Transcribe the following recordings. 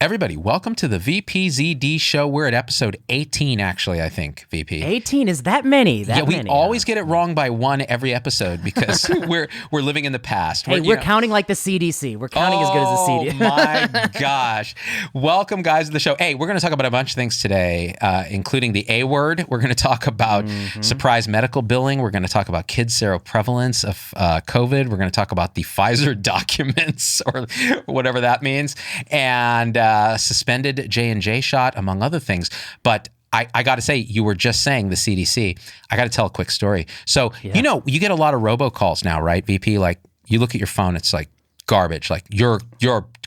Everybody, welcome to the VPZD show. We're at episode 18, actually, I think, VP. 18? Is that many? We always get it wrong by one every episode because we're living in the past. Hey, we're counting like the CDC. We're counting as good as the CDC. Oh, my gosh. Welcome, guys, to the show. Hey, we're going to talk about a bunch of things today, including the A word. We're going to talk about surprise medical billing. We're going to talk about kid seroprevalence of COVID. We're going to talk about the Pfizer documents or whatever that means. And suspended J&J shot, among other things. But I got to say, you were just saying the CDC. I got to tell a quick story. So, you get a lot of robocalls now, right, VP? Like, you look at your phone, it's like garbage. Like, your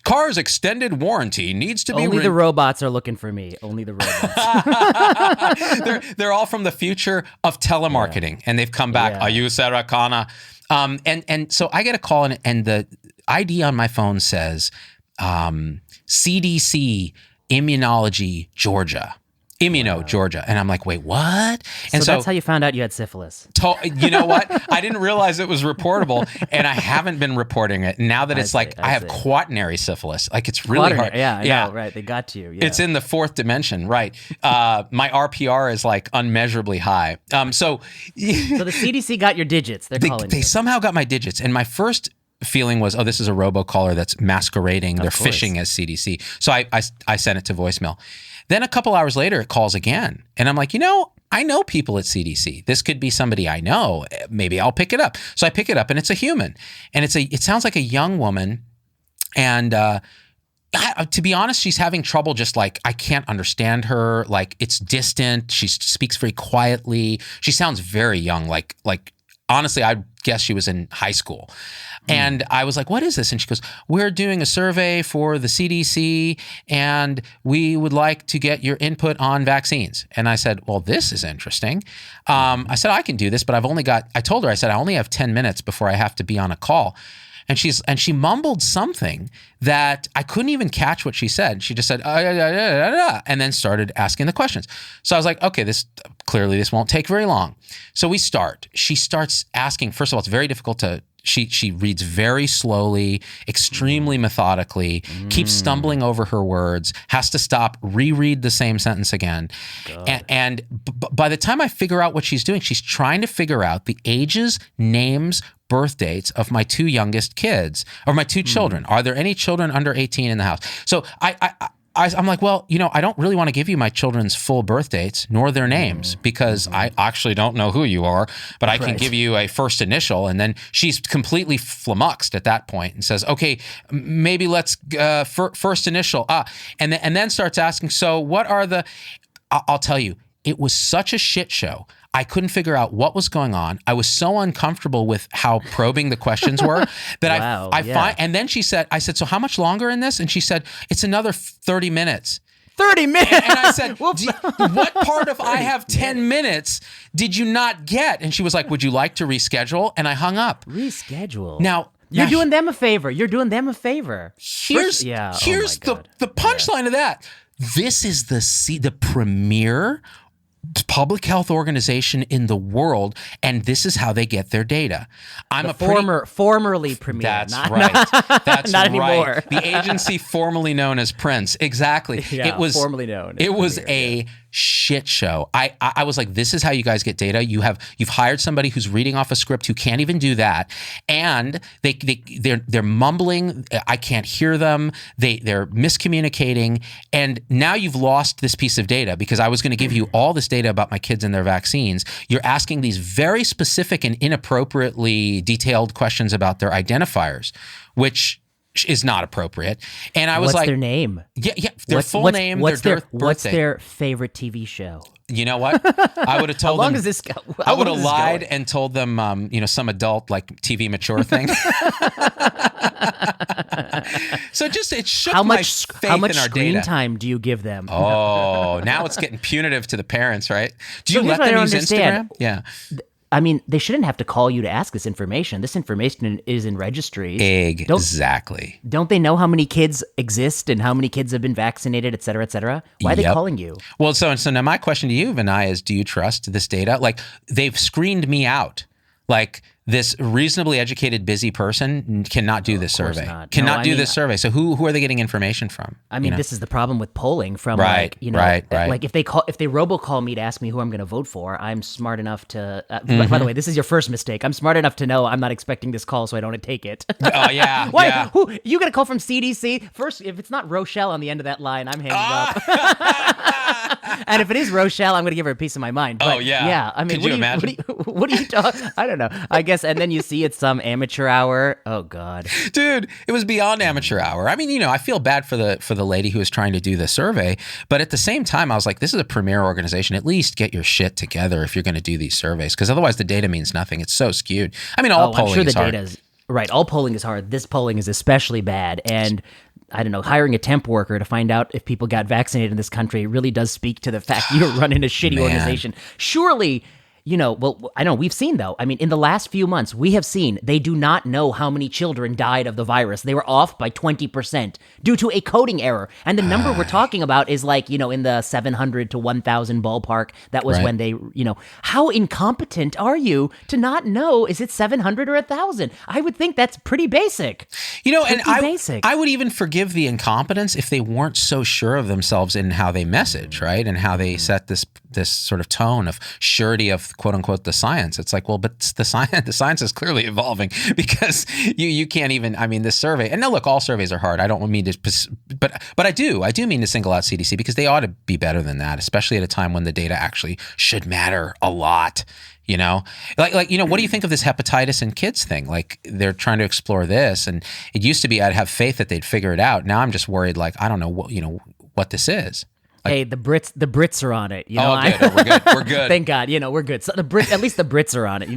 car's extended warranty needs to be... Only the robots are looking for me. Only the robots. they're all from the future of telemarketing, and they've come back. Are you Sarah Connor? And so I get a call, and the ID on my phone says... CDC Immunology Georgia. Georgia. And I'm like, wait, what? And so that's how you found out you had syphilis. You know what? I didn't realize it was reportable, and I haven't been reporting it. Now that I have quaternary syphilis. Like, it's really hard. Yeah, I know, right. They got you. Yeah. It's in the fourth dimension, right. My RPR is like unmeasurably high. So the CDC got your digits. They somehow got my digits. And my first feeling was, this is a robocaller that's masquerading. They're phishing as CDC. So I sent it to voicemail. Then a couple hours later, it calls again. And I'm like, I know people at CDC. This could be somebody I know. Maybe I'll pick it up. So I pick it up, and it's a human. And it sounds like a young woman. And to be honest, she's having trouble. Just like, I can't understand her. Like, it's distant. She speaks very quietly. She sounds very young. Like honestly, I guess she was in high school. And I was like, what is this? And she goes, we're doing a survey for the CDC, and we would like to get your input on vaccines. And I said, well, this is interesting. I said, I can do this, but I told her, I only have 10 minutes before I have to be on a call. And she mumbled something that I couldn't even catch what she said. She just said, and then started asking the questions. So I was like, okay, this won't take very long. So we start. She starts asking. First of all, it's very difficult to. She reads very slowly, extremely methodically, keeps stumbling over her words, has to stop, reread the same sentence again. And by the time I figure out what she's doing, she's trying to figure out the ages, names, birth dates of my two youngest kids, or my two children. Are there any children under 18 in the house? So I'm like, well, I don't really want to give you my children's full birth dates nor their names because I actually don't know who you are, but I can give you a first initial. And then she's completely flummoxed at that point and says, okay, maybe let's first initial. And then starts asking, so what are the, I'll tell you, it was such a shit show. I couldn't figure out what was going on. I was so uncomfortable with how probing the questions were that I find. And then I said, so how much longer in this? And she said, it's another 30 minutes. 30 minutes. And I said, what part of I have 10 minutes did you not get? And she was like, would you like to reschedule? And I hung up. Reschedule. Now, you're doing them a favor. Here's the punchline of that. This is the premier public health organization in the world, and this is how they get their data. Formerly premier. That's right. That's not right. Anymore. The agency formerly known as Prince. Exactly. Yeah, it was formerly known. It was a shit show. I was like, this is how you guys get data. You've hired somebody who's reading off a script who can't even do that, and they're mumbling. I can't hear them. They're miscommunicating, and now you've lost this piece of data because I was going to give you all this data about my kids and their vaccines. You're asking these very specific and inappropriately detailed questions about their identifiers, which is not appropriate. And I was what's their name? Yeah, their full name, their birthday. What's their favorite TV show? You know what? I would have told them. How long is this go? I would have lied and told them, some adult like TV mature thing. So it shook my faith in our data. How much screen time do you give them? Oh, now it's getting punitive to the parents, right? Do you let them use Instagram? Yeah. I mean, they shouldn't have to call you to ask this information. This information is in registries. Exactly. Don't they know how many kids exist and how many kids have been vaccinated, et cetera, et cetera? Why are they calling you? Well, so now my question to you, Vinay, is do you trust this data? Like, they've screened me out. Like this reasonably educated, busy person cannot do this survey. Not. Cannot do this survey. So who are they getting information from? I mean, this is the problem with polling from right. Like if they robocall me to ask me who I'm going to vote for, I'm smart enough to. By the way, this is your first mistake. I'm smart enough to know I'm not expecting this call, so I don't take it. Oh yeah. Why? Yeah. Who? You got a call from CDC first? If it's not Rochelle on the end of that line, I'm hanging up. And if it is Rochelle, I'm going to give her a piece of my mind. But, yeah. I mean, could you imagine? What do you talk? I don't know. I guess, and then you see it's some amateur hour. Oh God, dude, it was beyond amateur hour. I mean, I feel bad for the lady who was trying to do the survey, but at the same time, I was like, this is a premier organization. At least get your shit together if you're going to do these surveys, because otherwise the data means nothing. It's so skewed. I mean, all polling I'm sure the is hard. data's right. All polling is hard. This polling is especially bad, and I don't know, hiring a temp worker to find out if people got vaccinated in this country really does speak to the fact you're running a shitty organization. Surely, well, I know we've seen though. I mean, in the last few months, we have seen they do not know how many children died of the virus. They were off by 20% due to a coding error. And the number we're talking about is like, in the 700 to 1,000 ballpark. That was when they, how incompetent are you to not know, is it 700 or 1,000? I would think that's pretty basic. I would even forgive the incompetence if they weren't so sure of themselves in how they message, right? And how they set this sort of tone of surety of quote unquote the science. It's like, well, but the science is clearly evolving, because you can't even, I mean, this survey, and now look, all surveys are hard. I don't mean to, but I do mean to single out CDC, because they ought to be better than that, especially at a time when the data actually should matter a lot. What do you think of this hepatitis in kids thing? Like, they're trying to explore this, and it used to be I'd have faith that they'd figure it out. Now I'm just worried, like, I don't know what this is. Hey, the Brits are on it. Good. We're good. We're good. Thank God. We're good. So at least the Brits are on it.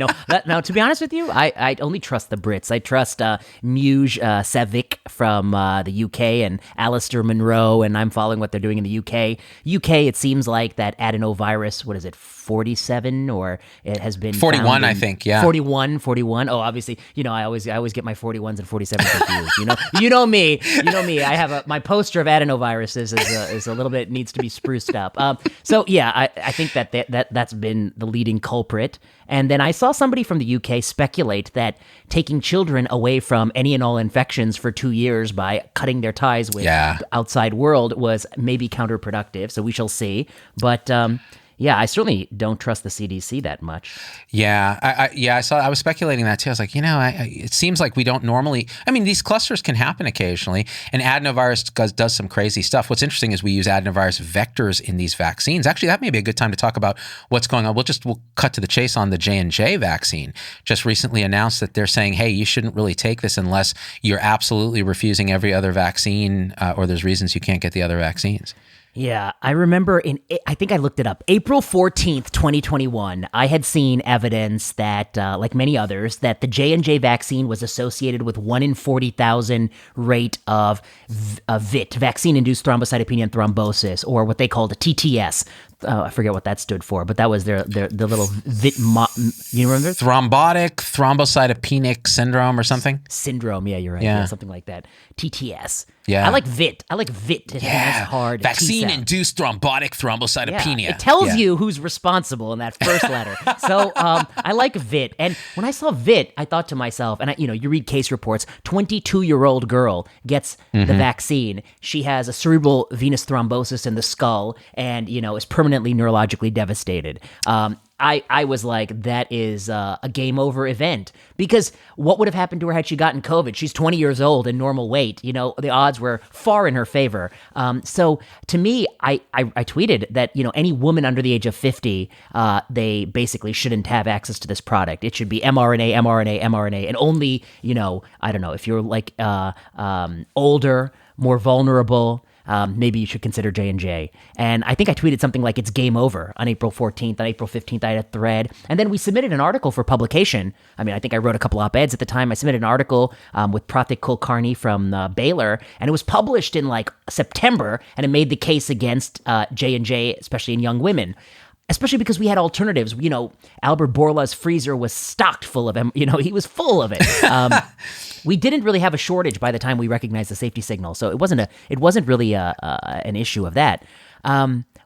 Now, to be honest with you, I only trust the Brits. I trust Muj Sevic from the UK and Alistair Munro, and I'm following what they're doing in the UK. It seems like that adenovirus, what is it, 47, or it has been 41, I think. Yeah. 41. Oh, obviously, I always get my 41s and 47s confused. You know me. I have my poster of adenoviruses is a little bit, needs to be spruced up. So yeah, I think that's been the leading culprit. And then I saw somebody from the UK speculate that taking children away from any and all infections for 2 years by cutting their ties with the outside world was maybe counterproductive. So we shall see. But yeah, I certainly don't trust the CDC that much. Yeah, I was speculating that too. I was like, it seems like we don't normally. I mean, these clusters can happen occasionally, and adenovirus does some crazy stuff. What's interesting is we use adenovirus vectors in these vaccines. Actually, that may be a good time to talk about what's going on. We'll cut to the chase on the J&J vaccine. Just recently announced that they're saying, hey, you shouldn't really take this unless you're absolutely refusing every other vaccine, or there's reasons you can't get the other vaccines. Yeah, I remember I think I looked it up, April 14th, 2021, I had seen evidence that, like many others, that the J&J vaccine was associated with 1 in 40,000 rate of VIT, vaccine-induced thrombocytopenia and thrombosis, or what they called a TTS. I forget what that stood for, but that was their little VIT. You remember? Thrombotic thrombocytopenic syndrome or something? Syndrome, yeah, you're right. Yeah, something like that. TTS. Yeah. I like VIT. It has hard. Vaccine-induced thrombotic thrombocytopenia. Yeah. It tells you who's responsible in that first letter. So I like VIT. And when I saw VIT, I thought to myself, and you read case reports, 22-year-old girl gets the vaccine. She has a cerebral venous thrombosis in the skull and, is permanently neurologically devastated. I was like, that is a game over event, because what would have happened to her had she gotten COVID? She's 20 years old and normal weight. The odds were far in her favor. So to me, I tweeted that, any woman under the age of 50, they basically shouldn't have access to this product. It should be mRNA, and only, I don't know, if you're like older, more vulnerable, maybe you should consider J&J. And I think I tweeted something like, it's game over on April 14th. On April 15th, I had a thread. And then we submitted an article for publication. I mean, I think I wrote a couple op-eds at the time. I submitted an article with Pratik Kulkarni from Baylor, and it was published in like September, and it made the case against J&J, especially in young women. Especially because we had alternatives. Albert Bourla's freezer was stocked full of them. He was full of it. We didn't really have a shortage by the time we recognized the safety signal, so it wasn't really an issue of that.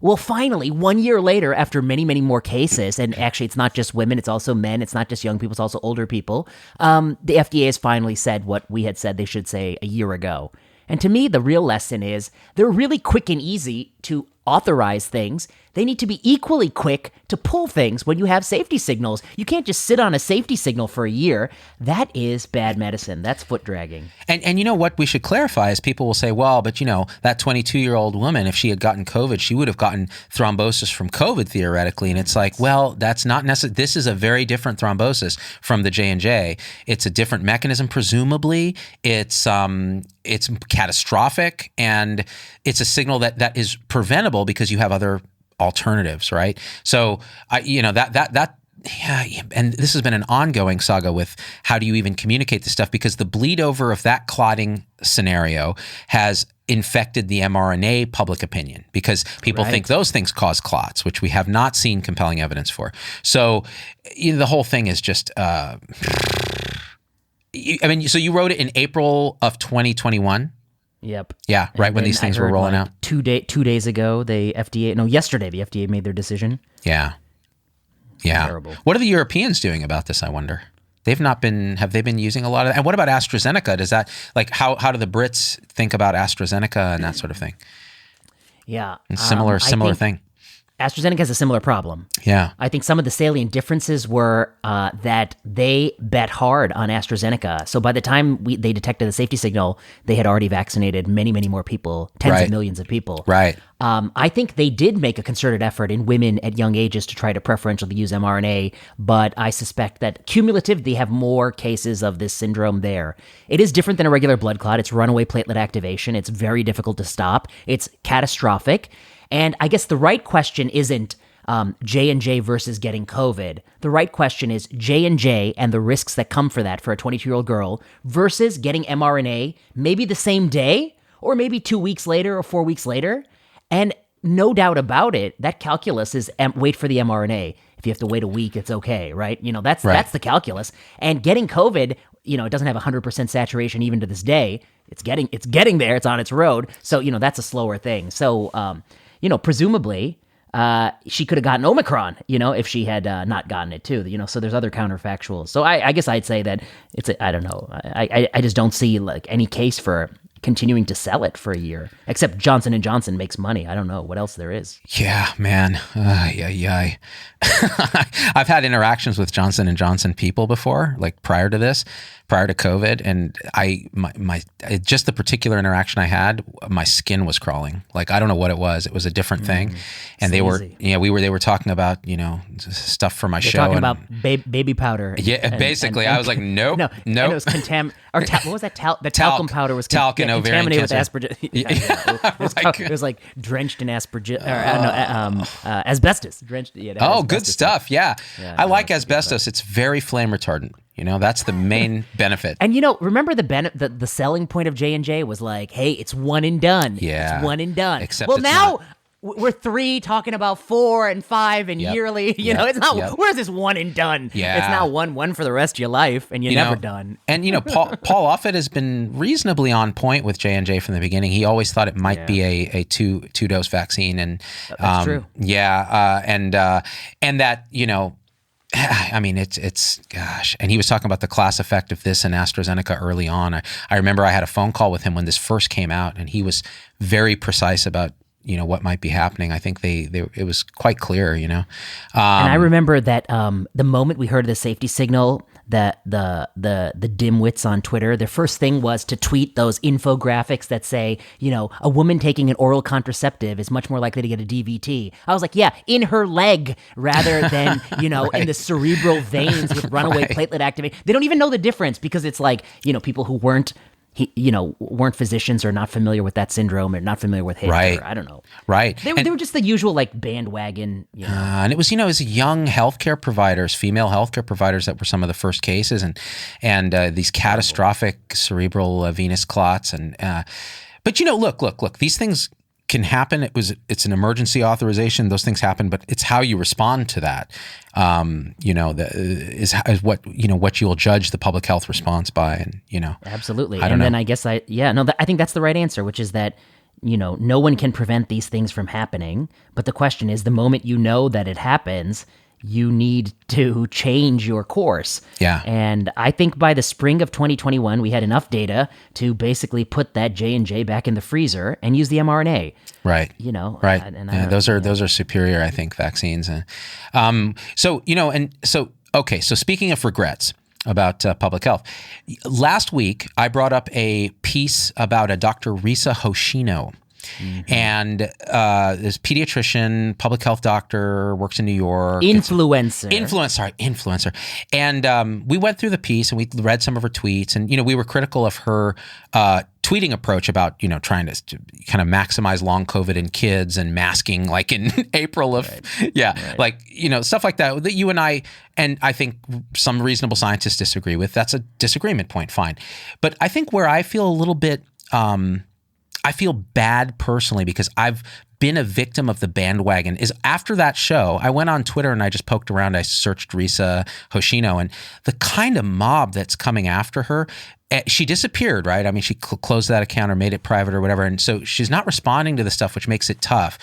Well, finally, 1 year later, after many, many more cases, and actually it's not just women, it's also men, it's not just young people, it's also older people, the FDA has finally said what we had said they should say a year ago. And to me, the real lesson is they're really quick and easy to authorize things. They need to be equally quick to pull things when you have safety signals. You can't just sit on a safety signal for a year. That is bad medicine. That's foot dragging. And you know what we should clarify is people will say, well, but that 22-year-old woman, if she had gotten COVID, she would have gotten thrombosis from COVID theoretically. And it's like, well, that's not necessary. This is a very different thrombosis from the J&J. It's a different mechanism, presumably. It's catastrophic, and it's a signal that is preventable because you have other alternatives, right? So, and this has been an ongoing saga with how do you even communicate this stuff, because the bleed over of that clotting scenario has infected the mRNA public opinion, because people think those things cause clots, which we have not seen compelling evidence for. So the whole thing is just, so you wrote it in April of 2021? Yep. Yeah, right when these things were rolling out. 2 days ago, yesterday the FDA made their decision. Yeah. Yeah. Terrible. What are the Europeans doing about this, I wonder? Have they been using a lot of that? And what about AstraZeneca? Does that, how do the Brits think about AstraZeneca and that sort of thing? Yeah. And similar thing. AstraZeneca has a similar problem. Yeah. I think some of the salient differences were that they bet hard on AstraZeneca. So by the time they detected the safety signal, they had already vaccinated many, many more people, tens of millions of people. Right. I think they did make a concerted effort in women at young ages to try to preferentially use mRNA, but I suspect that cumulatively they have more cases of this syndrome there. It is different than a regular blood clot. It's runaway platelet activation. It's very difficult to stop. It's catastrophic. And I guess the right question isn't J&J versus getting COVID. The right question is J&J and the risks that come for that for a 22-year-old girl versus getting mRNA maybe the same day or maybe 2 weeks later or 4 weeks later. And no doubt about it, that calculus is wait for the mRNA. If you have to wait a week, it's okay, right? That's the calculus. And getting COVID, it doesn't have 100% saturation even to this day. It's getting there. It's on its road. So, that's a slower thing. So, presumably, she could have gotten Omicron, if she had not gotten it too, so there's other counterfactuals. So I guess I'd say that I don't know. I just don't see any case for continuing to sell it for a year, except Johnson & Johnson makes money. I don't know what else there is. Yeah, man. I've had interactions with Johnson & Johnson people before, prior to COVID, and just the particular interaction I had, my skin was crawling. I don't know what it was. It was a different thing. And they were talking about, stuff for my show. Talking about baby powder. Yeah, basically. I was like, nope. No. And it was what was that? The talcum powder was talc and ovarian contaminated cancer. with aspergillus. It was drenched in asbestos. Drenched. Yeah, oh, asbestos. Good stuff. Yeah. I like asbestos. It's very flame retardant. That's the main benefit. And remember the selling point of J&J was hey, it's one and done. Yeah. It's one and done. Except well, it's now not. We're 3 talking about 4 and 5 and yearly. It's not. Yep. Where's this one and done? Yeah. It's now one for the rest of your life, and you're never done. And Paul Offit has been reasonably on point with J&J from the beginning. He always thought it might be a two-dose vaccine, and that's true. Yeah, and that it's gosh. And he was talking about the class effect of this and AstraZeneca early on. I remember I had a phone call with him when this first came out, and he was very precise about what might be happening. I think it was quite clear, and I remember that the moment we heard the safety signal, that the dimwits on Twitter, their first thing was to tweet those infographics that say, a woman taking an oral contraceptive is much more likely to get a DVT. I was like, yeah, in her leg rather than, in the cerebral veins with runaway platelet activation. They don't even know the difference because it's people who weren't physicians or not familiar with that syndrome or not familiar with HADR. Right. I don't know. Right. They were just the usual bandwagon. And it was, it was young healthcare providers, female healthcare providers that were some of the first cases, and these catastrophic cerebral venous clots. But look, these things can happen. It's an emergency authorization. Those things happen, but it's how you respond to that. Is what you'll judge the public health response by, and Absolutely. I don't know. Then I guess I think that's the right answer, which is that no one can prevent these things from happening. But the question is, the moment you know that it happens, you need to change your course. Yeah. And I think by the spring of 2021, we had enough data to basically put that J&J back in the freezer and use the mRNA. Right. Right. And those are superior, I think, vaccines. So speaking of regrets about public health, last week I brought up a piece about a Dr. Risa Hoshino. Mm-hmm. And this pediatrician, public health doctor, works in New York. Influencer. And we went through the piece and we read some of her tweets. And, we were critical of her tweeting approach about, trying to kind of maximize long COVID in kids and masking like in April of, stuff like that you and I think some reasonable scientists disagree with. That's a disagreement point, fine. But I think where I feel a little bit, I feel bad personally because I've been a victim of the bandwagon is after that show, I went on Twitter and I just poked around. I searched Risa Hoshino and the kind of mob that's coming after her. She disappeared, right? I mean, she closed that account or made it private or whatever. And so she's not responding to the stuff, which makes it tough.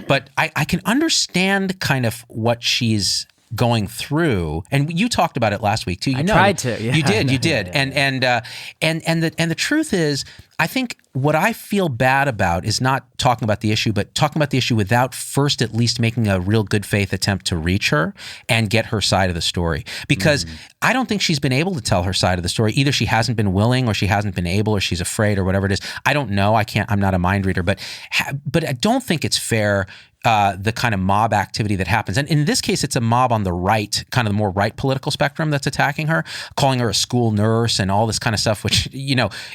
But I can understand kind of what she's going through, and you talked about it last week too. I tried to. Yeah. You did. And the truth is, I think what I feel bad about is not talking about the issue, but talking about the issue without first at least making a real good faith attempt to reach her and get her side of the story. Because I don't think she's been able to tell her side of the story. Either she hasn't been willing, or she hasn't been able, or she's afraid, or whatever it is. I don't know. I'm not a mind reader, but I don't think it's fair. The kind of mob activity that happens. And in this case, it's a mob on the right, kind of the more right political spectrum that's attacking her, calling her a school nurse and all this kind of stuff, which,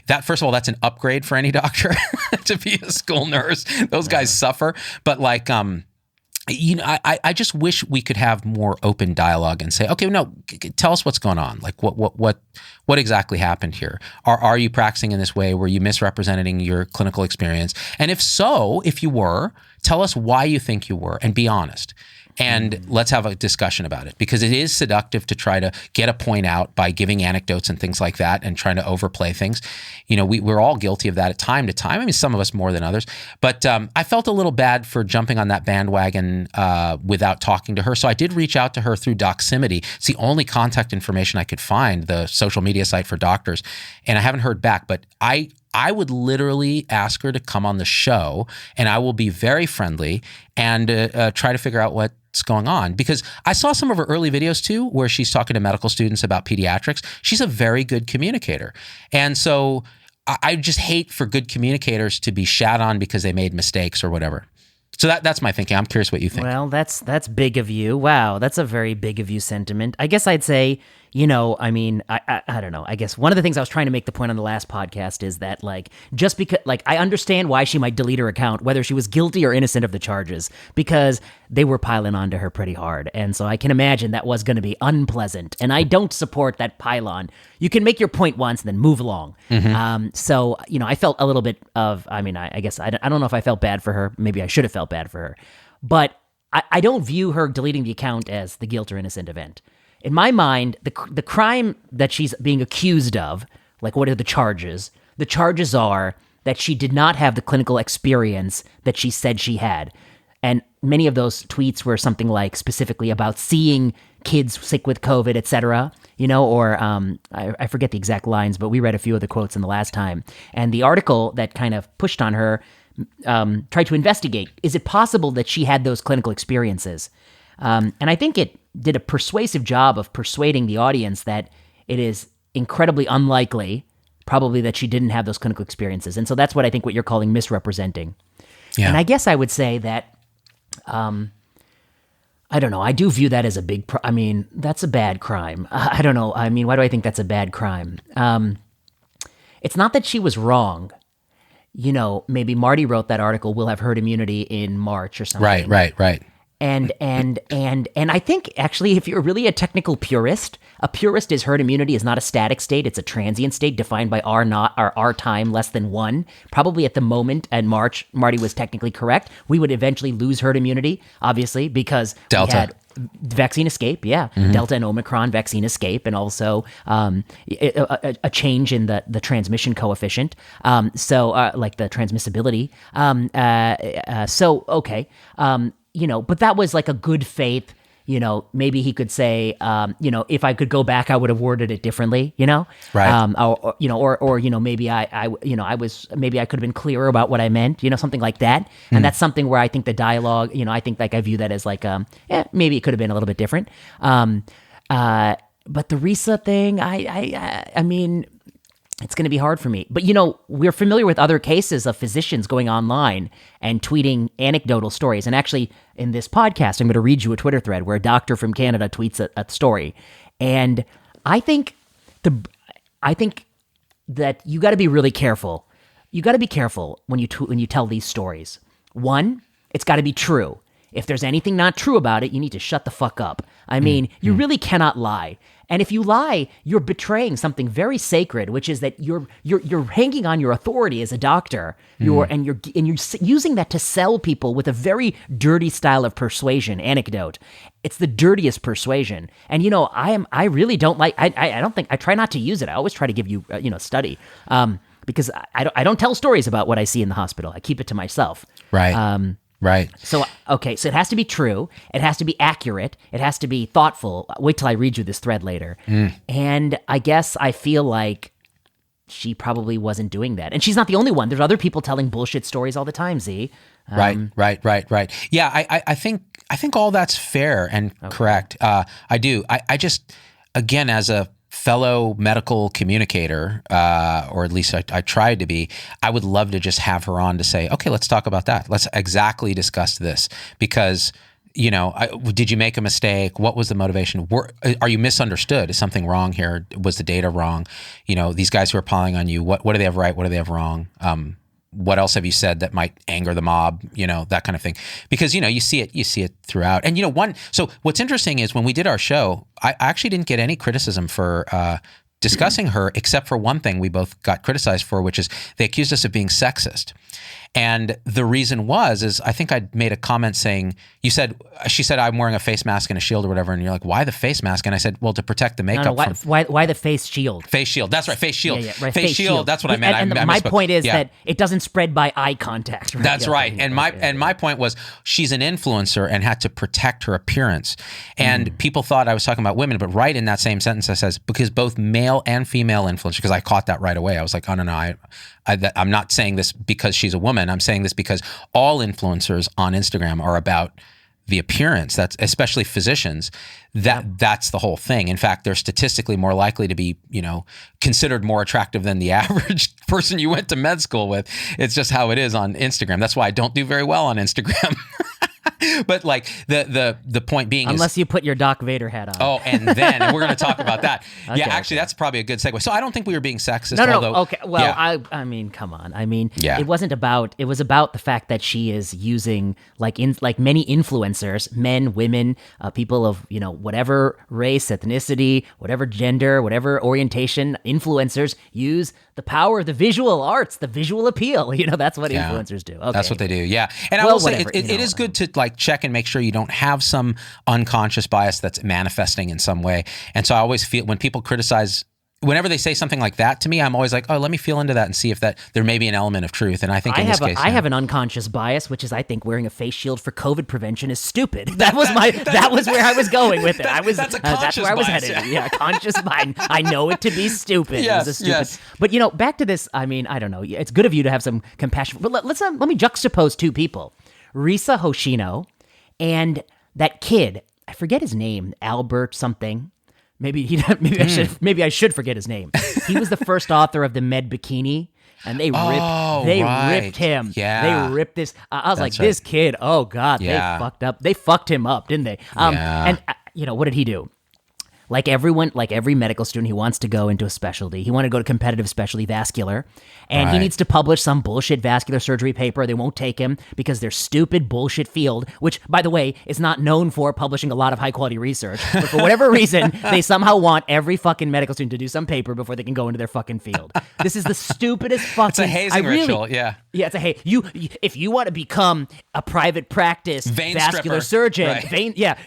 that first of all, that's an upgrade for any doctor to be a school nurse. Those guys suffer. But I just wish we could have more open dialogue and say, okay, no, tell us what's going on. Like what exactly happened here? Are you practicing in this way? Were you misrepresenting your clinical experience? And if so, if you were, tell us why you think you were and be honest. And let's have a discussion about it, because it is seductive to try to get a point out by giving anecdotes and things like that and trying to overplay things. We're all guilty of that at time to time. I mean, some of us more than others. But I felt a little bad for jumping on that bandwagon without talking to her. So I did reach out to her through Doximity. It's the only contact information I could find, the social media site for doctors. And I haven't heard back. But I would literally ask her to come on the show, and I will be very friendly and try to figure out what's going on. Because I saw some of her early videos too, where she's talking to medical students about pediatrics. She's a very good communicator. And so I just hate for good communicators to be shat on because they made mistakes or whatever. So that's my thinking. I'm curious what you think. Well, that's big of you. Wow, that's a very big of you sentiment. I guess I'd say, I don't know. I guess one of the things I was trying to make the point on the last podcast is that, just because, I understand why she might delete her account, whether she was guilty or innocent of the charges, because they were piling onto her pretty hard. And so I can imagine that was going to be unpleasant. And I don't support that pile-on. You can make your point once and then move along. Mm-hmm. So, I felt a little bit of, I guess, I don't know if I felt bad for her. Maybe I should have felt bad for her. But I don't view her deleting the account as the guilt or innocent event. In my mind, the crime that she's being accused of, what are the charges? The charges are that she did not have the clinical experience that she said she had. And many of those tweets were something like specifically about seeing kids sick with COVID, et cetera, or I forget the exact lines, but we read a few of the quotes in the last time. And the article that kind of pushed on her tried to investigate, is it possible that she had those clinical experiences? And I think it did a persuasive job of persuading the audience that it is incredibly unlikely, probably, that she didn't have those clinical experiences. And so that's what I think what you're calling misrepresenting. Yeah. And I guess I would say that, I don't know, I do view that as a big, that's a bad crime. I don't know. Why do I think that's a bad crime? It's not that she was wrong. Maybe Marty wrote that article, "We'll have herd immunity in March" or something. Right. And I think actually, if you're really a technical purist, a purist is herd immunity is not a static state; it's a transient state defined by R time less than 1. Probably at the moment, and Marty was technically correct. We would eventually lose herd immunity, obviously, because Delta. we had vaccine escape, Delta and Omicron vaccine escape, and also a change in the transmission coefficient. So like the transmissibility. But that was like a good faith, maybe he could say, if I could go back, I would have worded it differently, Right. Maybe maybe I could have been clearer about what I meant, something like that. And that's something where I think the dialogue, I think like I view that as like, maybe it could have been a little bit different. But the Risa thing, I mean, it's going to be hard for me. But, we're familiar with other cases of physicians going online and tweeting anecdotal stories. And actually, in this podcast, I'm going to read you a Twitter thread where a doctor from Canada tweets a story. And I think that you got to be really careful. You got to be careful when you tell these stories. One, it's got to be true. If there's anything not true about it, you need to shut the fuck up. I mean, you really cannot lie. And if you lie, you're betraying something very sacred, which is that you're hanging on your authority as a doctor. You're using that to sell people with a very dirty style of persuasion. Anecdote. It's the dirtiest persuasion. And I really don't like. I try not to use it. I always try to give you study. Because I don't tell stories about what I see in the hospital. I keep it to myself. Right. Right. So it has to be true. It has to be accurate. It has to be thoughtful. Wait till I read you this thread later. And I guess I feel like she probably wasn't doing that. And she's not the only one. There's other people telling bullshit stories all the time, Z. Right. Yeah, I think all that's fair and correct. I do. I just, again, as a fellow medical communicator, or at least I tried to be, I would love to just have her on to say, okay, let's talk about that. Let's exactly discuss this because, did you make a mistake? What was the motivation? Are you misunderstood? Is something wrong here? Was the data wrong? These guys who are piling on you, what do they have right? What do they have wrong? What else have you said that might anger the mob? That kind of thing. Because, you see it throughout. And, so what's interesting is when we did our show, I actually didn't get any criticism for discussing her, except for one thing we both got criticized for, which is they accused us of being sexist. And the reason is I think I made a comment saying, she said, I'm wearing a face mask and a shield or whatever. And you're like, why the face mask? And I said, well, to protect the makeup. Why the face shield? Face shield. That's right. Face shield. Yeah, right. Face shield. That's what I meant. And my point is that it doesn't spread by eye contact. Right? That's right. And my point was she's an influencer and had to protect her appearance. And people thought I was talking about women, but right in that same sentence I says, because both male and female influencers, because I caught that right away. I was like, oh, no, I'm not saying this because she's a woman. I'm saying this because all influencers on Instagram are about the appearance. That's especially physicians. That's the whole thing. In fact, they're statistically more likely to be, considered more attractive than the average person you went to med school with. It's just how it is on Instagram. That's why I don't do very well on Instagram. But like the point being unless you put your Doc Vader hat on. Oh, and we're going to talk about that. Actually, that's probably a good segue. So I don't think we were being sexist. No. Okay. Well, I mean, come on. I mean, it wasn't about. It was about the fact that she is using like many influencers, men, women, people of whatever race, ethnicity, whatever gender, whatever orientation. Influencers use the power of the visual arts, the visual appeal. That's what influencers do. Okay. That's what they do. Yeah. And I will say it is good to like check and make sure you don't have some unconscious bias that's manifesting in some way. And so I always feel when people criticize, whenever they say something like that to me, I'm always like, oh, let me feel into that and see if there may be an element of truth. And I think in this case, I have an unconscious bias, which is I think wearing a face shield for COVID prevention is stupid. That was where I was going with it. That's where I was headed. Yeah, conscious mind. I know it to be stupid. Yes. But back to this. I mean, I don't know. It's good of you to have some compassion. But let me juxtapose two people. Risa Hoshino and that kid, I forget his name, Albert something. Maybe I should forget his name. He was the first author of the Med Bikini, and they ripped him. Yeah, they ripped this. I was like, this kid. Oh God, they fucked up. They fucked him up, didn't they? And what did he do? like everyone, like every medical student, he wants to go into a specialty. He wanted to go to competitive specialty vascular, and he needs to publish some bullshit vascular surgery paper. They won't take him because their stupid bullshit field, which, by the way, is not known for publishing a lot of high quality research. But for whatever reason, they somehow want every fucking medical student to do some paper before they can go into their fucking field. This is the stupidest fucking. It's a hazing ritual. Yeah. Yeah, it's a you. If you want to become a private practice vascular surgeon,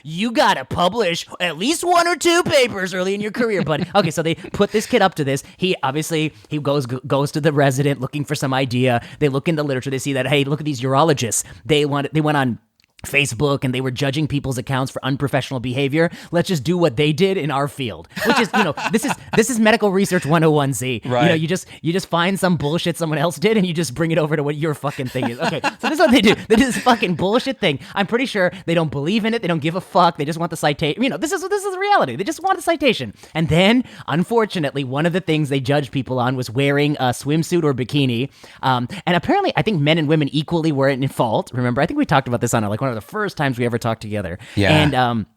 you gotta publish at least 1 or 2 papers early in your career, buddy. Okay, so they put this kid up to this. He goes to the resident looking for some idea. They look in the literature. They see that, hey, look at these urologists. They went on Facebook and they were judging people's accounts for unprofessional behavior. Let's just do what they did in our field, which is, this is medical research 101Z. Right. You just find some bullshit someone else did and you just bring it over to what your fucking thing is. Okay, so this is what they do. They do this fucking bullshit thing. I'm pretty sure they don't believe in it. They don't give a fuck. They just want the citation. This is the reality. They just want the citation. And then, unfortunately, one of the things they judged people on was wearing a swimsuit or bikini. And apparently, I think men and women equally were in fault. Remember, I think we talked about this on one of the first times we ever talked together. Yeah. And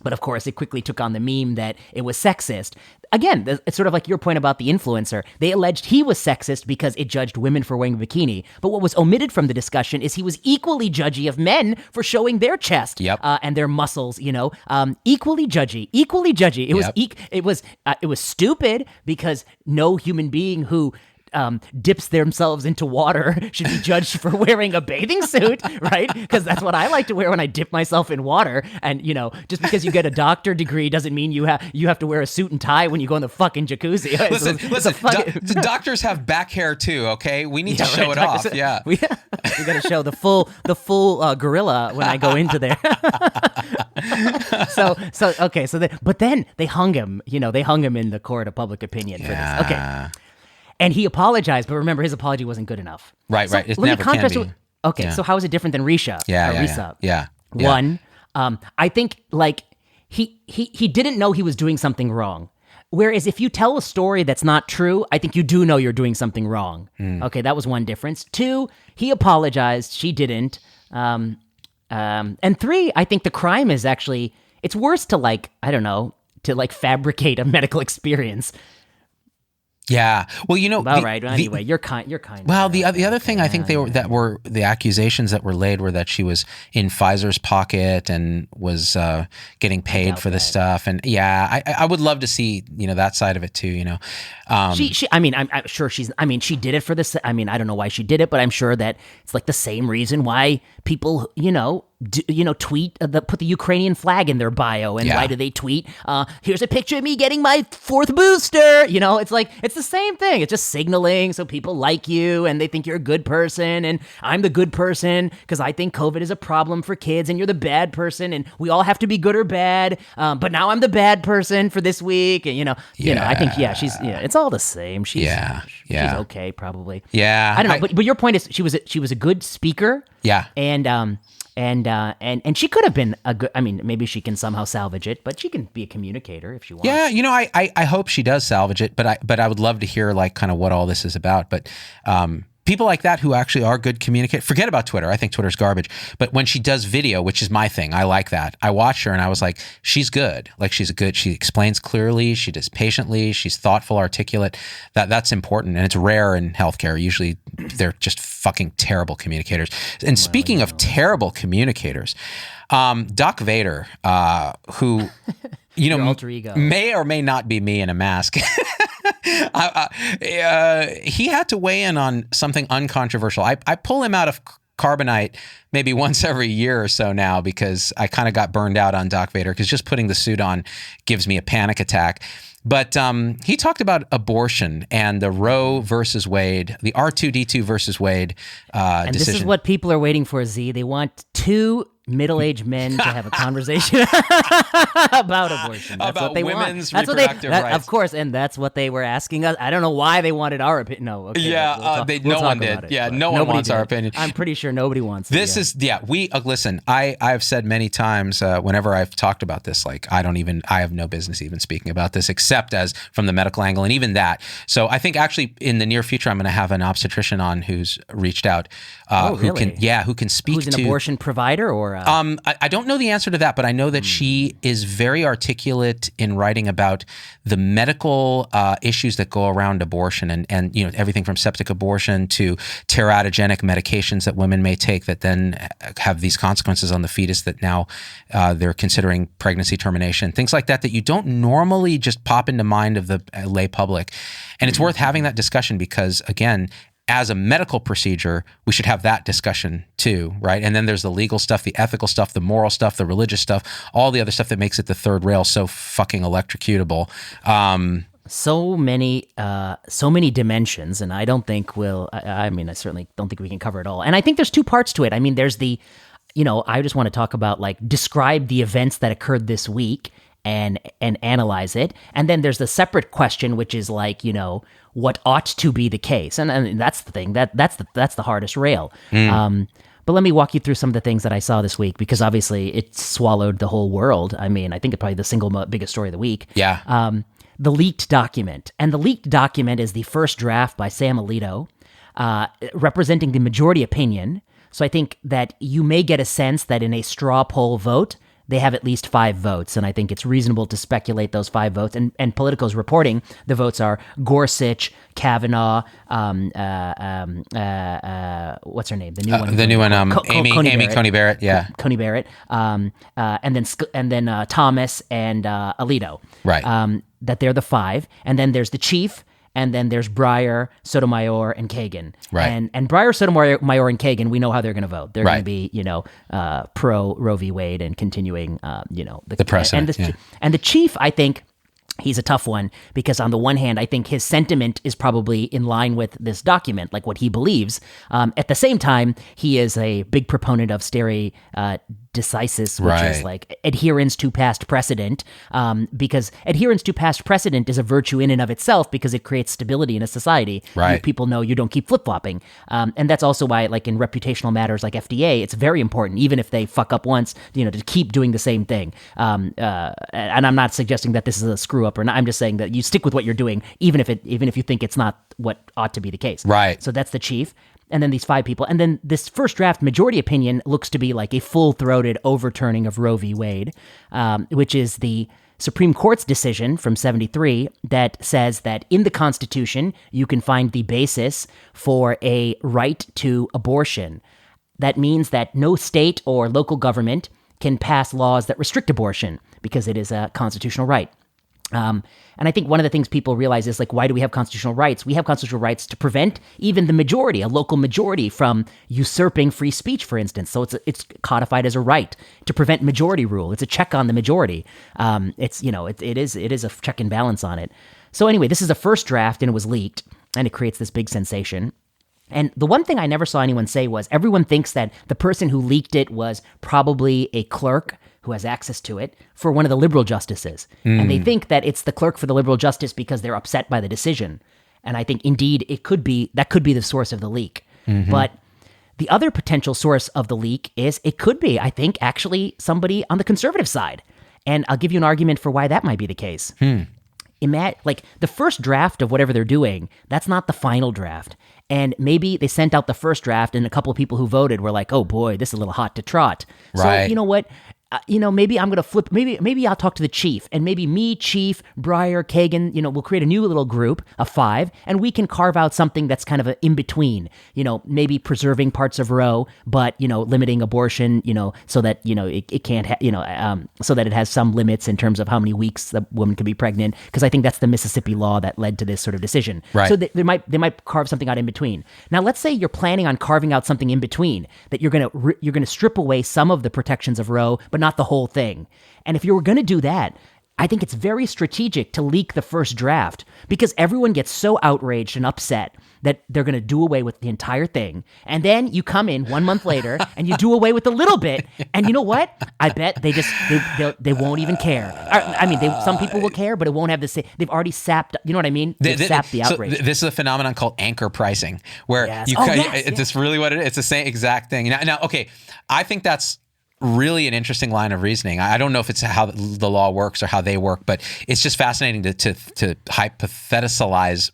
but of course, it quickly took on the meme that it was sexist. Again, it's sort of like your point about the influencer. They alleged he was sexist because it judged women for wearing a bikini. But what was omitted from the discussion is he was equally judgy of men for showing their chest and their muscles. Equally judgy. It was stupid because no human being who dips themselves into water should be judged for wearing a bathing suit, right? Because that's what I like to wear when I dip myself in water. And just because you get a doctor degree doesn't mean you have to wear a suit and tie when you go in the fucking jacuzzi. Listen, doctors have back hair too. Okay, we need to show it off. Yeah, we got to show the full gorilla when I go into there. But then they hung him. They hung him in the court of public opinion for this. Okay. And he apologized, but remember, his apology wasn't good enough. Right. It never can be. Okay, so how is it different than Risha? Yeah. One, I think he didn't know he was doing something wrong. Whereas if you tell a story that's not true, I think you do know you're doing something wrong. Okay, that was one difference. 2, he apologized. She didn't. And 3, I think the crime is actually, it's worse to fabricate a medical experience. Yeah. Well, Anyway, you're kind. Well, the other thing I think were the accusations that were laid were that she was in Pfizer's pocket and was getting paid for this stuff. And I would love to see that side of it too. I'm sure she did it for this. I don't know why she did it, but I'm sure that it's like the same reason why people tweet put the Ukrainian flag in their bio, and why do they tweet? Here's a picture of me getting my 4th booster. It's like it's the same thing. It's just signaling so people like you and they think you're a good person, and I'm the good person because I think COVID is a problem for kids, and you're the bad person, and we all have to be good or bad. But now I'm the bad person for this week, and I think she's it's all the same. She's okay probably. Yeah, I don't know, but your point is she was a good speaker. Yeah, and she could have been a good. Maybe she can somehow salvage it, but she can be a communicator if she wants. Yeah, I hope she does salvage it, but I would love to hear kind of what all this is about. But people like that who actually are good communicators, forget about Twitter. I think Twitter's garbage. But when she does video, which is my thing, I like that. I watched her and I was like, she's good. She explains clearly. She does patiently. She's thoughtful, articulate. That's important. And it's rare in healthcare. Usually they're just fucking terrible communicators. And speaking of terrible communicators, Doc Vader, who, your alter ego, may or may not be me in a mask. He had to weigh in on something uncontroversial. I pull him out of Carbonite maybe once every year or so now because I kind of got burned out on Doc Vader because just putting the suit on gives me a panic attack. But he talked about abortion and the Roe versus Wade, the R2D2 versus Wade and decision. This is what people are waiting for, Z. They want 2 middle-aged men to have a conversation about abortion. That's about what they women's want. reproductive rights. Of course, and that's what they were asking us. I don't know why they wanted our opinion. No, okay. Yeah, no one did. Yeah, no one wants our opinion. I'm pretty sure nobody wants it. This is, listen, I've said many times whenever I've talked about this, I have no business even speaking about this except as from the medical angle, and even that. So I think actually in the near future, I'm going to have an obstetrician on who's reached out. Really? Who can speak Who's to. an abortion provider or or? I don't know the answer to that, but I know that she is very articulate in writing about the medical issues that go around abortion, and everything from septic abortion to teratogenic medications that women may take that then have these consequences on the fetus that now they're considering pregnancy termination, things like that you don't normally just pop into mind of the lay public. And it's worth having that discussion because, again, as a medical procedure, we should have that discussion too, right? And then there's the legal stuff, the ethical stuff, the moral stuff, the religious stuff, all the other stuff that makes it the third rail so fucking electrocutable. So many dimensions, and I don't think I certainly don't think we can cover it all. And I think there's two parts to it. I mean, there's the, I just want to talk about describe the events that occurred this week and analyze it. And then there's the separate question, which is what ought to be the case. And that's the thing that's the hardest rail. But let me walk you through some of the things that I saw this week, because obviously it swallowed the whole world. I mean, I think it's probably the single biggest story of the week. Yeah. The leaked document. And the leaked document is the first draft by Sam Alito, representing the majority opinion. So I think that you may get a sense that in a straw poll vote, they have at least 5 votes, and I think it's reasonable to speculate those 5 votes. And Politico's reporting the votes are Gorsuch, Kavanaugh, what's her name? The new one, Amy Coney Barrett, yeah, Coney Barrett, and then Thomas and Alito, right? That they're the 5, and then there's the chief. And then there's Breyer, Sotomayor, and Kagan. Right. And Breyer, Sotomayor, and Kagan, we know how they're going to vote. They're going to be, pro Roe v. Wade and continuing, the precedent. And the chief, I think, he's a tough one because on the one hand, I think his sentiment is probably in line with this document, like what he believes. At the same time, he is a big proponent of stare decisis, which is adherence to past precedent, because adherence to past precedent is a virtue in and of itself because it creates stability in a society. Right. People know you don't keep flip-flopping. And that's also why, in reputational matters like FDA, it's very important, even if they fuck up once, to keep doing the same thing. And I'm not suggesting that this is a screw up or not. I'm just saying that you stick with what you're doing, even if you think it's not what ought to be the case. Right. So that's the chief. And then these 5 people. And then this first draft majority opinion looks to be like a full-throated overturning of Roe v. Wade, which is the Supreme Court's decision from 1973 that says that in the Constitution, you can find the basis for a right to abortion. That means that no state or local government can pass laws that restrict abortion because it is a constitutional right. And I think one of the things people realize is why do we have constitutional rights? We have constitutional rights to prevent even the majority, a local majority, from usurping free speech, for instance. So it's codified as a right to prevent majority rule. It's a check on the majority. It is a check and balance on it. So anyway, this is the first draft and it was leaked and it creates this big sensation. And the one thing I never saw anyone say was everyone thinks that the person who leaked it was probably a clerk who has access to it for one of the liberal justices. And they think that it's the clerk for the liberal justice because they're upset by the decision. And I think indeed that could be the source of the leak. Mm-hmm. But the other potential source of the leak is it could be, I think, actually somebody on the conservative side. And I'll give you an argument for why that might be the case. The first draft of whatever they're doing, that's not the final draft. And maybe they sent out the first draft and a couple of people who voted were like, oh boy, this is a little hot to trot. Right. So you know what? Maybe I'm going to flip. Maybe I'll talk to the chief, and maybe me, Chief, Breyer, Kagan, we'll create a new little group of 5, and we can carve out something that's kind of an in between. Maybe preserving parts of Roe, but limiting abortion. So that it can't. So that it has some limits in terms of how many weeks the woman can be pregnant. Because I think that's the Mississippi law that led to this sort of decision. Right. So they might carve something out in between. Now, let's say you're planning on carving out something in between that you're gonna strip away some of the protections of Roe, but not the whole thing. And if you were going to do that, I think it's very strategic to leak the first draft because everyone gets so outraged and upset that they're going to do away with the entire thing. And then you come in 1 month later and you do away with a little bit. And you know what? I bet they won't even care. Some people will care, but it won't have the same. They've already sapped. You know what I mean? They've sapped the outrage. So this is a phenomenon called anchor pricing, where yes. it's really what it is. It's the same exact thing. Now, okay, I think that's really an interesting line of reasoning. I don't know if it's how the law works or how they work, but it's just fascinating to hypothesize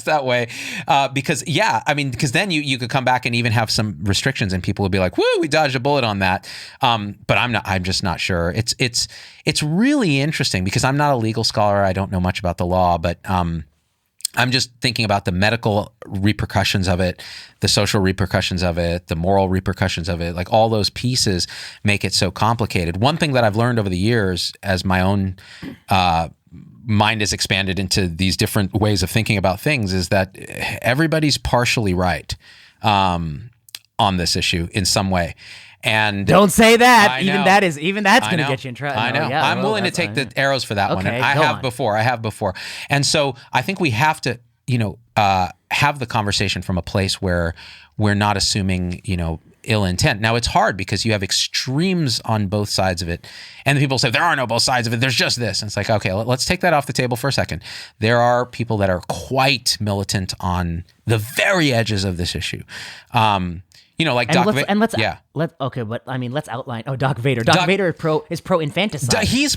that way. Because then you could come back and even have some restrictions and people would be like, woo, we dodged a bullet on that. But I'm just not sure. It's really interesting because I'm not a legal scholar. I don't know much about the law, but I'm just thinking about the medical repercussions of it, the social repercussions of it, the moral repercussions of it. Like all those pieces make it so complicated. One thing that I've learned over the years as my own mind has expanded into these different ways of thinking about things is that everybody's partially right on this issue in some way. And don't say that. Even that's going to get you in trouble. I know. Oh, yeah, I'm willing to take the arrows for that one. And I have before. And so I think we have to, have the conversation from a place where we're not assuming, ill intent. Now it's hard because you have extremes on both sides of it. And the people say there are no both sides of it. There's just this. And it's like, okay, let's take that off the table for a second. There are people that are quite militant on the very edges of this issue. Like Doc Vader. But I mean, let's outline. Oh, Doc Vader. Doc Vader is pro infanticide. He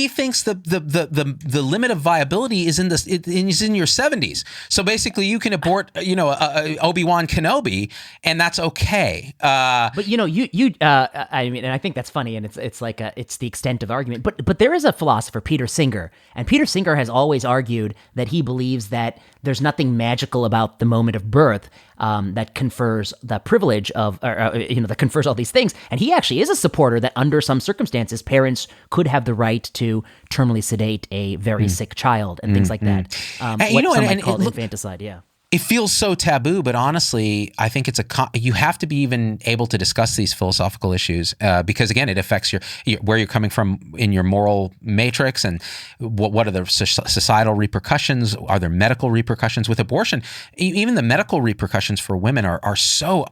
thinks the limit of viability is in your 70s. So basically, you can abort, Obi-Wan Kenobi, and that's okay. But and I think that's funny, and it's like it's the extent of the argument. But there is a philosopher, Peter Singer, and Peter Singer has always argued that he believes that there's nothing magical about the moment of birth that confers the privilege of, that confers all these things. And he actually is a supporter that under some circumstances, parents could have the right to terminally sedate a very sick child and things like that. Some call infanticide, yeah. It feels so taboo, but honestly, I think you have to be even able to discuss these philosophical issues because, again, it affects where you're coming from in your moral matrix and what are the societal repercussions? Are there medical repercussions with abortion? Even the medical repercussions for women are so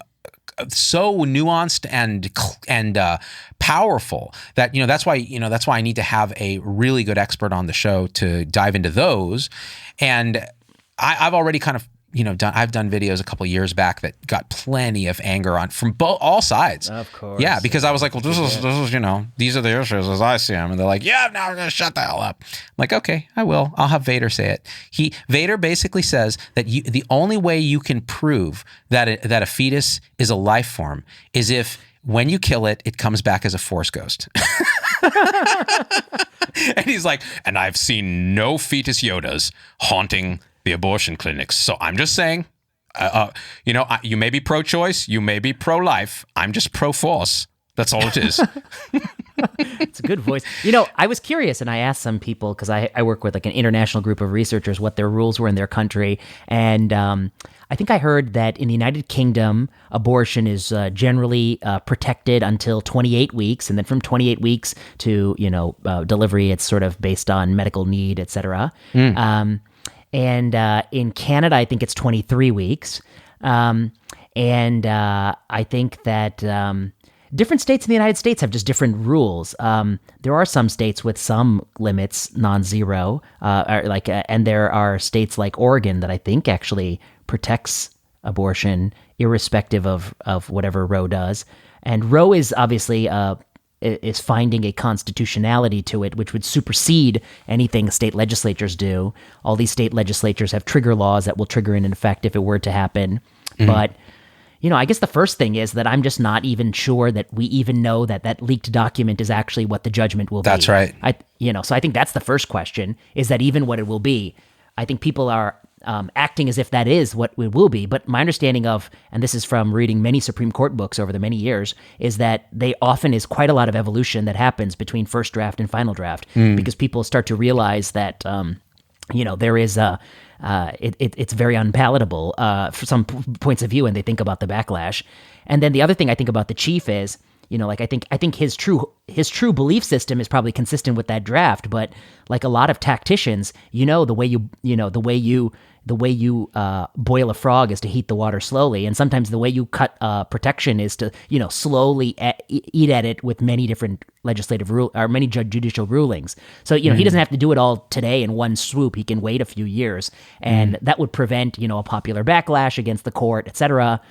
nuanced and powerful that that's why I need to have a really good expert on the show to dive into those. And I've already kind of I've done videos a couple of years back that got plenty of anger from all sides. Of course. Yeah, because I was like, well, this is these are the issues as I see them. And they're like, yeah, now we're going to shut the hell up. I'm like, okay, I will. I'll have Vader say it. Vader basically says that the only way you can prove that a fetus is a life form is if when you kill it, it comes back as a Force ghost. And he's like, and I've seen no fetus Yodas haunting the abortion clinics. So I'm just saying, you may be pro-choice, you may be pro-life. I'm just pro-force. That's all it is. It's a good voice. I was curious and I asked some people, because I work with like an international group of researchers, what their rules were in their country. And I think I heard that in the United Kingdom, abortion is generally protected until 28 weeks. And then from 28 weeks to, delivery, it's sort of based on medical need, et cetera. And in Canada, I think it's 23 weeks. I think that different states in the United States have just different rules. There are some states with some limits, non-zero, and there are states like Oregon that I think actually protects abortion irrespective of whatever Roe does. And Roe is obviously is finding a constitutionality to it, which would supersede anything state legislatures do. All these state legislatures have trigger laws that will trigger in effect if it were to happen. Mm-hmm. But, I guess the first thing is that I'm just not even sure that we even know that leaked document is actually what the judgment will be. That's right. So I think that's the first question, is that even what it will be. I think people are acting as if that is what it will be. But my understanding of, and this is from reading many Supreme Court books over the many years, is that they often is quite a lot of evolution that happens between first draft and final draft, because people start to realize that, there is it's very unpalatable for some points of view, and they think about the backlash. And then the other thing I think about the chief is, I think his true belief system is probably consistent with that draft, but like a lot of tacticians, the way you boil a frog is to heat the water slowly, and sometimes the way you cut protection is to slowly eat at it with many different legislative many judicial rulings. So he doesn't have to do it all today in one swoop. He can wait a few years, and that would prevent a popular backlash against the court, etc.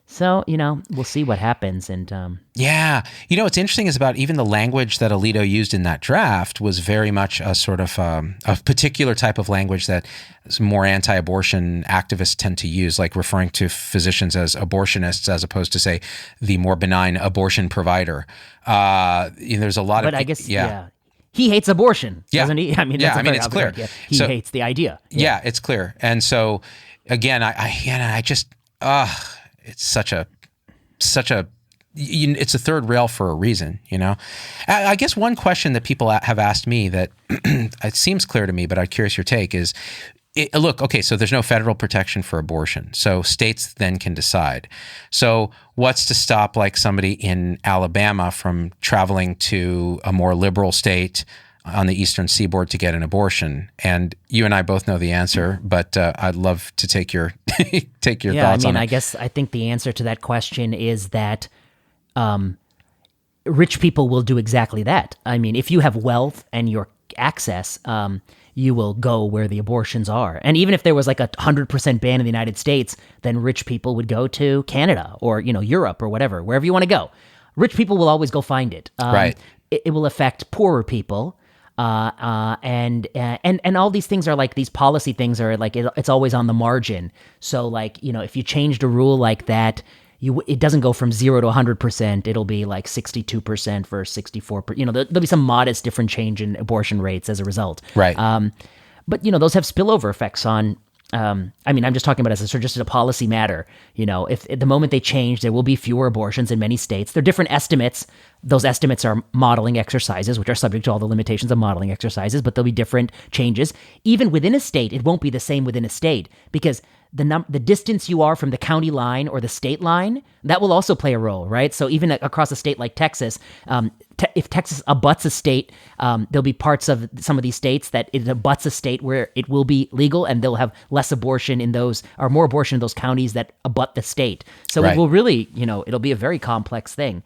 So, we'll see what happens. And yeah. What's interesting is about even the language that Alito used in that draft was very much a sort of a particular type of language that more anti-abortion activists tend to use, like referring to physicians as abortionists as opposed to, say, the more benign abortion provider. There's a lot but of... I guess, he hates abortion, doesn't he? I mean, it's clear. Idea. He hates the idea. Yeah, it's clear. And so, again, I just... it's such a it's a third rail for a reason, I guess one question that people have asked me that it seems clear to me, but I'm curious your take is, look, okay, so there's no federal protection for abortion. So states then can decide. So what's to stop like somebody in Alabama from traveling to a more liberal state on the Eastern Seaboard to get an abortion? And you and I both know the answer, but I'd love to take your thoughts on it. I guess I think the answer to that question is that rich people will do exactly that. I mean, if you have wealth and your access, you will go where the abortions are. And even if there was like 100% ban in the United States, then rich people would go to Canada or, Europe or whatever, wherever you want to go. Rich people will always go find it. Right. It will affect poorer people. And all these things are like, these policy things are like, it's always on the margin. So like, if you changed a rule like that, it doesn't go from 0 to 100%. It'll be like 62% versus 64%. There'll be some modest different change in abortion rates as a result. Right. But those have spillover effects on. I'm just talking about as just a policy matter. If at the moment they change, there will be fewer abortions in many states. There are different estimates. Those estimates are modeling exercises, which are subject to all the limitations of modeling exercises, but there'll be different changes. Even within a state, it won't be the same within a state because the distance you are from the county line or the state line, that will also play a role, right? So even across a state like Texas, if Texas abuts a state, there'll be parts of some of these states that it abuts a state where it will be legal, and they'll have less abortion in those, or more abortion in those counties that abut the state. So It will really, it'll be a very complex thing.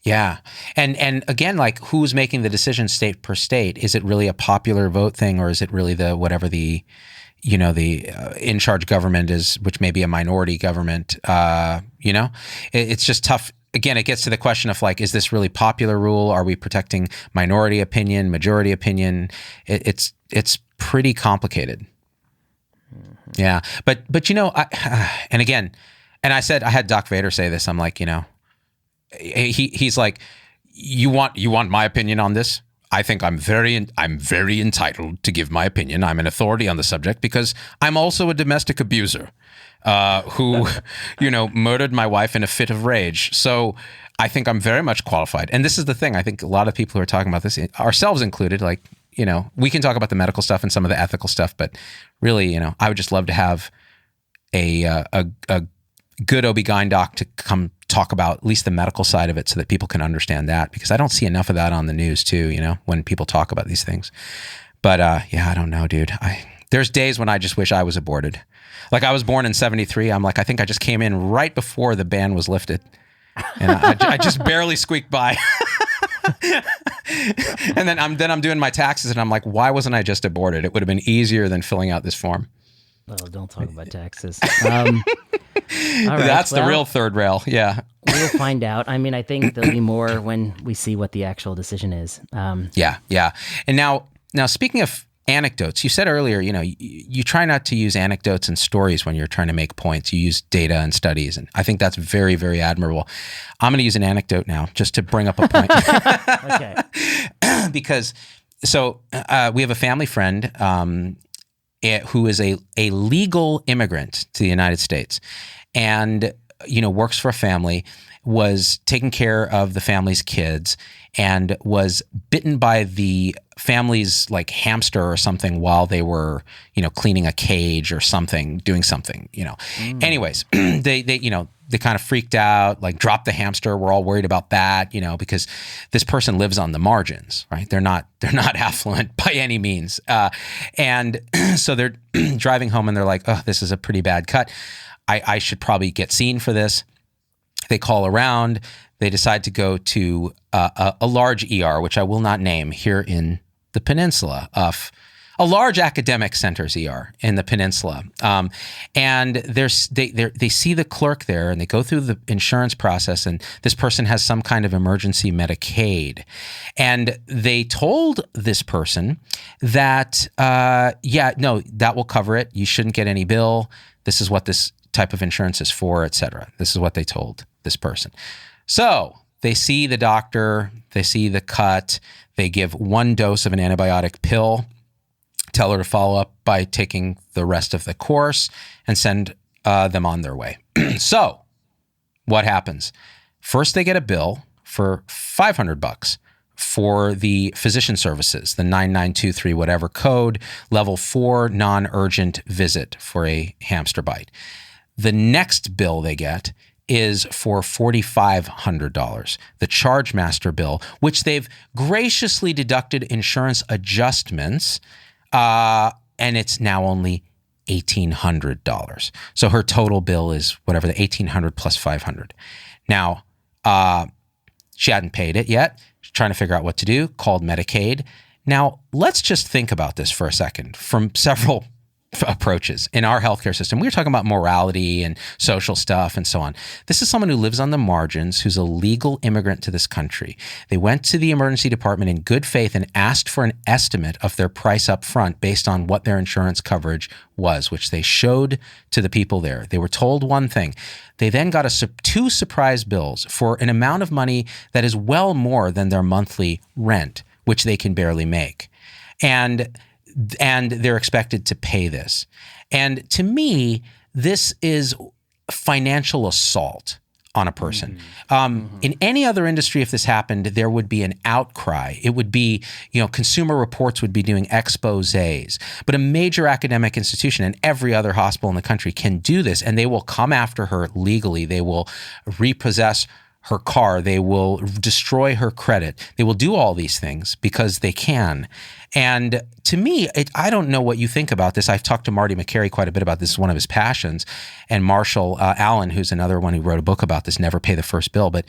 Yeah. And again, like who's making the decision state per state? Is it really a popular vote thing, or is it really the in charge government is, which may be a minority government, it's just tough. Again, it gets to the question of like, is this really popular rule? Are we protecting minority opinion, majority opinion? It's pretty complicated. Mm-hmm. Yeah. But and again, and I had Doc Vader say this, I'm like, he's like, you want my opinion on this? I think I'm very entitled to give my opinion. I'm an authority on the subject because I'm also a domestic abuser who, murdered my wife in a fit of rage. So I think I'm very much qualified. And this is the thing. I think a lot of people who are talking about this, ourselves included, like, we can talk about the medical stuff and some of the ethical stuff, but really, I would just love to have a good OB-GYN doc to come talk about at least the medical side of it so that people can understand that, because I don't see enough of that on the news too, when people talk about these things. But I don't know, dude. There's days when I just wish I was aborted. Like I was born in 73. I'm like, I think I just came in right before the ban was lifted. And I just barely squeaked by. And then I'm doing my taxes and I'm like, why wasn't I just aborted? It would have been easier than filling out this form. Oh, don't talk about taxes. That's the real third rail. Yeah. We'll find out. I think there'll be more when we see what the actual decision is. Yeah. And now speaking of anecdotes, you said earlier, you try not to use anecdotes and stories when you're trying to make points. You use data and studies. And I think that's very, very admirable. I'm going to use an anecdote now just to bring up a point. Okay. Because we have a family friend, who is a legal immigrant to the United States and, works for a family, was taking care of the family's kids and was bitten by the family's like hamster or something while they were, cleaning a cage or something, doing something, Anyways, they kind of freaked out, like dropped the hamster. We're all worried about that, because this person lives on the margins, right? They're not affluent by any means. And so they're driving home and they're like, oh, this is a pretty bad cut. I should probably get seen for this. They call around. They decide to go to a large ER, which I will not name, here in the peninsula. a large academic center's ER in the peninsula. And they see the clerk there and they go through the insurance process, and this person has some kind of emergency Medicaid. And they told this person that, that will cover it. You shouldn't get any bill. This is what this type of insurance is for, et cetera. This is what they told this person. So they see the doctor, they see the cut, they give 1 dose of an antibiotic pill, tell her to follow up by taking the rest of the course, and send them on their way. So what happens? First, they get a bill for $500 for the physician services, the 9923 whatever code, level 4 non-urgent visit for a hamster bite. The next bill they get is for $4,500, the charge master bill, which they've graciously deducted insurance adjustments, and it's now only $1,800. So her total bill is whatever, the $1,800 plus $500. Now, she hadn't paid it yet. She's trying to figure out what to do, called Medicaid. Now, let's just think about this for a second from several approaches in our healthcare system. We were talking about morality and social stuff and so on. This is someone who lives on the margins, who's a legal immigrant to this country. They went to the emergency department in good faith and asked for an estimate of their price up front based on what their insurance coverage was, which they showed to the people there. They were told one thing. They then got 2 surprise bills for an amount of money that is well more than their monthly rent, which they can barely make. And they're expected to pay this. And to me, this is financial assault on a person. In any other industry, if this happened, there would be an outcry. It would be, Consumer Reports would be doing exposés. But a major academic institution and every other hospital in the country can do this, and they will come after her legally. They will repossess her car. They will destroy her credit. They will do all these things because they can. And to me, I don't know what you think about this. I've talked to Marty McCary quite a bit about this. It's one of his passions. And Marshall Allen, who's another one who wrote a book about this, Never Pay the First Bill. But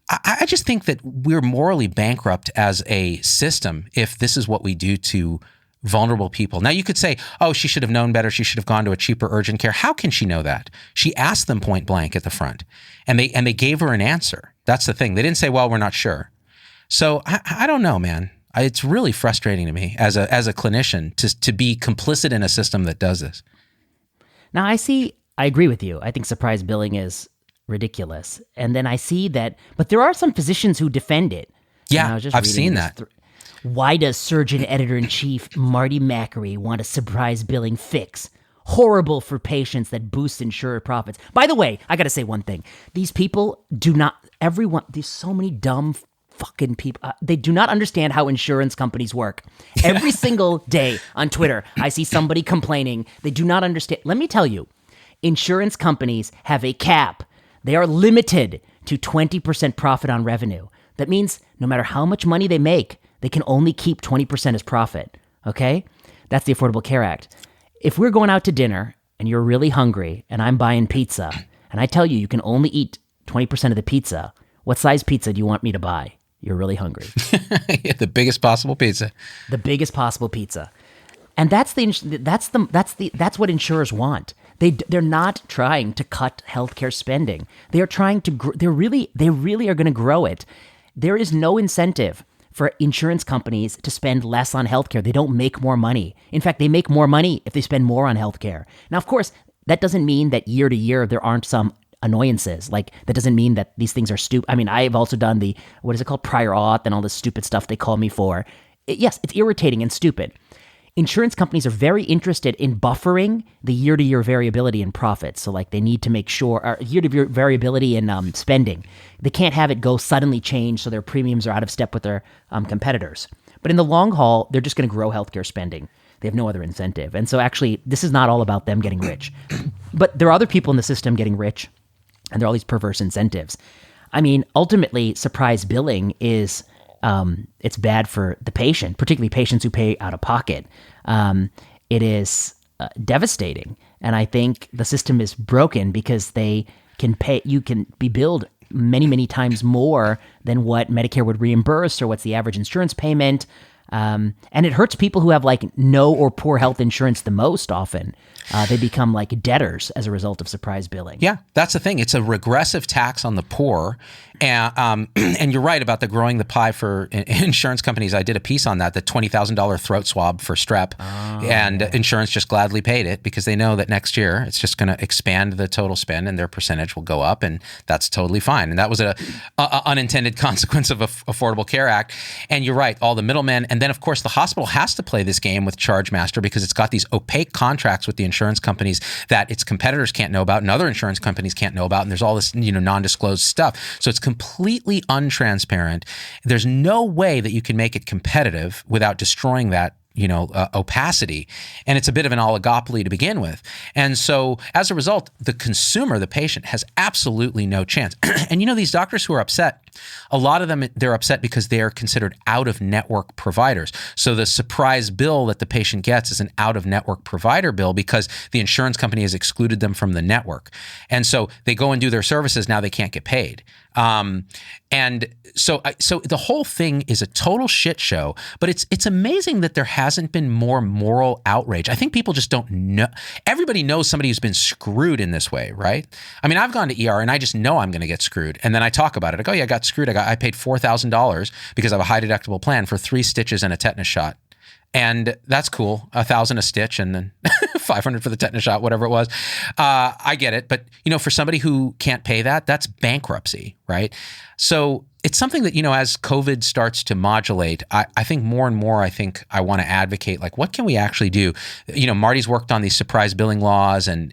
I just think that we're morally bankrupt as a system if this is what we do to vulnerable people. Now, you could say, oh, she should have known better. She should have gone to a cheaper urgent care. How can she know that? She asked them point blank at the front, and they gave her an answer. That's the thing. They didn't say, well, we're not sure. So I don't know, man. It's really frustrating to me as a clinician to be complicit in a system that does this. Now, I agree with you. I think surprise billing is ridiculous. And then I see that, but there are some physicians who defend it. Yeah, I've seen that. Why does Surgeon Editor-in-Chief Marty McCary want a surprise billing fix? Horrible for patients that boosts insurer profits. By the way, I got to say one thing. These people there's so many dumb fucking people. They do not understand how insurance companies work. Every single day on Twitter, I see somebody complaining. They do not understand. Let me tell you, insurance companies have a cap. They are limited to 20% profit on revenue. That means no matter how much money they make, they can only keep 20% as profit, okay? That's the Affordable Care Act. If we're going out to dinner and you're really hungry and I'm buying pizza and I tell you can only eat 20% of the pizza, what size pizza do you want me to buy? You're really hungry. The biggest possible pizza. The biggest possible pizza. And that's what insurers want. They're not trying to cut healthcare spending. They are trying to they really are going to grow it. There is no incentive for insurance companies to spend less on healthcare. They don't make more money. In fact, they make more money if they spend more on healthcare. Now, of course, that doesn't mean that year to year there aren't some annoyances. Like, that doesn't mean that these things are stupid. I mean, I've also done the, what is it called, prior auth and all this stupid stuff they call me for. Yes, it's irritating and stupid. Insurance companies are very interested in buffering the year-to-year variability in profits. So, like, they need to make sure, or year-to-year variability in spending. They can't have it go suddenly change so their premiums are out of step with their competitors. But in the long haul, they're just going to grow healthcare spending. They have no other incentive. And so, actually, this is not all about them getting rich. But there are other people in the system getting rich, and there are all these perverse incentives. I mean, ultimately, surprise billing is... it's bad for the patient, particularly patients who pay out of pocket. It is devastating. And I think the system is broken because you can be billed many, many times more than what Medicare would reimburse or what's the average insurance payment. And it hurts people who have like no or poor health insurance the most often. They become like debtors as a result of surprise billing. Yeah, that's the thing. It's a regressive tax on the poor. And you're right about the growing the pie for insurance companies. I did a piece on that, the $20,000 throat swab for strep. And insurance just gladly paid it because they know that next year it's just going to expand the total spend and their percentage will go up, and that's totally fine. And that was a unintended consequence of Affordable Care Act. And you're right, all the middlemen. And then, of course, the hospital has to play this game with ChargeMaster because it's got these opaque contracts with the insurance companies that its competitors can't know about and other insurance companies can't know about. And there's all this, non-disclosed stuff. So it's completely untransparent. There's no way that you can make it competitive without destroying that opacity. And it's a bit of an oligopoly to begin with. And so as a result, the consumer, the patient, has absolutely no chance. And these doctors who are upset, a lot of them, they're upset because they are considered out-of-network providers. So the surprise bill that the patient gets is an out-of-network provider bill because the insurance company has excluded them from the network. And so they go and do their services, now they can't get paid. And so the whole thing is a total shit show, but it's amazing that there hasn't been more moral outrage. I think people just don't know. Everybody knows somebody who's been screwed in this way, right? I mean, I've gone to ER and I just know I'm going to get screwed. And then I talk about it. I go, yeah, I got screwed. I paid $4,000 because I have a high deductible plan for 3 stitches and a tetanus shot. And that's cool. $1,000 a stitch and then $500 for the tetanus shot, whatever it was. I get it. But, for somebody who can't pay that, that's bankruptcy, right? So it's something that, as COVID starts to modulate, I think more and more, I want to advocate, like, what can we actually do? Marty's worked on these surprise billing laws. And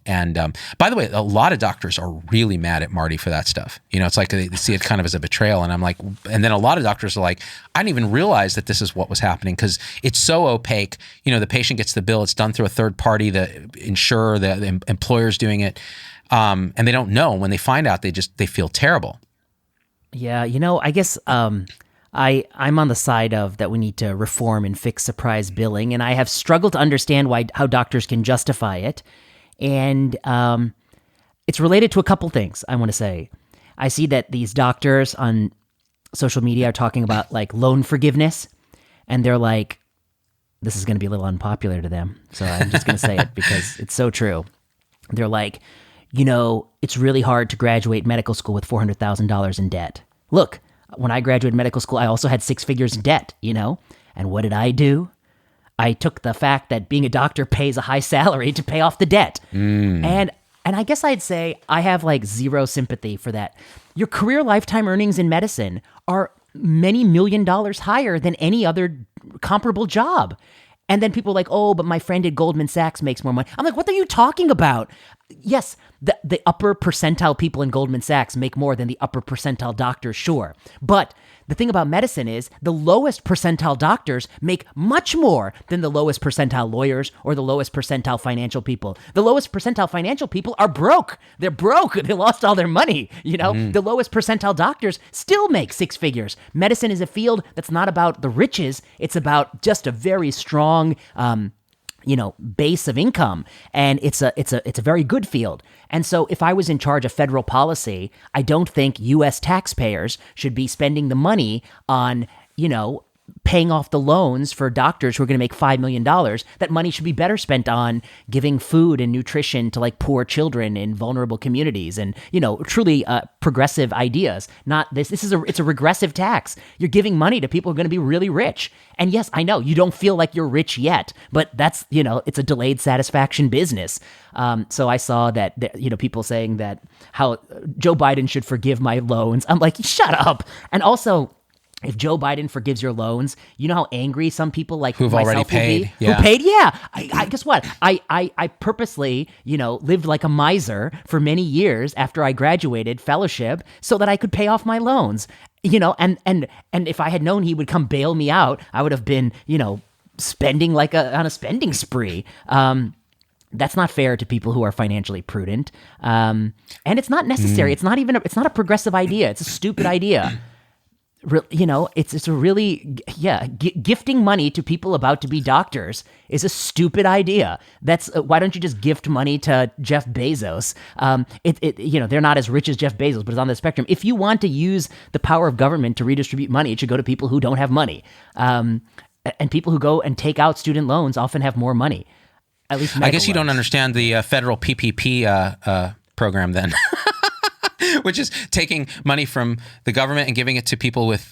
by the way, a lot of doctors are really mad at Marty for that stuff. It's like they see it kind of as a betrayal. And I'm like, and then a lot of doctors are like, I didn't even realize that this is what was happening because it's so opaque. The patient gets the bill. It's done through a third party, the insurer, the employer's doing it. And they don't know. When they find out, they feel terrible. Yeah, I guess I'm on the side of that we need to reform and fix surprise billing, and I have struggled to understand how doctors can justify it. And it's related to a couple things, I want to say. I see that these doctors on social media are talking about like loan forgiveness, and they're like, this is going to be a little unpopular to them, so I'm just going to say it because it's so true. They're like, it's really hard to graduate medical school with $400,000 in debt. Look, when I graduated medical school, I also had 6 figures in debt, And what did I do? I took the fact that being a doctor pays a high salary to pay off the debt. And I guess I'd say I have like zero sympathy for that. Your career lifetime earnings in medicine are many $1 million higher than any other comparable job. And then people are like, oh, but my friend at Goldman Sachs makes more money. I'm like, what are you talking about? Yes, the upper percentile people in Goldman Sachs make more than the upper percentile doctors, sure. But the thing about medicine is the lowest percentile doctors make much more than the lowest percentile lawyers or the lowest percentile financial people. The lowest percentile financial people are broke. They're broke. They lost all their money. The lowest percentile doctors still make 6 figures. Medicine is a field that's not about the riches. It's about just a very strong, base of income. And it's a very good field. And so if I was in charge of federal policy, I don't think U.S. taxpayers should be spending the money on, paying off the loans for doctors who are going to make $5 million. That money should be better spent on giving food and nutrition to like poor children in vulnerable communities and, truly progressive ideas. Not this. It's a regressive tax. You're giving money to people who are going to be really rich. And yes, I know you don't feel like you're rich yet, but that's, it's a delayed satisfaction business. So I saw that, people saying that how Joe Biden should forgive my loans. I'm like, shut up. And also, if Joe Biden forgives your loans, you know how angry some people like who've myself already paid, will be? Yeah. Who paid? Yeah. I guess what? I purposely, lived like a miser for many years after I graduated fellowship so that I could pay off my loans. And if I had known he would come bail me out, I would have been, spending like on a spending spree. That's not fair to people who are financially prudent. And it's not necessary. It's not a progressive idea. It's a stupid idea. It's a really, gifting money to people about to be doctors is a stupid idea. That's why don't you just gift money to Jeff Bezos? They're not as rich as Jeff Bezos, but it's on the spectrum. If you want to use the power of government to redistribute money, it should go to people who don't have money. and people who go and take out student loans often have more money. At least I guess you loans. don't understand the federal PPP program then. Which is taking money from the government and giving it to people with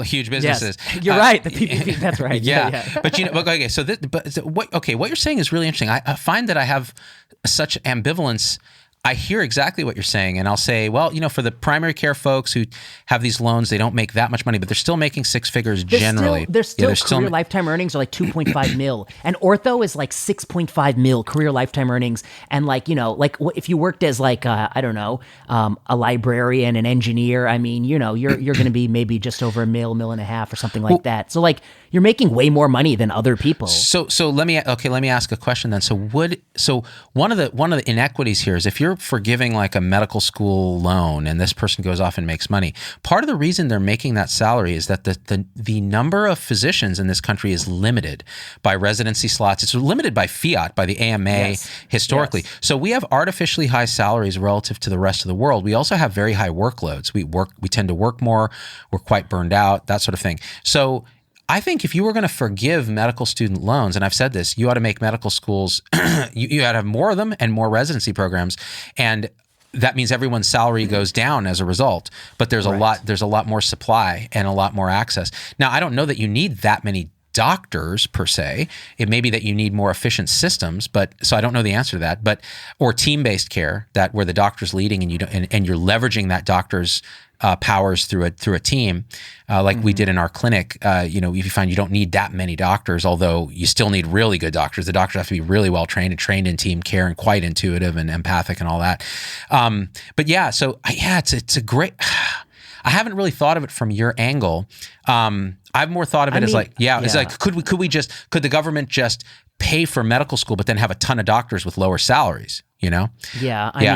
huge businesses. Yes. You're right. The PPP. That's right. Yeah. But okay. So, what you're saying is really interesting. I find that I have such ambivalence. I hear exactly what you're saying, and I'll say, well, for the primary care folks who have these loans, they don't make that much money, but they're still making six figures generally. They're still career lifetime earnings are like 2.5 mil, and ortho is like 6.5 mil career lifetime earnings. And if you worked as a librarian, an engineer, I mean, you're going to be maybe just over a mil and a half or something like that. So you're making way more money than other people. So let me ask a question then. So one of the inequities here is if you're forgiving like a medical school loan and this person goes off and makes money, part of the reason they're making that salary is that the number of physicians in this country is limited by residency slots. It's limited by fiat, by the AMA historically. Yes. So we have artificially high salaries relative to the rest of the world. We also have very high workloads. We tend to work more. We're quite burned out, that sort of thing. So I think if you were going to forgive medical student loans, and I've said this, you ought to make medical schools, you ought to have more of them and more residency programs. And that means everyone's salary goes down as a result, but there's a lot more supply and a lot more access. Now, I don't know that you need that many doctors per se. It may be that you need more efficient systems, so I don't know the answer to that. Or team-based care, that where the doctor's leading and you're leveraging that doctor's powers through a team, we did in our clinic. If you find you don't need that many doctors, although you still need really good doctors. The doctors have to be really well trained and trained in team care and quite intuitive and empathic and all that. It's a great. I haven't really thought of it from your angle. I've more thought of it as it's like could the government just pay for medical school but then have a ton of doctors with lower salaries? I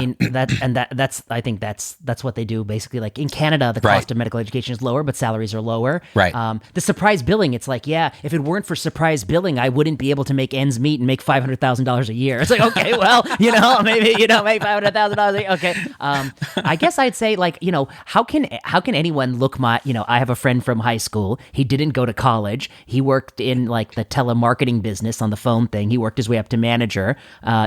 mean that's I think that's what they do basically. Like in Canada, the cost of medical education is lower, but salaries are lower. Right. The surprise billing, it's like, if it weren't for surprise billing, I wouldn't be able to make ends meet and make $500,000 a year. It's like, okay, well, maybe make $500,000 a year. Okay. I guess I'd say how can anyone look I have a friend from high school. He didn't go to college. He worked in the telemarketing business on the phone thing. He worked his way up to manager.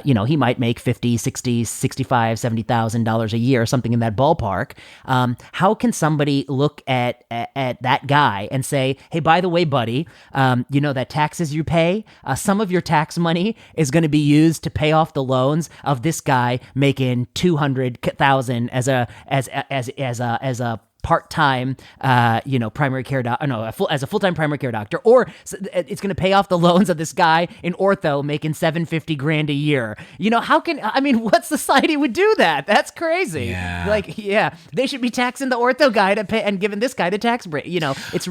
He might make 50, 60, 65, $70,000 a year, something in that ballpark. How can somebody look at that guy and say, hey, by the way, buddy, that taxes you pay, some of your tax money is going to be used to pay off the loans of this guy making $200,000 as a part-time, primary care as a full-time primary care doctor, or it's going to pay off the loans of this guy in ortho making $750,000 a year. What society would do that? That's crazy. Yeah. They should be taxing the ortho guy to pay and giving this guy the tax break. It's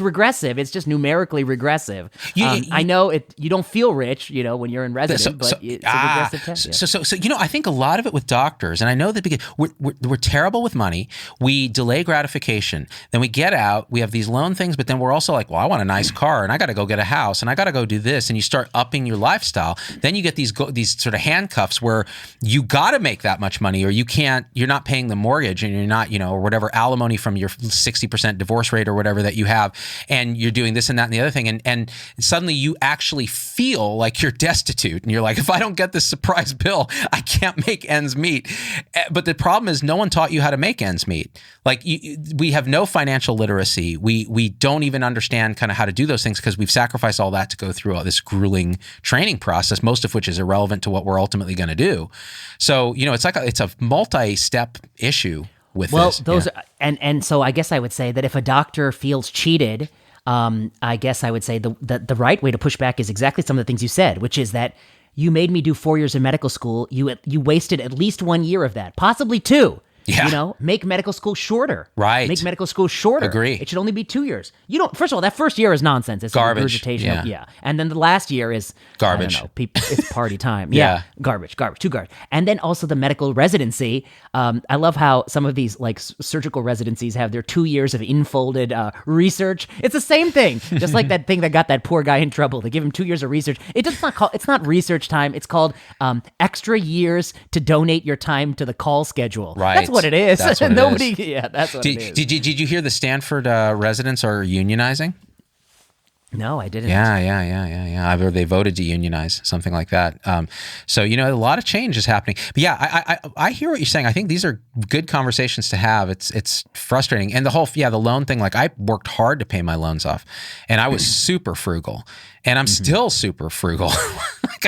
regressive. It's just numerically regressive. I know you don't feel rich, when you're in residence, but it's a regressive tax. So I think a lot of it with doctors, and I know that because we're terrible with money, we delay gratification. Then we get out, we have these loan things, but then we're also like, well, I want a nice car and I got to go get a house and I got to go do this. And you start upping your lifestyle. Then you get these sort of handcuffs where you got to make that much money or you're not paying the mortgage and you're not, or whatever alimony from your 60% divorce rate or whatever that you have. And you're doing this and that and the other thing. And suddenly you actually feel like you're destitute. And you're like, if I don't get this surprise bill, I can't make ends meet. But the problem is no one taught you how to make ends meet. We have no financial literacy. We don't even understand kind of how to do those things because we've sacrificed all that to go through all this grueling training process, most of which is irrelevant to what we're ultimately going to do. So, it's a multi-step issue with this. And so I guess I would say that if a doctor feels cheated, I guess I would say the right way to push back is exactly some of the things you said, which is that you made me do 4 years of medical school. You wasted at least 1 year of that, possibly 2. Yeah. Make medical school shorter. Right. Make medical school shorter. Agree. It should only be 2 years. First of all, that first year is nonsense. It's garbage. Regurgitation. Yeah. And then the last year is garbage. I don't know, it's party time. Yeah. Garbage, too garbage. And then also the medical residency. I love how some of these surgical residencies have their 2 years of infolded research. It's the same thing. Just like that thing that got that poor guy in trouble. They give him 2 years of research. It's not research time. It's called extra years to donate your time to the call schedule. Right. That's what it is. That's what Nobody. It is. Yeah, that's what it is. Did you hear the Stanford residents are unionizing? No, I didn't. Yeah. Either they voted to unionize, something like that. So, a lot of change is happening. But yeah, I hear what you're saying. I think these are good conversations to have. It's frustrating. And the loan thing, like I worked hard to pay my loans off and I was super frugal and I'm still super frugal.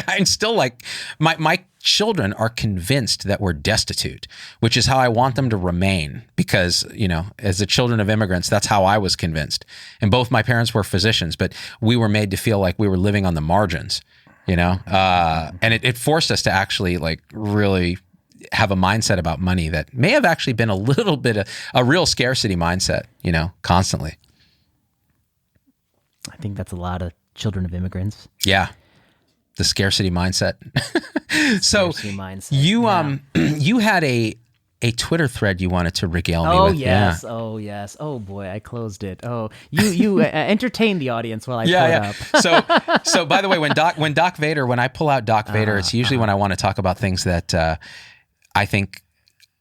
I'm still like, my children are convinced that we're destitute, which is how I want them to remain because, as the children of immigrants, that's how I was convinced. And both my parents were physicians, but we were made to feel like we were living on the margins, and it forced us to actually like really have a mindset about money that may have actually been a little bit of a real scarcity mindset, constantly. I think that's a lot of children of immigrants. Yeah. The scarcity mindset. So scarcity mindset. You had a Twitter thread you wanted to regale me with. Yes. Yeah. Oh yes. Oh boy, I closed it. Oh, you entertain the audience while I pull it up. So by the way, when I pull out Doc Vader, it's usually when I want to talk about things that I think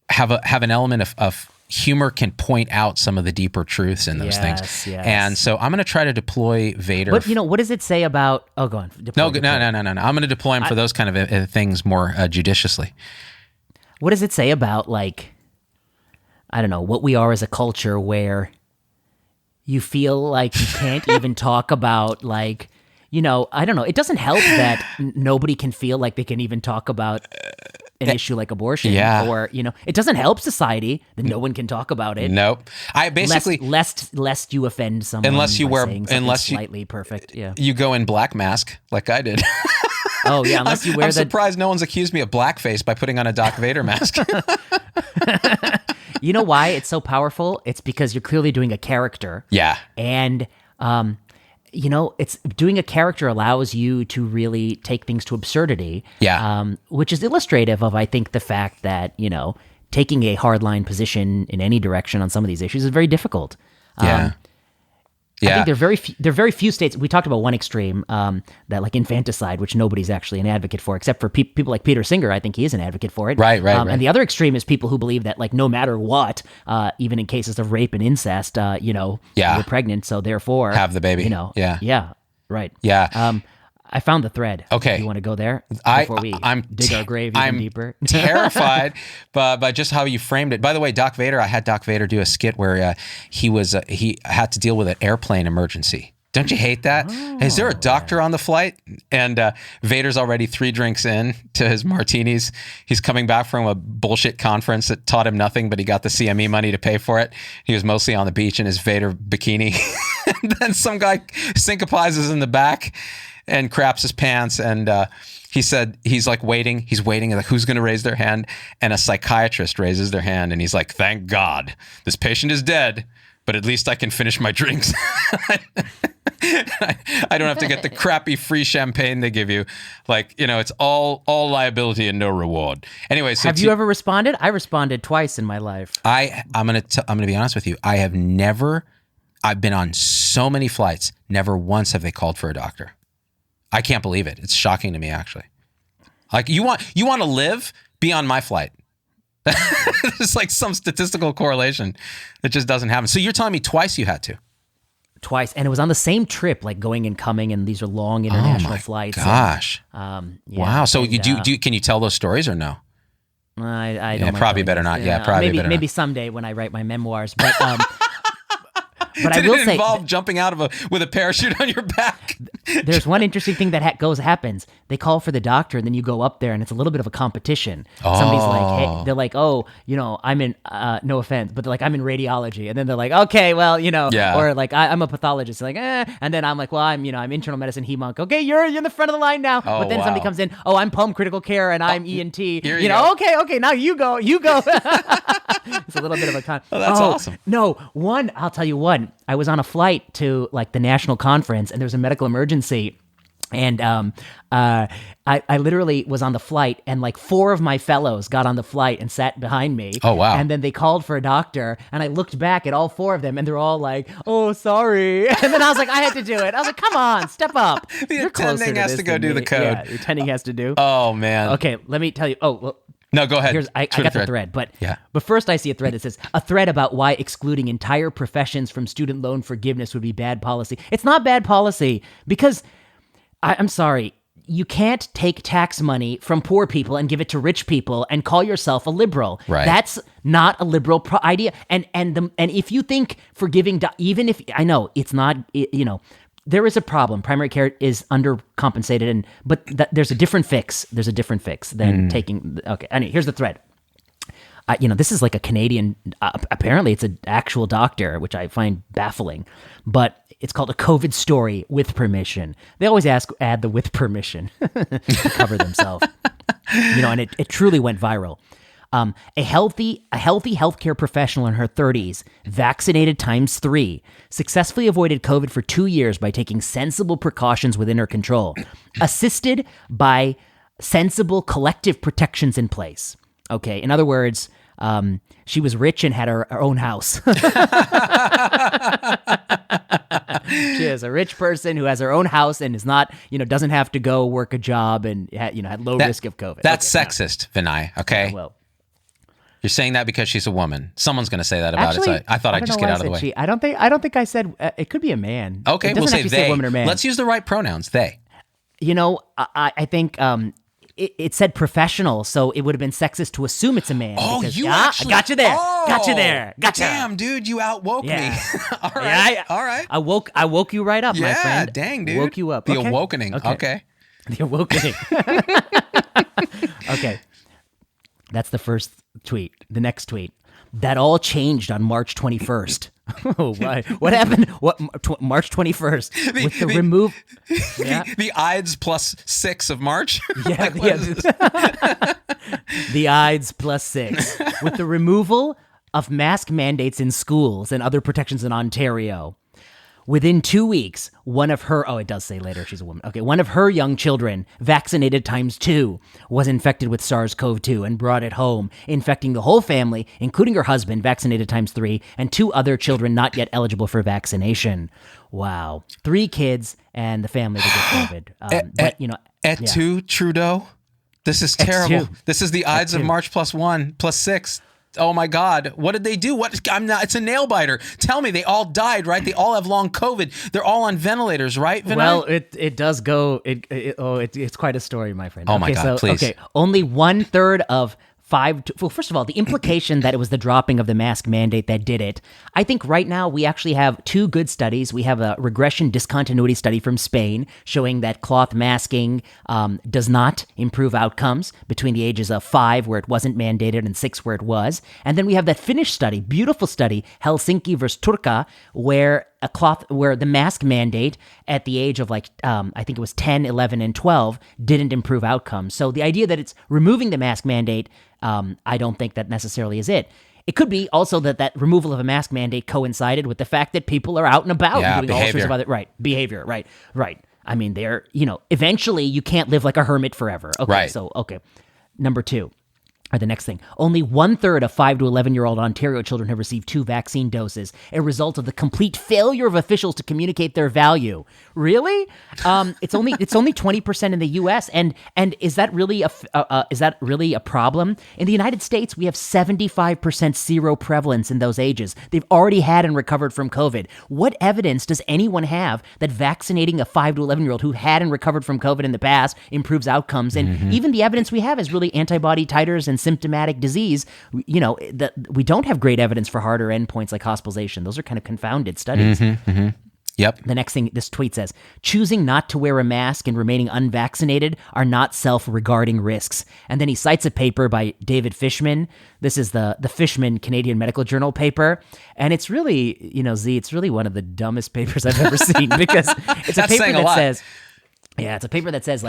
have an element of humor, can point out some of the deeper truths in those things. Yes. And so I'm going to try to deploy Vader. But what does it say about? Oh, go on. No. I'm going to deploy him for those kind of things more judiciously. What does it say about, like, I don't know, what we are as a culture where you feel like you can't even talk about, like, I don't know. It doesn't help that nobody can feel like they can even talk about an issue like abortion. Yeah. Or, it doesn't help society that no one can talk about it. Nope. I basically lest you offend someone. Unless you wear slightly perfect. Yeah. You go in black mask like I did. Oh yeah, unless you wear I'm surprised no one's accused me of blackface by putting on a Doc Vader mask. You know why it's so powerful? It's because you're clearly doing a character. Yeah. And it's doing a character allows you to really take things to absurdity. Yeah. Which is illustrative of, I think, the fact that, taking a hardline position in any direction on some of these issues is very difficult. Yeah. I think there are very few states. We talked about one extreme, that like infanticide, which nobody's actually an advocate for, except for people like Peter Singer. I think he is an advocate for it. Right. And the other extreme is people who believe that, like, no matter what, even in cases of rape and incest, you're pregnant, so therefore have the baby. Yeah. Right. Yeah. I found the thread. Okay. You want to go there before we dig our grave even deeper? I'm terrified by just how you framed it. By the way, Doc Vader, I had Doc Vader do a skit where he had to deal with an airplane emergency. Don't you hate that? Oh, Is there a doctor on the flight? And Vader's already 3 drinks in to his martinis. He's coming back from a bullshit conference that taught him nothing, but he got the CME money to pay for it. He was mostly on the beach in his Vader bikini. And then some guy syncopizes in the back and craps his pants, and he said he's waiting, like, who's going to raise their hand? And a psychiatrist raises their hand, and he's like, "Thank God, this patient is dead, but at least I can finish my drinks." I don't have to get the crappy free champagne they give you. Like, it's all liability and no reward. Anyway, so have you ever responded? I responded twice in my life. I'm gonna be honest with you. I've been on so many flights. Never once have they called for a doctor. I can't believe it. It's shocking to me, actually. Like, you want to live? Be on my flight. It's like some statistical correlation that just doesn't happen. So you're telling me twice you had to? Twice, and it was on the same trip, like going and coming, and these are long international flights. Gosh. And, wow. So can you tell those stories or no? I don't. Probably better not. Yeah, probably better. Maybe someday when I write my memoirs, but. But Did I will it say, involve jumping out with a parachute on your back? There's one interesting thing that happens. They call for the doctor, and then you go up there, and it's a little bit of a competition. Oh. Somebody's like, hey, they're like, "Oh, I'm in, no offense, but they're like, I'm in radiology," and then they're like, "Okay, well, or like, I'm a pathologist," like, and then I'm like, "Well, I'm internal medicine hemonc." Okay, you're in the front of the line now. But then somebody comes in, "Oh, I'm pulm critical care, and I'm ENT." Okay, now you go. It's a little bit of a con. Oh, that's awesome. No, I'll tell you one. I was on a flight to like the national conference, and there was a medical emergency. And I literally was on the flight, and like 4 of my fellows got on the flight and sat behind me. Oh, wow. And then they called for a doctor, and I looked back at all 4 of them, and they're all like, "Oh, sorry." And then I was like, I had to do it. I was like, come on, step up. The attending has to go do the code. Yeah, the attending has to do. Oh, man. Okay, let me tell you. Oh, well, No, go ahead. I got the thread, but first I see a thread that says a thread about why excluding entire professions from student loan forgiveness would be bad policy. It's not bad policy because I'm sorry, you can't take tax money from poor people and give it to rich people and call yourself a liberal. Right. That's not a liberal idea. And if you think forgiving, even if I know it's not, there is a problem. Primary care is undercompensated, but there's a different fix. There's a different fix than taking. Okay, anyway, here's the thread. This is like a Canadian. Apparently, it's an actual doctor, which I find baffling. But it's called a COVID story with permission. They always add the with permission to cover themselves. And it truly went viral. A healthy healthcare professional in her 30s, vaccinated times 3, successfully avoided COVID for 2 years by taking sensible precautions within her control, assisted by sensible collective protections in place. Okay, in other words, she was rich and had her own house. She is a rich person who has her own house and is not, doesn't have to go work a job and had low risk of COVID. That's sexist, Vinay. Okay. Well. You're saying that because she's a woman. Someone's going to say that about it. So I thought I'd just get out of the way. I don't think I said it could be a man. Okay, we'll say they. Say woman or man. Let's use the right pronouns. They. I think it said professional, so it would have been sexist to assume it's a man. Oh, because, I got you there. Got you there. Gotcha. Damn, dude, you outwoke me. All right. Yeah, all right. I woke you right up, my friend. Yeah, dang, dude. Woke you up. The awakening. Okay. The awakening. Okay. That's the first tweet. The next tweet. That all changed on March 21st. Oh, why? What happened? March 21st with the remove. Yeah. The Ides plus 6 of March. Yeah. The Ides plus 6 with the removal of mask mandates in schools and other protections in Ontario. Within 2 weeks, one of her, it does say later she's a woman. Okay, one of her young children, vaccinated times 2, was infected with SARS-CoV-2 and brought it home, infecting the whole family, including her husband, vaccinated times 3, and 2 other children not yet eligible for vaccination. Wow. 3 kids and the family to get COVID. Et tu, Trudeau? This is terrible. This is the Ides of March plus 1 plus 6. Oh my God! What did they do? It's a nail biter. Tell me, they all died, right? They all have long COVID. They're all on ventilators, right? Vinay? Well, it does go. It's quite a story, my friend. Oh my God! Please. Okay, only 1/3 of 5. Well, first of all, the implication that it was the dropping of the mask mandate that did it. I think right now we actually have 2 good studies. We have a regression discontinuity study from Spain showing that cloth masking does not improve outcomes between the ages of 5, where it wasn't mandated, and 6, where it was. And then we have that Finnish study, beautiful study, Helsinki versus Turku, where the mask mandate at the age of I think it was 10, 11, and 12 didn't improve outcomes. So the idea that it's removing the mask mandate, I don't think that necessarily is it. It could be also that removal of a mask mandate coincided with the fact that people are out and about and doing all sorts of other behavior. Right. I mean, eventually you can't live like a hermit forever. Okay, right. So number 2. Or the next thing, only 1/3 of 5 to 11-year-old Ontario children have received 2 vaccine doses, a result of the complete failure of officials to communicate their value. Really? It's only 20% in the U.S. And is that really a problem? In the United States, we have 75% zero prevalence in those ages. They've already had and recovered from COVID. What evidence does anyone have that vaccinating a 5 to 11-year-old who had and recovered from COVID in the past improves outcomes? And even the evidence we have is really antibody titers and symptomatic disease. We don't have great evidence for harder endpoints like hospitalization. Those are kind of confounded studies. Yep. The next thing this tweet says, choosing not to wear a mask and remaining unvaccinated are not self-regarding risks. And then he cites a paper by David Fishman. This is the Fishman Canadian Medical Journal paper. And it's really, it's really one of the dumbest papers I've ever seen, because it's a paper that says, it's a paper that says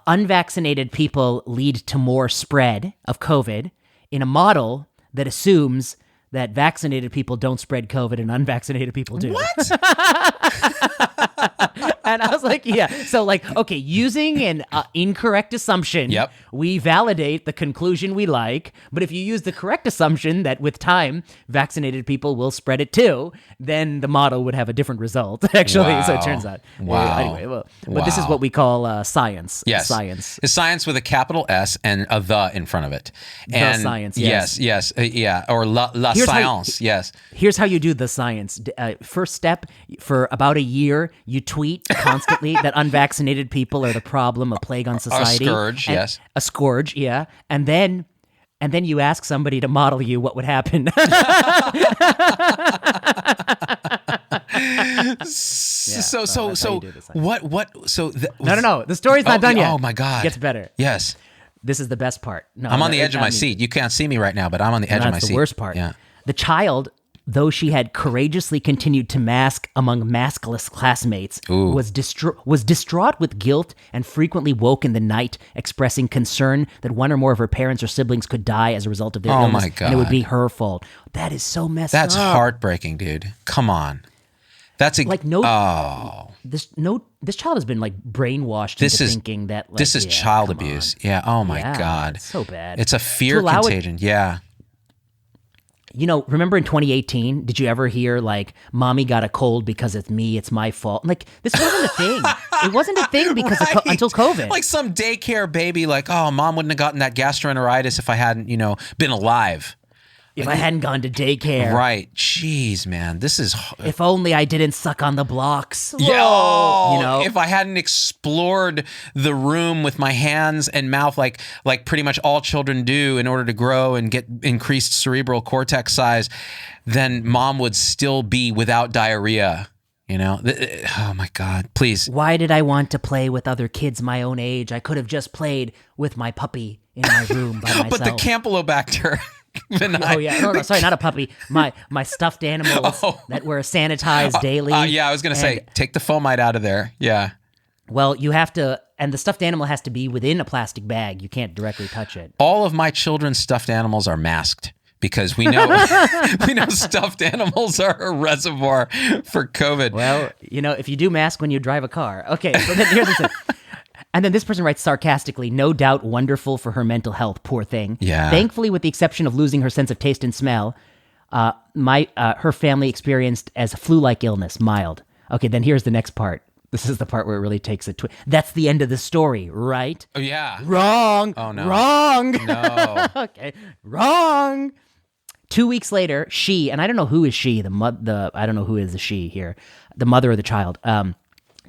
unvaccinated people lead to more spread of COVID in a model that assumes that vaccinated people don't spread COVID and unvaccinated people do. What? And I was like, yeah. So like, okay, using an incorrect assumption, Yep. we validate the conclusion we like. But if you use the correct assumption that with time, vaccinated people will spread it too, then the model would have a different result, actually. Wow. So it turns out. Wow. Anyway, but this is what we call science. Yes. Science. It's science with a capital S and a "the" in front of it. And science, yes. Yes. Yeah. Or la science. Yes. Here's how you do the science. First step, for about a year, you tweet constantly that unvaccinated people are the problem, a plague on society. A scourge, yes. A scourge, yeah. And then you ask somebody to model you what would happen. No. The story's not done yet. Oh my God. It gets better. Yes. This is the best part. No, I'm on the edge of my seat. You can't see me right now, but I'm on the edge of my seat. That's the worst part. Yeah. The child, though she had courageously continued to mask among maskless classmates, was distraught with guilt and frequently woke in the night, expressing concern that one or more of her parents or siblings could die as a result of their illness, my God. and it would be her fault. That is so messed up. That's heartbreaking, dude. Come on. That's this child has been like brainwashed into thinking that like, this is child abuse. Yeah. Oh my God. It's so bad. It's a fear contagion. Yeah. You know, remember in 2018, did you ever hear like, mommy got a cold because it's me, it's my fault? Like, this wasn't a thing. It wasn't a thing because until COVID. Like some daycare baby, like, oh, mom wouldn't have gotten that gastroenteritis if I hadn't, been alive. If I hadn't gone to daycare. Right. Jeez, man. This is... If only I didn't suck on the blocks. Yeah. If I hadn't explored the room with my hands and mouth like pretty much all children do in order to grow and get increased cerebral cortex size, then mom would still be without diarrhea. Oh my God, please. Why did I want to play with other kids my own age? I could have just played with my puppy in my room by myself. But the Campylobacter... Oh yeah, no, sorry, not a puppy. My stuffed animals that were sanitized daily. Yeah, I was gonna say, take the fomite out of there. Yeah. Well, you have to, and the stuffed animal has to be within a plastic bag. You can't directly touch it. All of my children's stuffed animals are masked because we know stuffed animals are a reservoir for COVID. Well, if you do mask when you drive a car, okay. So then here's the thing. And then this person writes sarcastically, no doubt wonderful for her mental health, poor thing. Yeah. Thankfully, with the exception of losing her sense of taste and smell, her family experienced as flu-like illness, mild. Okay, then here's the next part. This is the part where it really takes a twist. That's the end of the story, right? Oh, yeah. Wrong. Oh, no. Wrong. No. Okay. Wrong. 2 weeks later, she, and I don't know who is she, I don't know who is the she here, the mother of the child,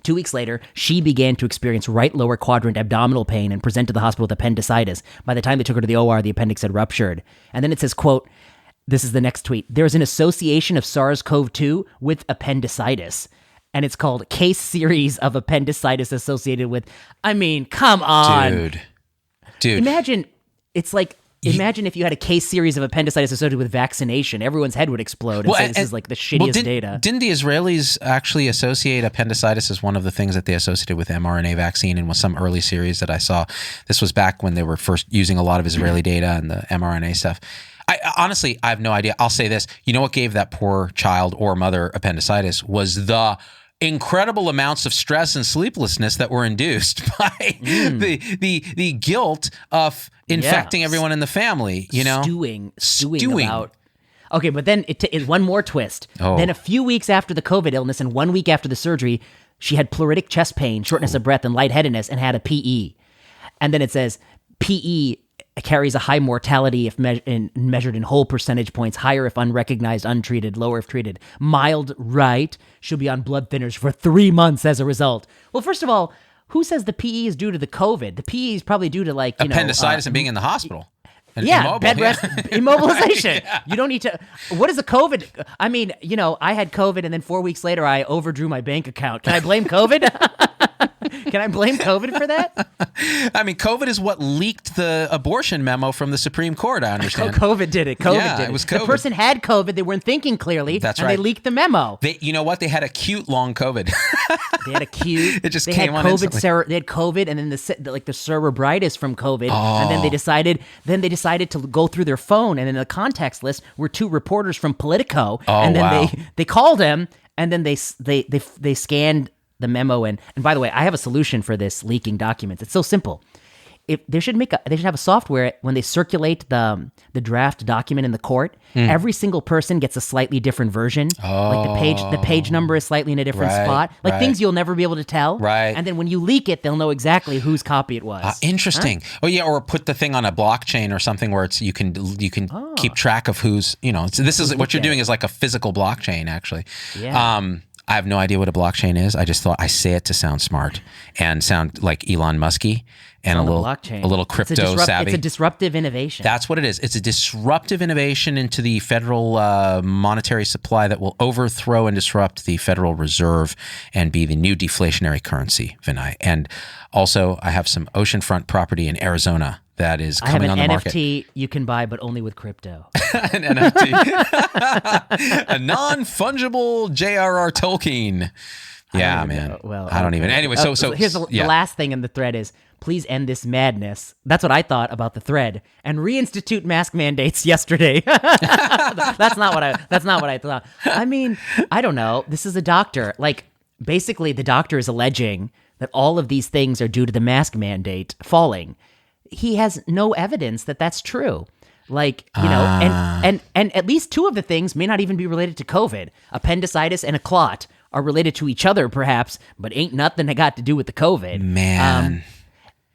2 weeks later, she began to experience right lower quadrant abdominal pain and present to the hospital with appendicitis. By the time they took her to the OR, the appendix had ruptured. And then it says, quote, this is the next tweet, there's an association of SARS-CoV-2 with appendicitis. And it's called Case Series of Appendicitis Associated with, come on. Dude. Imagine if you had a case series of appendicitis associated with vaccination. Everyone's head would explode and say this is like the shittiest data. Didn't the Israelis actually associate appendicitis as one of the things that they associated with mRNA vaccine in some early series that I saw? This was back when they were first using a lot of Israeli data and the mRNA stuff. Honestly, I have no idea. I'll say this. You know what gave that poor child or mother appendicitis was the incredible amounts of stress and sleeplessness that were induced by the guilt of infecting everyone in the family, Stewing about. Okay, but then it one more twist. Then a few weeks after the COVID illness and 1 week after the surgery, she had pleuritic chest pain, shortness of breath, and lightheadedness, and had a PE. And then it says PE carries a high mortality if measured in whole percentage points, higher if unrecognized, untreated, lower if treated. Mild, right? She'll be on blood thinners for 3 months as a result. Well, first of all, who says the PE is due to the COVID? The PE is probably due to appendicitis and being in the hospital. Bed rest, immobilization. Yeah. You don't need to. What is the COVID? I had COVID and then 4 weeks later I overdrew my bank account. Can I blame COVID? Can I blame COVID for that? COVID is what leaked the abortion memo from the Supreme Court, I understand. COVID did it. COVID did it. It was COVID. The person had COVID. They weren't thinking clearly. That's and right. They leaked the memo. You know what? They had acute long COVID. They had acute. It just came on instantly. They had COVID and then the cerebritis from COVID. And then they decided to go through their phone, and in the contacts list were 2 reporters from Politico. And then they called him, and then they scanned the memo. And by the way, I have a solution for this leaking documents. It's so simple. If they should have a software when they circulate the draft document in the court. Every single person gets a slightly different version. Like the page number is slightly in a different spot. Like things you'll never be able to tell. Right. And then when you leak it, they'll know exactly whose copy it was. Interesting. Huh? Oh yeah, or put the thing on a blockchain or something where it's you can keep track of who's this is what you're doing is like a physical blockchain actually. Yeah. I have no idea what a blockchain is. I just thought I say it to sound smart and sound like Elon Musky and a little crypto savvy. It's a disruptive innovation. That's what it is. It's a disruptive innovation into the federal monetary supply that will overthrow and disrupt the Federal Reserve and be the new deflationary currency, Vinay. And also, I have some oceanfront property in Arizona that is coming on the market. I have an NFT you can buy, but only with crypto. An NFT. A non-fungible J.R.R. Tolkien. Yeah, man. Well, I don't even. Anyway, so here's the last thing in the thread is, please end this madness. That's what I thought about the thread. And reinstitute mask mandates yesterday. That's not what I thought. I mean, I don't know. This is a doctor. Like, basically, the doctor is alleging that all of these things are due to the mask mandate falling. He has no evidence that that's true. Like, and at least two of the things may not even be related to COVID. Appendicitis and a clot are related to each other, perhaps, but ain't nothing that got to do with the COVID. Man.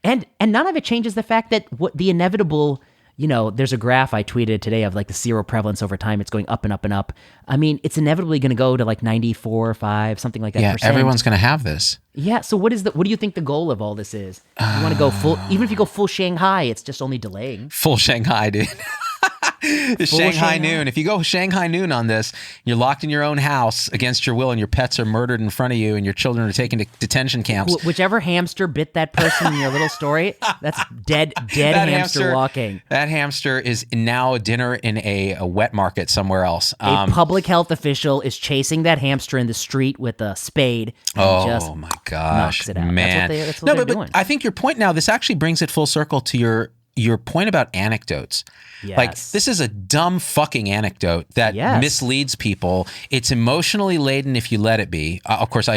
And none of it changes the fact that what the inevitable, there's a graph I tweeted today of like the seroprevalence over time. It's going up and up and up. I mean, it's inevitably going to go to like 94, 5, something like that. Yeah, everyone's going to have this. Yeah. So what do you think the goal of all this is? You want to go full, even if you go full Shanghai, it's just only delaying. Full Shanghai, dude. It's Shanghai noon. If you go Shanghai noon on this, you're locked in your own house against your will and your pets are murdered in front of you and your children are taken to detention camps. Whichever hamster bit that person in your little story, that's dead hamster walking. That hamster is now dinner in a wet market somewhere else. A public health official is chasing that hamster in the street with a spade and just my gosh, knocks it out. Man. That's what they're doing. But I think your point now, this actually brings it full circle to your point about anecdotes. Yes. Like, this is a dumb fucking anecdote that misleads people. It's emotionally laden if you let it be. Of course,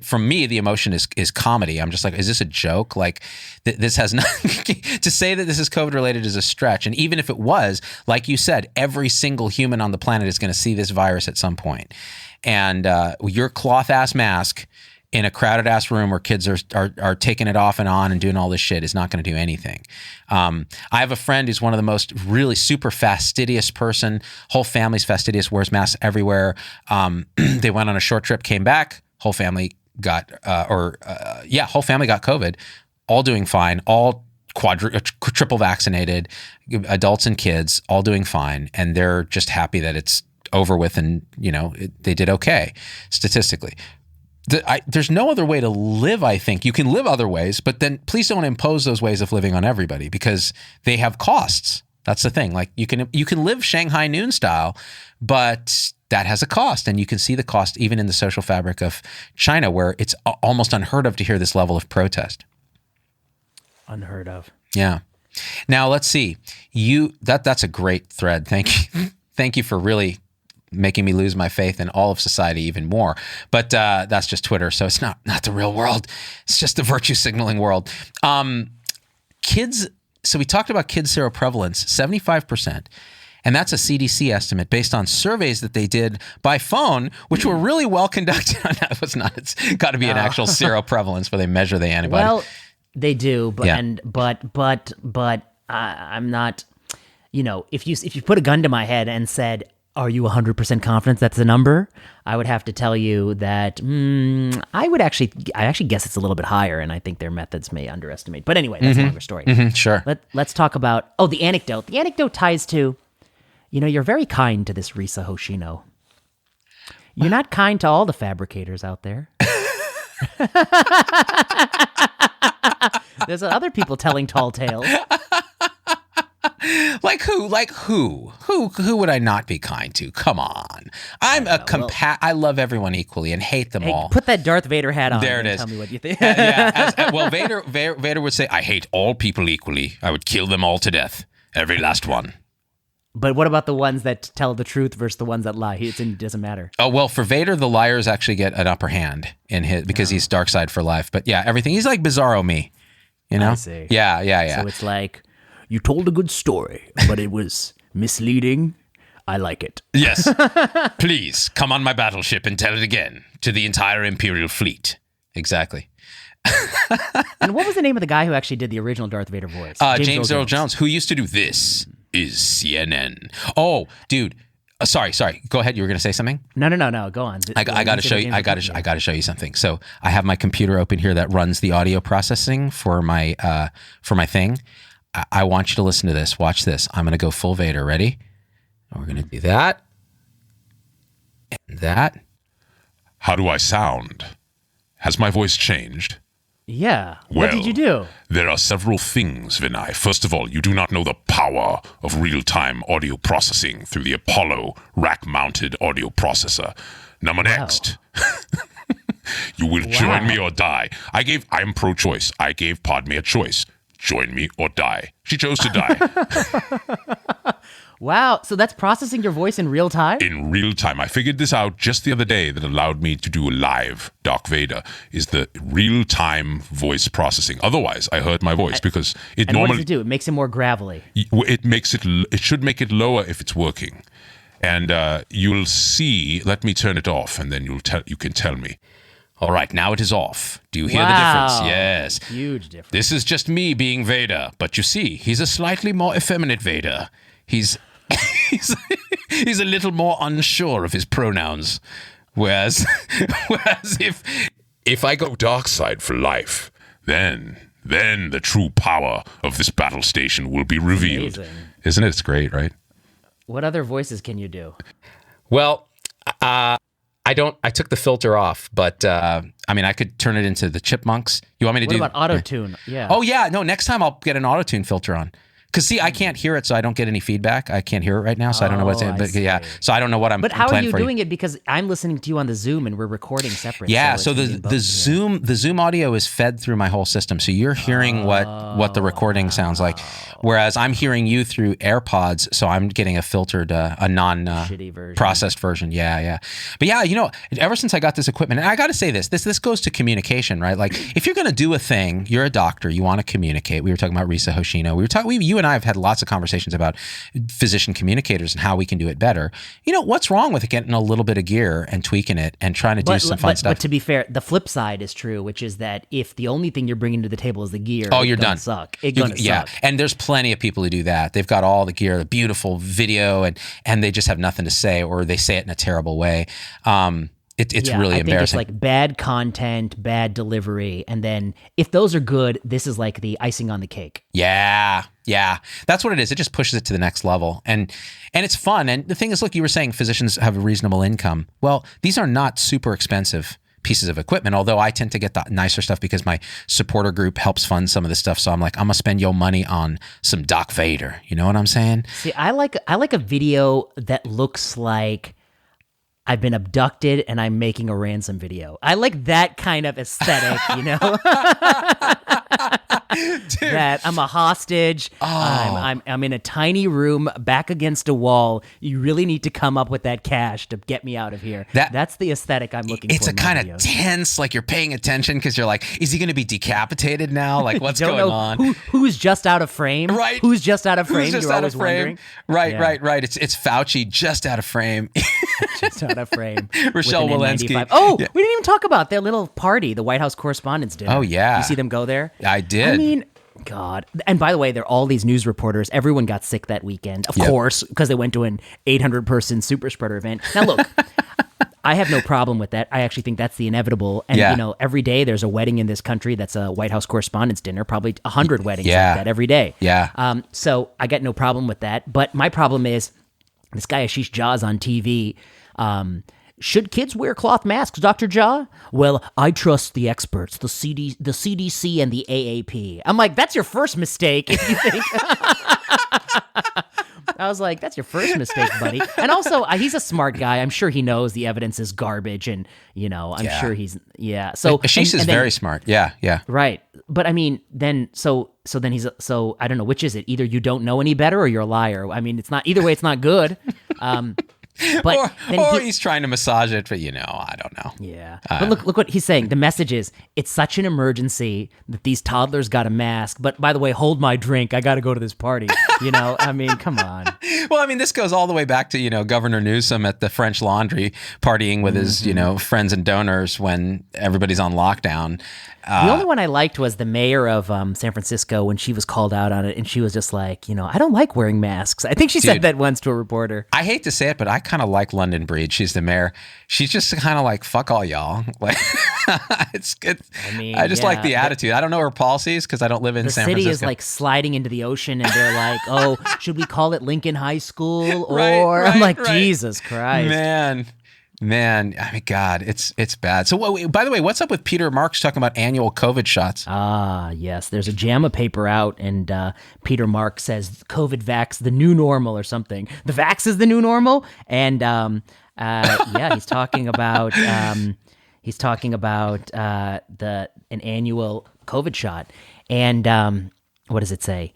from me, the emotion is comedy. I'm just like, is this a joke? Like, this has nothing to say that this is COVID related is a stretch. And even if it was, like you said, every single human on the planet is going to see this virus at some point. And your cloth ass mask in a crowded ass room where kids are taking it off and on and doing all this shit is not going to do anything. I have a friend who's one of the most really super fastidious person. Whole family's fastidious, wears masks everywhere. They went on a short trip, came back. Whole family got whole family got COVID. All doing fine. All triple vaccinated, adults and kids, all doing fine, and they're just happy that it's over with, and they did okay statistically. There's no other way to live, I think. You can live other ways, but then please don't impose those ways of living on everybody because they have costs. That's the thing. Like, you can live Shanghai noon style, but that has a cost, and you can see the cost even in the social fabric of China, where it's almost unheard of to hear this level of protest. Unheard of. Yeah. Now let's see. That's a great thread. Thank you. Thank you for really making me lose my faith in all of society even more. But that's just Twitter, so it's not the real world. It's just the virtue signaling world. Kids, so we talked about kids seroprevalence, 75%. And that's a CDC estimate based on surveys that they did by phone, which were really well conducted. That was not. It's got to be an actual seroprevalence where they measure the antibody. Well, they do, but I'm not. If you put a gun to my head and said, "Are you 100% confident that's the number?" I would have to tell you that I actually guess it's a little bit higher, and I think their methods may underestimate. But anyway, that's a longer story. Sure. Let's talk about the anecdote. The anecdote ties to, you're very kind to this Risa Hoshino. You're not kind to all the fabricators out there. There's other people telling tall tales. Like who? Who would I not be kind to? Come on. I love everyone equally and hate them all. Put that Darth Vader hat on. There it is. Tell me what you think. Vader would say, I hate all people equally. I would kill them all to death. Every last one. But what about the ones that tell the truth versus the ones that lie? It doesn't matter. Oh, well, for Vader, the liars actually get an upper hand in his because he's dark side for life. But yeah, everything. He's like Bizarro me, you know? I see. Yeah. So it's like, you told a good story, but it was misleading. I like it. Yes. Please come on my battleship and tell it again to the entire Imperial fleet. Exactly. And what was the name of the guy who actually did the original Darth Vader voice? James Earl Jones, who used to do This Is CNN. Oh, dude. Sorry. Go ahead. You were going to say something? No. Go on. I got to show you. I got to show you something. So I have my computer open here that runs the audio processing for my thing. I want you to listen to this. Watch this. I'm going to go full Vader. Ready? We're going to do that and that. How do I sound? Has my voice changed? Yeah. What did you do? There are several things, Vinay. First of all, you do not know the power of real-time audio processing through the Apollo rack-mounted audio processor. Next, you will join me or die. I'm pro-choice. I gave Padme a choice. Join me or die. She chose to die. Wow. So that's processing your voice in real time? In real time. I figured this out just the other day that allowed me to do a live Darth Vader is the real-time voice processing. Otherwise, I heard my voice because it normally... what does it do? It makes it more gravelly. It should make it lower if it's working. And you'll see, let me turn it off and then you can tell me. All right, now it is off. Do you hear the difference? Yes. Huge difference. This is just me being Vader, but you see, he's a slightly more effeminate Vader. He's a little more unsure of his pronouns. Whereas if I go dark side for life, then the true power of this battle station will be revealed. Amazing. Isn't it? It's great, right? What other voices can you do? Well, I took the filter off, but I could turn it into the Chipmunks. You want me to do? What about auto-tune? Yeah. Oh yeah, no. Next time I'll get an auto-tune filter on. Because see, I can't hear it, so I don't get any feedback. I can't hear it right now, so I don't know what's in. But yeah, so I don't know what I'm. But how are you for doing it? Because I'm listening to you on the Zoom, and we're recording separate. Yeah, so the Zoom audio is fed through my whole system, so you're hearing what the recording sounds like, whereas I'm hearing you through AirPods, so I'm getting a filtered, a non-processed version. Yeah. But yeah, ever since I got this equipment, and I got to say this goes to communication, right? Like if you're going to do a thing, you're a doctor, you want to communicate. We were talking about Risa Hoshino. You and I have had lots of conversations about physician communicators and how we can do it better. What's wrong with getting a little bit of gear and tweaking it and trying to do some fun stuff? But to be fair, the flip side is true, which is that if the only thing you're bringing to the table is the gear, you're done. Suck. It's gonna suck. And there's plenty of people who do that. They've got all the gear, the beautiful video, and they just have nothing to say, or they say it in a terrible way. It's really embarrassing. It's like bad content, bad delivery, and then if those are good, this is like the icing on the cake. Yeah. That's what it is. It just pushes it to the next level, and it's fun. And the thing is, look, you were saying physicians have a reasonable income. Well, these are not super expensive pieces of equipment, although I tend to get the nicer stuff because my supporter group helps fund some of this stuff. So I'm like, I'm gonna spend your money on some Darth Vader. You know what I'm saying? See, I like a video that looks like I've been abducted and I'm making a ransom video. I like that kind of aesthetic, Dude. That I'm a hostage. I'm in a tiny room back against a wall. You really need to come up with that cash to get me out of here. That's the aesthetic I'm looking for. It's a kind of tense, like you're paying attention because you're like, is he going to be decapitated now? Like what's going on? Who's just out of frame? Right. Who's just out of frame? You're always wondering. Right. It's Fauci just out of frame. Just out of frame. Rochelle Walensky. Oh, we didn't even talk about their little party, the White House Correspondents' Dinner. Oh, yeah. You see them go there? I did. God. And by the way, there are all these news reporters. Everyone got sick that weekend, of course, because they went to an 800-person super spreader event. Now, look, I have no problem with that. I actually think that's the inevitable. And, every day there's a wedding in this country that's a White House Correspondents' Dinner, probably 100 weddings like that every day. Yeah. So I got no problem with that. But my problem is this guy Ashish Jha's on TV. Should kids wear cloth masks, Dr. Jha? Well, I trust the experts, the CDC and the AAP. I'm like, that's your first mistake if you think. I was like, that's your first mistake, buddy. And also, he's a smart guy. I'm sure he knows the evidence is garbage, and I'm sure he's So Ashish is very smart. Yeah. Right. But I mean, then he's I don't know, which is it? Either you don't know any better or you're a liar. I mean, it's not either way. It's not good. But or he's trying to massage it, but I don't know. Yeah. But look what he's saying. The message is, it's such an emergency that these toddlers got a mask. But by the way, hold my drink. I got to go to this party. I mean, come on. Well, I mean, this goes all the way back to, Governor Newsom at the French Laundry partying with his, friends and donors when everybody's on lockdown. The only one I liked was the mayor of San Francisco when she was called out on it, and she was just like, I don't like wearing masks. I think she said that once to a reporter. I hate to say it, but I kind of like London Breed. She's the mayor. She's just kind of like, fuck all y'all. Like, it's good. I just like the attitude. I don't know her policies because I don't live in San Francisco. The city is like sliding into the ocean, and they're like, oh, should we call it Lincoln High School? I'm like, Jesus Christ. Man, I mean, God, it's bad. So, by the way, what's up with Peter Marks talking about annual COVID shots? Yes. There's a JAMA paper out, and Peter Marks says COVID vax the new normal or something. The vax is the new normal, and he's talking about an annual COVID shot, and what does it say?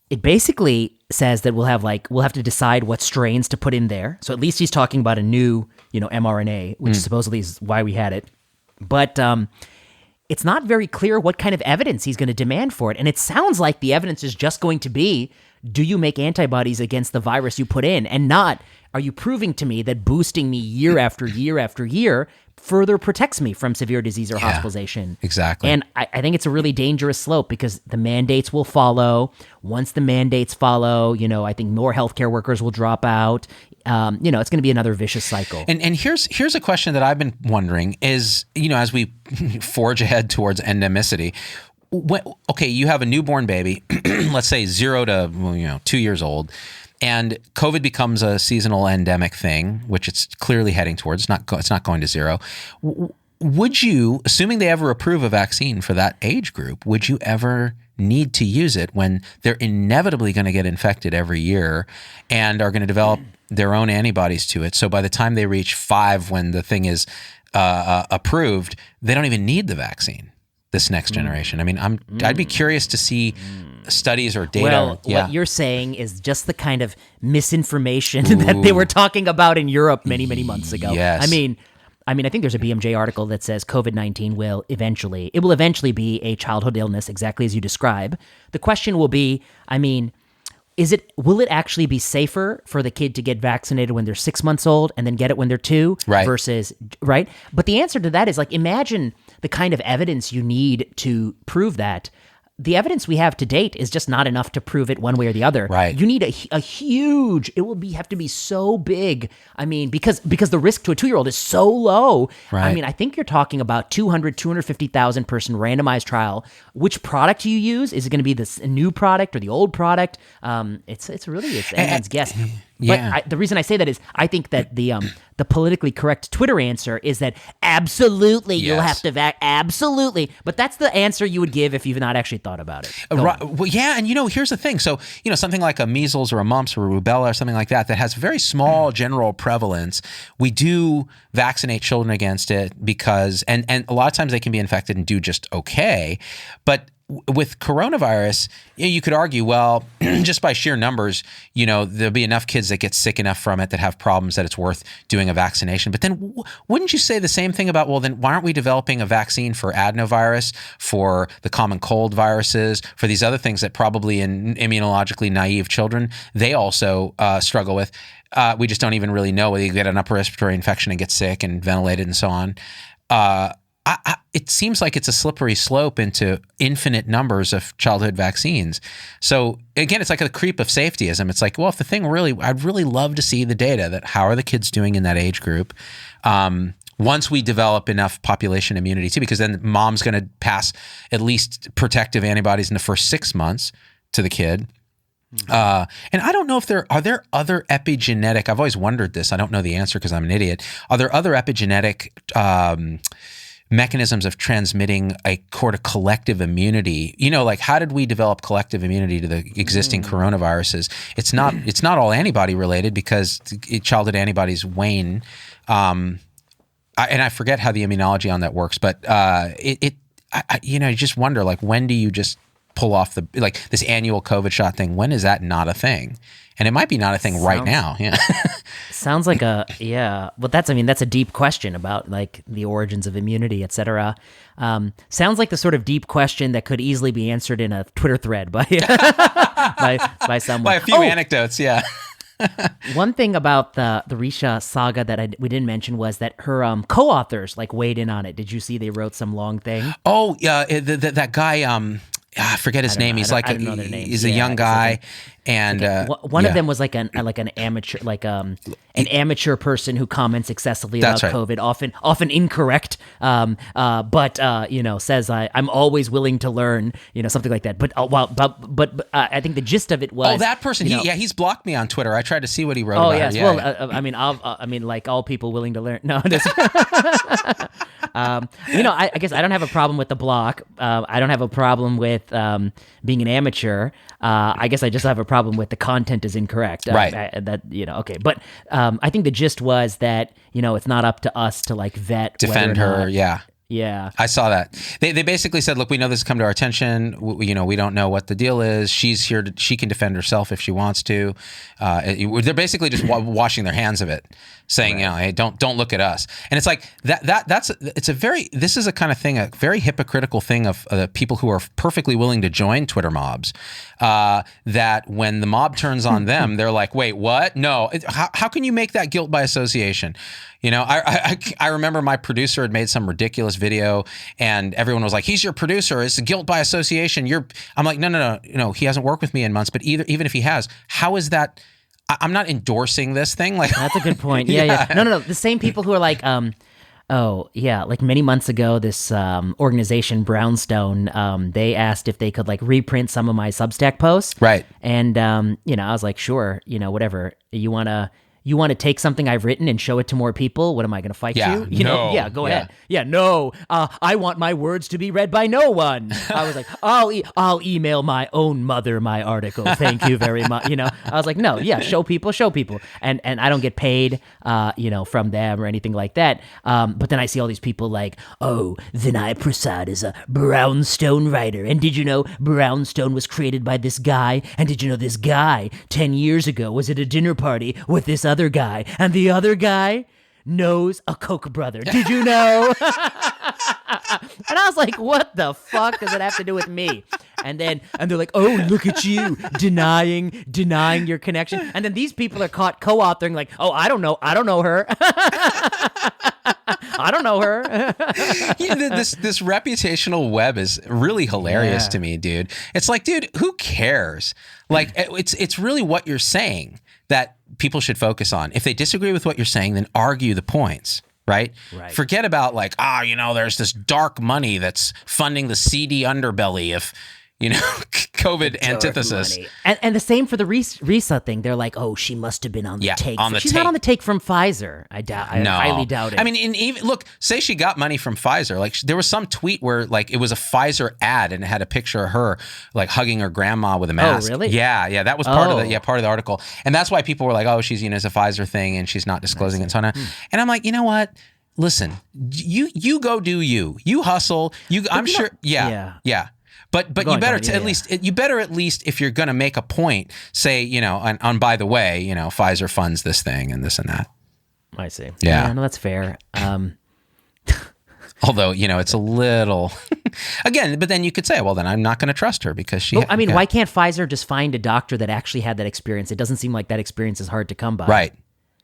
It basically says that we'll have to decide what strains to put in there. So at least he's talking about a new, mRNA, which supposedly is why we had it. But it's not very clear what kind of evidence he's going to demand for it. And it sounds like the evidence is just going to be, do you make antibodies against the virus you put in? And not, are you proving to me that boosting me year after year after year further protects me from severe disease or hospitalization? Exactly. And I think it's a really dangerous slope because the mandates will follow. Once the mandates follow, I think more healthcare workers will drop out. It's going to be another vicious cycle. And here's a question that I've been wondering is, as we forge ahead towards endemicity, you have a newborn baby, let's say 0 to 2 years old, and COVID becomes a seasonal endemic thing, which it's clearly heading towards. It's not going to 0. Would you, assuming they ever approve a vaccine for that age group, would you ever need to use it when they're inevitably going to get infected every year and are going to develop their own antibodies to it? So by the time they reach 5, when the thing is approved, they don't even need the vaccine. This next generation. I mean, I'd be curious to see studies or data. Well, what you're saying is just the kind of misinformation that they were talking about in Europe many, many months ago. Yes. I mean, I think there's a BMJ article that says COVID-19 will eventually be a childhood illness, exactly as you describe. The question will be, will it actually be safer for the kid to get vaccinated when they're 6 months old and then get it when they're 2 versus, right? But the answer to that is imagine the kind of evidence you need to prove that. The evidence we have to date is just not enough to prove it one way or the other. Right. You need a huge, it will have to be so big. Because the risk to a 2-year-old is so low. Right. I think you're talking about 250,000 person randomized trial. Which product do you use? Is it going to be this new product or the old product? It's anyone's guess. But the reason I say that is I think that the politically correct Twitter answer is that absolutely you'll have to absolutely. But that's the answer you would give if you've not actually thought about it. Right. Well, yeah, and here's the thing. So, something like a measles or a mumps or a rubella or something like that has very small general prevalence. We do vaccinate children against it because, and a lot of times they can be infected and do just okay. But with coronavirus, you could argue, well, just by sheer numbers, there'll be enough kids that get sick enough from it that have problems that it's worth doing a vaccination. But then wouldn't you say the same thing about, well, then why aren't we developing a vaccine for adenovirus, for the common cold viruses, for these other things that probably in immunologically naive children, they also struggle with? We just don't even really know whether you get an upper respiratory infection and get sick and ventilated and so on. It seems like it's a slippery slope into infinite numbers of childhood vaccines. So again, it's like a creep of safetyism. It's like, well, if the thing I'd really love to see the data that how are the kids doing in that age group once we develop enough population immunity too, because then mom's going to pass at least protective antibodies in the first 6 months to the kid. And I don't know if are there other epigenetic, I've always wondered this, I don't know the answer because I'm an idiot. Are there other epigenetic mechanisms of transmitting a sort of collective immunity. Like how did we develop collective immunity to the existing coronaviruses? It's not all antibody related because childhood antibodies wane. And I forget how the immunology on that works, but you just wonder, like, when do you just pull off this annual COVID shot thing? When is that not a thing? And it might be not a thing right now. Yeah. Sounds like but that's a deep question about like the origins of immunity, et cetera. Sounds like the sort of deep question that could easily be answered in a Twitter thread by by someone. By a few anecdotes, yeah. One thing about the Risha saga that we didn't mention was that her co-authors like weighed in on it. Did you see they wrote some long thing? Oh, yeah, that guy. I forget his name. He's like he's a young guy, and one of them was like an amateur, an amateur person who comments excessively about COVID, often incorrect, but says I'm always willing to learn, something like that. But I think the gist of it was that person. He's blocked me on Twitter. I tried to see what he wrote. Oh about yes, like all people willing to learn. No, I guess I don't have a problem with the block. I don't have a problem with being an amateur. I guess I just have a problem with the content is incorrect. Right. Okay. But I think the gist was that, it's not up to us to like vet. Defend her. Yeah. Yeah. I saw that. They basically said, look, we know this has come to our attention. We don't know what the deal is. She's here. She can defend herself if she wants to. They're basically just washing their hands of it, saying, hey, don't look at us. And it's like this is a kind of thing, a very hypocritical thing of people who are perfectly willing to join Twitter mobs, that when the mob turns on them, they're like, wait, what? No. How can you make that guilt by association? I remember my producer had made some ridiculous video and everyone was like, he's your producer. It's guilt by association. I'm like, no. He hasn't worked with me in months, but even if he has, how is that? I'm not endorsing this thing. Like, that's a good point. Yeah. No. The same people who are like, like many months ago, this organization Brownstone, they asked if they could like reprint some of my Substack posts. Right. And, I was like, sure, whatever. You want to take something I've written and show it to more people? What am I going to fight you? Yeah, go ahead. Yeah, no. I want my words to be read by no one. I was like, I'll email my own mother my article. Thank you very much. I was like, no, yeah, show people. And I don't get paid, from them or anything like that. But then I see all these people like, Vinay Prasad is a Brownstone writer. And did you know Brownstone was created by this guy? And did you know this guy 10 years ago was at a dinner party with this other guy, and the other guy knows a Koch brother. Did you know? And I was like, what the fuck does it have to do with me? And they're like, oh, look at you denying your connection. And then these people are caught co-authoring like, I don't know her. I don't know her. This reputational web is really hilarious to me, dude. It's like, dude, who cares? Like, it's really what you're saying that people should focus on. If they disagree with what you're saying, then argue the points, right? Forget about like, there's this dark money that's funding the seedy underbelly of, COVID antithesis. And the same for the Risa thing. They're like, she must have been on the take. She's not on the take from Pfizer. I highly doubt it. I mean, even look, say she got money from Pfizer. Like there was some tweet where like it was a Pfizer ad and it had a picture of her like hugging her grandma with a mask. Oh, really? Yeah. That was part of the article. And that's why people were like, she's it's a Pfizer thing and she's not disclosing it. So on. And I'm like, you know what? Listen, you go do you. You hustle. I'm sure. Yeah. But you better at least if you're going to make a point, say, and by the way, Pfizer funds this thing and this and that. I see. Yeah. No, that's fair. Although, it's a little, again, but then you could say, well, then I'm not going to trust her because she. Well, why can't Pfizer just find a doctor that actually had that experience? It doesn't seem like that experience is hard to come by. Right.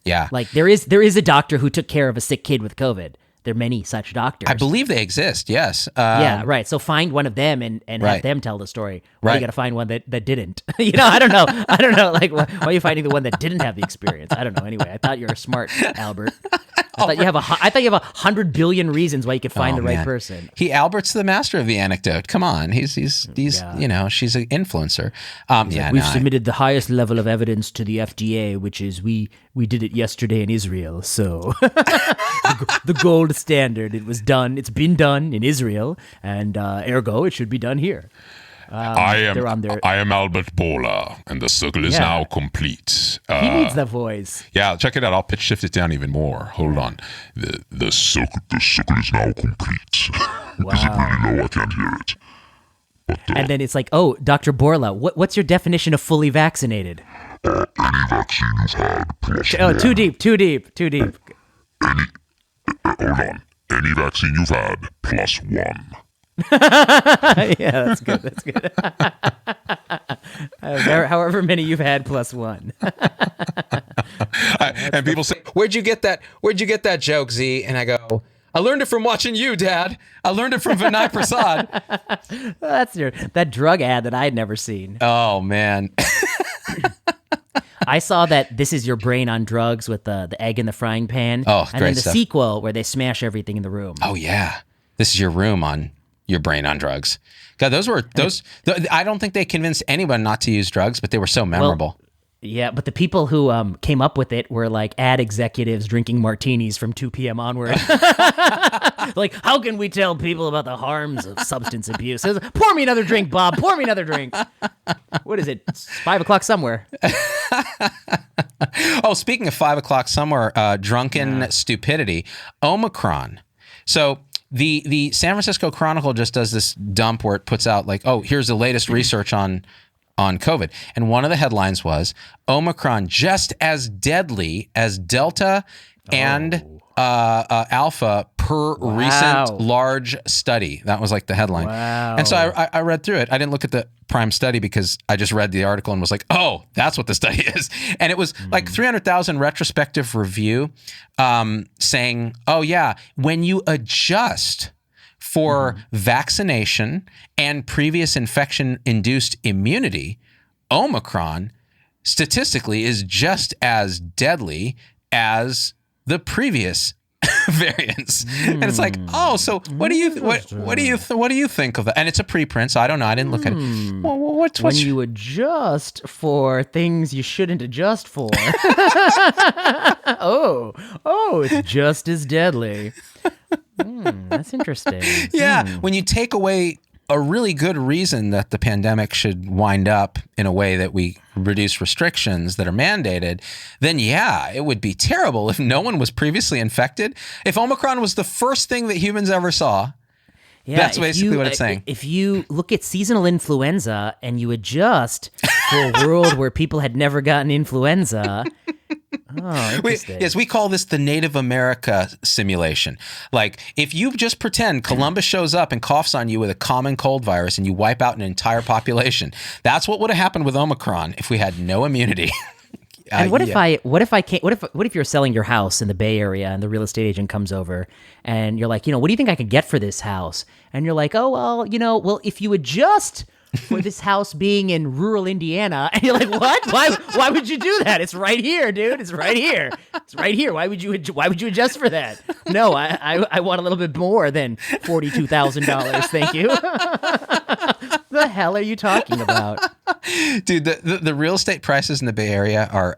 Yeah. Like there is a doctor who took care of a sick kid with COVID. There are many such doctors. I believe they exist, yes. Yeah, right. So find one of them and have them tell the story. Well, you got to find one that didn't. I don't know. Like, why are you finding the one that didn't have the experience? I don't know. Anyway, I thought you were smart, Albert. I thought you have 100 billion reasons why you could find the right person. Albert's the master of the anecdote. Come on, he's she's an influencer. We've submitted the highest level of evidence to the FDA, which is we did it yesterday in Israel. So the the gold standard. It was done. It's been done in Israel, and ergo, it should be done here. I am Albert Bola, and the circle is now complete. He needs that voice. Yeah, check it out. I'll pitch shift it down even more. Hold on. The circle is now complete. Wow. Is it really low? I can't hear it. But, and then it's like, oh, Dr. Borla, what's your definition of fully vaccinated? any vaccine you've had plus Oh, one. too deep. Hold on. Any vaccine you've had plus one. Yeah, that's good. However many you've had plus one. And people say, "Where'd you get that joke, Z?" And I go, "I learned it from watching you, Dad. I learned it from Vinay Prasad." That's that drug ad that I had never seen. Oh man. I saw that This Is Your Brain on Drugs with the egg in the frying pan. Oh, and great then the stuff. sequel where they smash everything in the room. Oh yeah. This is your room on Your Brain on Drugs. God, those. I don't think they convinced anyone not to use drugs, but they were so memorable. Yeah, but the people who came up with it were like ad executives drinking martinis from 2 p.m. onward. Like, how can we tell people about the harms of substance abuse? Pour me another drink, Bob. Pour me another drink. What is it? It's 5 o'clock somewhere. Oh, speaking of 5 o'clock somewhere, drunken stupidity, Omicron. So the San Francisco Chronicle just does this dump where it puts out like, oh, here's the latest research on COVID. And one of the headlines was Omicron just as deadly as Delta and Alpha per recent large study. That was like the headline. Wow. And so I read through it. I didn't look at the prime study because I just read the article and was like, oh, that's what the study is. And it was like 300,000 retrospective review saying, oh yeah, when you adjust for vaccination and previous infection-induced immunity, Omicron statistically is just as deadly as the previous variants. And it's like, oh, so what do you think of that? And it's a preprint, so I don't know. I didn't look at it. Well, when you adjust for things you shouldn't adjust for. oh, it's just as deadly. That's interesting. Yeah, when you take away a really good reason that the pandemic should wind up in a way that we reduce restrictions that are mandated, then yeah, it would be terrible if no one was previously infected. If Omicron was the first thing that humans ever saw, that's basically what it's saying. If you look at seasonal influenza and you adjust for a world where people had never gotten influenza... Oh, interesting. We call this the Native America simulation. Like, if you just pretend Columbus shows up and coughs on you with a common cold virus and you wipe out an entire population, that's what would have happened with Omicron if we had no immunity. And what if you're selling your house in the Bay Area and the real estate agent comes over and you're like, what do you think I could get for this house? And you're like, oh, well, if you adjust for this house being in rural Indiana, and you're like, what? Why would you do that? It's right here, dude. It's right here. It's right here. Why would you adjust for that? No, I want a little bit more than $42,000. Thank you. The hell are you talking about? Dude, the real estate prices in the Bay Area are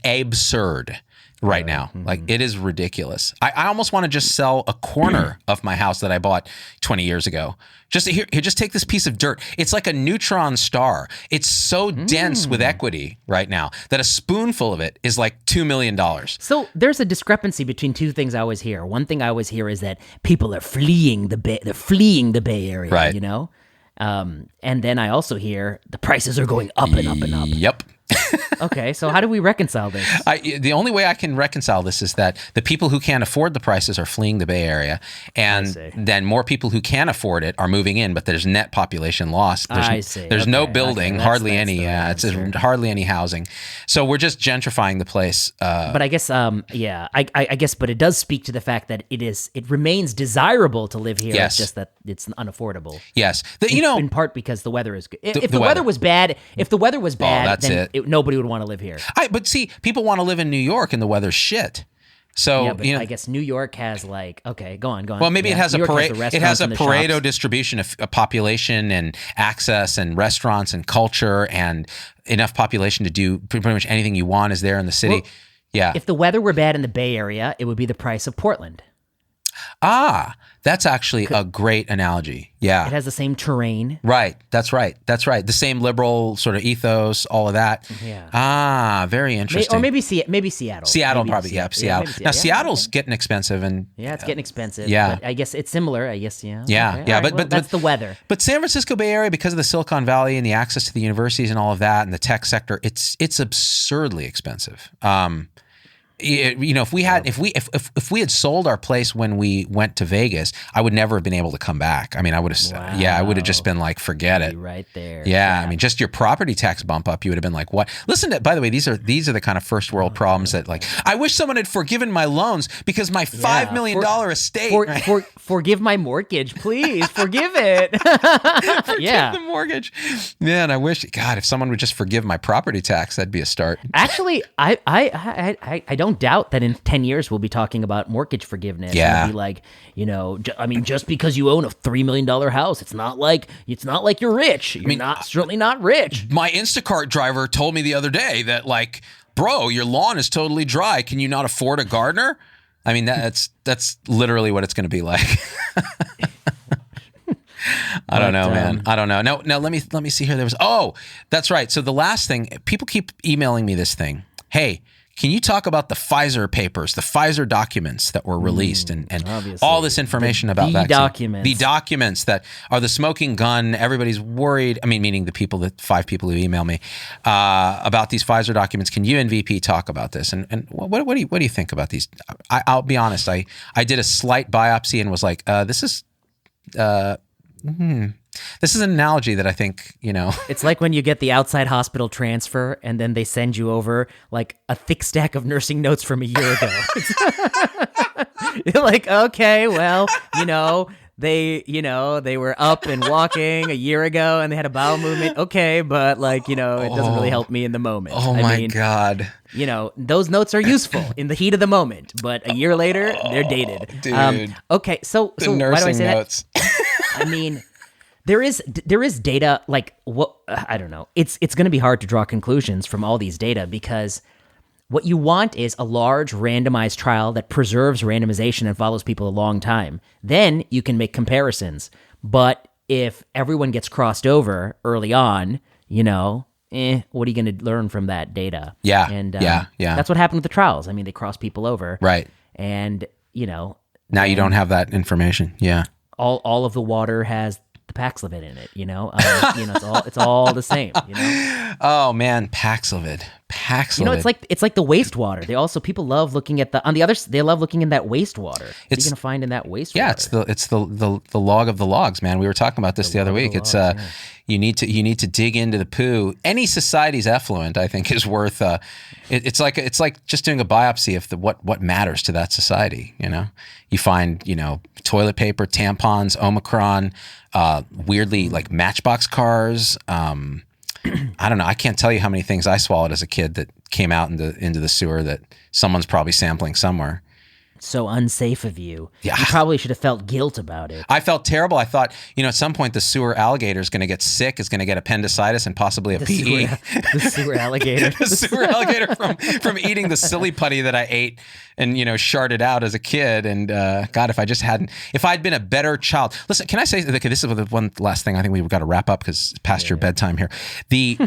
absurd right now. Like, it is ridiculous. I almost want to just sell a corner of my house that I bought 20 years ago. Just here, just take this piece of dirt. It's like a neutron star. It's so dense with equity right now that a spoonful of it is like $2 million. So there's a discrepancy between two things I always hear. One thing I always hear is that people are fleeing the Bay Area, right. And then I also hear the prices are going up and up and up. Yep. Okay, so how do we reconcile this? The only way I can reconcile this is that the people who can't afford the prices are fleeing the Bay Area, and then more people who can afford it are moving in, but there's net population loss. There's no building, hardly any. It's hardly any housing. So we're just gentrifying the place. But I guess, I guess, but it does speak to the fact that it remains desirable to live here. Yes. It's just that it's unaffordable. Yes, in part because the weather is good. If the weather was bad, that's then nobody would want to live here. But see, people want to live in New York and the weather's shit. So yeah, but I guess New York has go on. Well, maybe it has a Pareto shops. distribution of population and access and restaurants and culture, and enough population to do pretty much anything you want is there in the city. Well, if the weather were bad in the Bay Area, it would be the price of Portland. That's actually a great analogy. Yeah. It has the same terrain. Right. That's right. The same liberal sort of ethos, all of that. Yeah. Very interesting. Or maybe Seattle. Seattle, Maybe probably. Seattle. maybe Now, Seattle's getting expensive, and it's getting expensive. Yeah. But I guess it's similar. I guess, yeah. Yeah, Okay. yeah, All right, but that's the weather. But San Francisco Bay Area, because of the Silicon Valley and the access to the universities and all of that, and the tech sector, it's absurdly expensive. If we had sold our place when we went to Vegas, I would never have been able to come back. I mean, I would have, I would have just been like, forget it. Right there. Yeah, I mean, just your property tax bump up, you would have been like, what? Listen to, by the way, these are the kind of first world problems that, like, I wish someone had forgiven my loans because my $5 million estate. Forgive my mortgage, please. Forgive it. Forgive the mortgage. Man, I wish, God, if someone would just forgive my property tax, that'd be a start. Actually, I don't doubt that in 10 years we'll be talking about mortgage forgiveness. Yeah. And it'll be like, just because you own a $3 million house, it's not like you're rich. You're certainly not rich. My Instacart driver told me the other day that, like, bro, your lawn is totally dry. Can you not afford a gardener? I mean, that's literally what it's going to be like. I don't know, man. I don't know. No, let me see here. That's right. So the last thing, people keep emailing me this thing. Hey, can you talk about the Pfizer papers, the Pfizer documents that were released, and all this information about vaccine? The documents that are the smoking gun. Everybody's worried. I mean, meaning the 5 people who email me about these Pfizer documents. Can you and VP talk about this? And what do you think about these? I'll be honest. I did a slight biopsy and was like, this is an analogy that I think, It's like when you get the outside hospital transfer and then they send you over like a thick stack of nursing notes from a year ago. You're like, okay, well, they were up and walking a year ago and they had a bowel movement. Okay, but it doesn't really help me in the moment. My God. Those notes are useful in the heat of the moment, but a year later, they're dated. Dude. Okay, so The why do I nursing say notes. that? I mean, there is data, like, what, I don't know. It's going to be hard to draw conclusions from all these data because what you want is a large randomized trial that preserves randomization and follows people a long time. Then you can make comparisons. But if everyone gets crossed over early on, what are you going to learn from that data? Yeah. And yeah. That's what happened with the trials. I mean, they cross people over. Right. And, now you don't have that information. Yeah. All of the water has the Paxlovid in it, it's all the same, Oh man, Paxlovid. It's like the wastewater. People love looking at they love looking in that wastewater. What are you gonna find in that wastewater? Yeah, it's the log of the logs, man. We were talking about this the other week. It's you need to dig into the poo. Any society's effluent, I think, is worth. It's like just doing a biopsy of what matters to that society. You find toilet paper, tampons, Omicron, weirdly like Matchbox cars. I don't know. I can't tell you how many things I swallowed as a kid that came out into the sewer that someone's probably sampling somewhere. So unsafe of you. Yeah. You probably should have felt guilt about it. I felt terrible. I thought, at some point the sewer alligator is going to get sick, is going to get appendicitis and possibly a PE. The sewer alligator. The sewer alligator from eating the silly putty that I ate and, sharded out as a kid. And God, if I'd been a better child. Listen, can I say, okay, this is the one last thing I think we've got to wrap up because it's past your bedtime here. You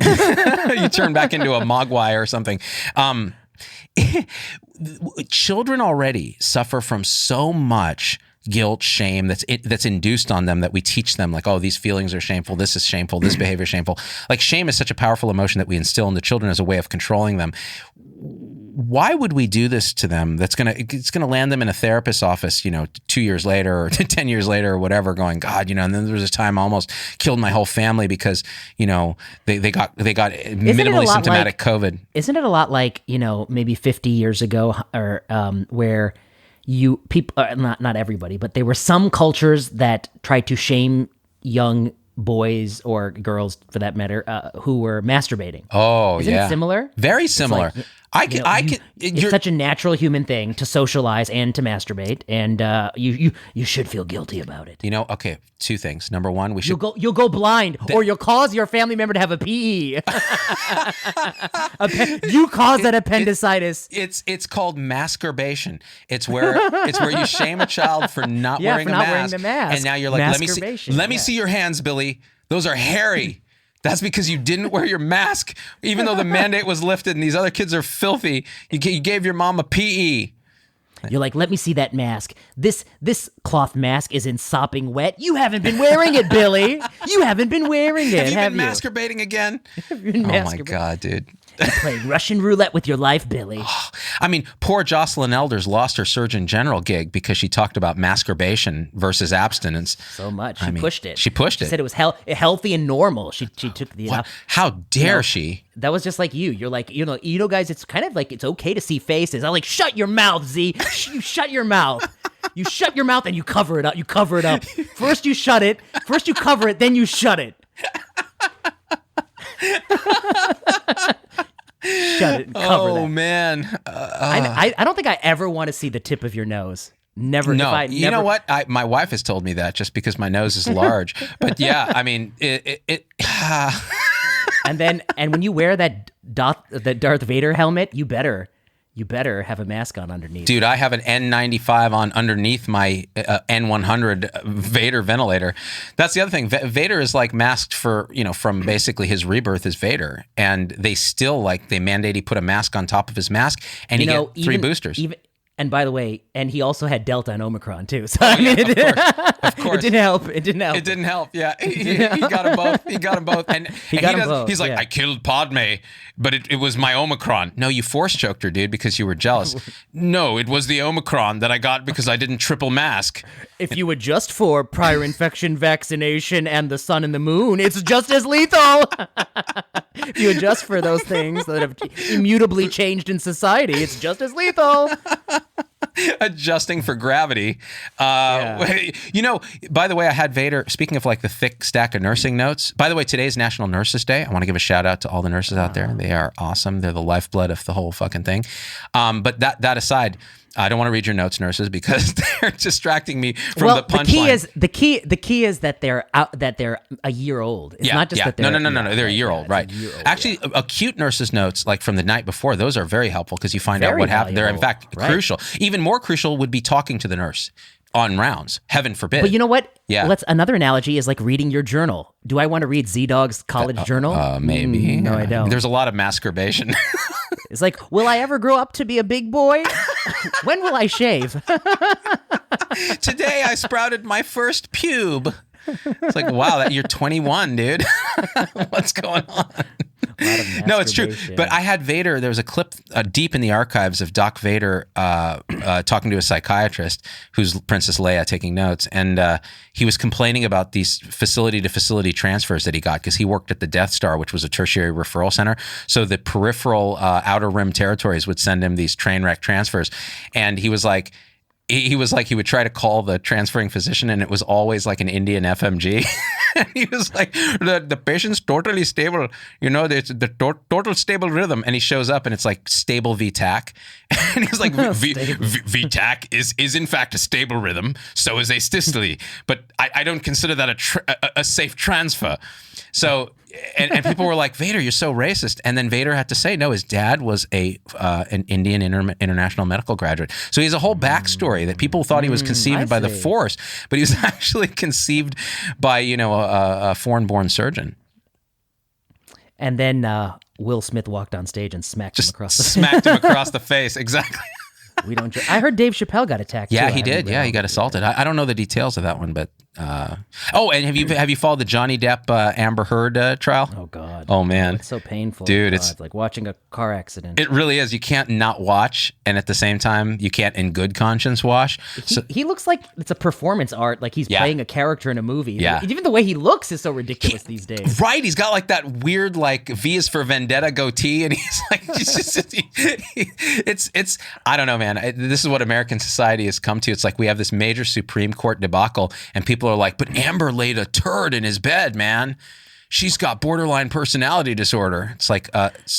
turn back into a mogwai or something. Children already suffer from so much guilt, shame that's induced on them that we teach them, like, oh, these feelings are shameful, this is shameful, this behavior is shameful. Like, shame is such a powerful emotion that we instill in the children as a way of controlling them. Why would we do this to them? It's gonna land them in a therapist's office, 2 years later or 10 years later or whatever, going, God, and then there was a time I almost killed my whole family because, they got minimally symptomatic COVID. Isn't it a lot like, maybe 50 years ago or where not everybody, but there were some cultures that tried to shame young boys or girls, for that matter, who were masturbating. Oh, Isn't it similar? Very similar. It's such a natural human thing to socialize and to masturbate, and you should feel guilty about it. Okay, two things. Number one, You'll go blind, or you'll cause your family member to have a PE. You cause that appendicitis. It's called masturbation. It's where you shame a child for not wearing the mask. And now you're like, let me see your hands, Billy. Those are hairy. That's because you didn't wear your mask, even though the mandate was lifted and these other kids are filthy. You gave your mom a PE. You're like, let me see that mask. This cloth mask is in sopping wet. You haven't been wearing it, Billy. You haven't been wearing it, have you? Been masturbating again? My God, dude. You're playing Russian roulette with your life, Billy. I mean, poor Jocelyn Elders lost her Surgeon General gig because she talked about masturbation versus abstinence. So much. She pushed it. She pushed it. She said it was healthy and normal. She took the... How dare she? That was just like you. You're like, guys, it's kind of like it's okay to see faces. I'm like, shut your mouth, Z. You shut your mouth. You shut your mouth and you cover it up. You cover it up. First you shut it. First you cover it, then you shut it. Shut it and cover that. Oh, man. I don't think I ever want to see the tip of your nose. Never. No, you know what? My wife has told me that just because my nose is large. But yeah, I mean, it And when you wear that Darth Vader helmet, you better have a mask on underneath. Dude, I have an N95 on underneath my N100 Vader ventilator. That's the other thing. Vader is like masked for, from basically his rebirth as Vader. And they still they mandate he put a mask on top of his mask and he get 3 boosters. And by the way, he also had Delta and Omicron too. So of course. It didn't help. It didn't help. Yeah, he got them both. He got them both. And he's like, I killed Padme, but it was my Omicron. No, you force choked her, dude, because you were jealous. No, it was the Omicron that I got because I didn't triple mask. If you adjust for prior infection, vaccination, and the sun and the moon, it's just as lethal. If you adjust for those things that have immutably changed in society, it's just as lethal. Adjusting for gravity. By the way, I had Vader, speaking of the thick stack of nursing notes. By the way, today's National Nurses Day. I want to give a shout out to all the nurses out there. They are awesome. They're the lifeblood of the whole fucking thing. But that aside, I don't want to read your notes, nurses, because they're distracting me from the punchline. The key is that they're a year old. It's not just that they're no. They're a year old, right? Actually, acute nurses' notes from the night before, those are very helpful because you find out what happened. They're in fact crucial. Even more crucial would be talking to the nurse on rounds. Heaven forbid. But you know what? Yeah. Another analogy is like reading your journal. Do I want to read Z-Dog's college journal? Maybe. No, I don't. There's a lot of masturbation. It's like, will I ever grow up to be a big boy? When will I shave? Today I sprouted my first pube. It's like, wow, you're 21, dude. What's going on? No, it's true. But I had Vader. There was a clip deep in the archives of Doc Vader talking to a psychiatrist who's Princess Leia taking notes. And he was complaining about these facility-to-facility transfers that he got because he worked at the Death Star, which was a tertiary referral center. So the peripheral outer rim territories would send him these train wreck transfers. And he was like, he would try to call the transferring physician and it was always like an Indian FMG. And he was like, the patient's totally stable. The total stable rhythm. And he shows up and it's like stable VTAC. And he's like, VTAC is in fact a stable rhythm. So is asystole. But I don't consider that a safe transfer. So, and people were like, Vader, you're so racist. And then Vader had to say, no, his dad was an Indian international medical graduate. So he has a whole backstory that people thought he was conceived by the Force, but he was actually conceived by, a foreign-born surgeon. And then Will Smith walked on stage and smacked him across the face. Exactly. We don't. I heard Dave Chappelle got attacked. Yeah, too. He did. Yeah, he got assaulted. I don't know the details of that one, but and have you followed the Johnny Depp Amber Heard trial? Oh God. Oh man, it's so painful, dude. It's like watching a car accident. It really is. You can't not watch, and at the same time, you can't in good conscience watch. He looks like it's a performance art, like he's playing a character in a movie. Yeah. Even the way he looks is so ridiculous these days. Right. He's got like that weird like V is for Vendetta goatee, and he's like, it's I don't know, man. This is what American society has come to. It's like we have this major Supreme Court debacle, and people are like, but Amber laid a turd in his bed, man. She's got borderline personality disorder. It's like,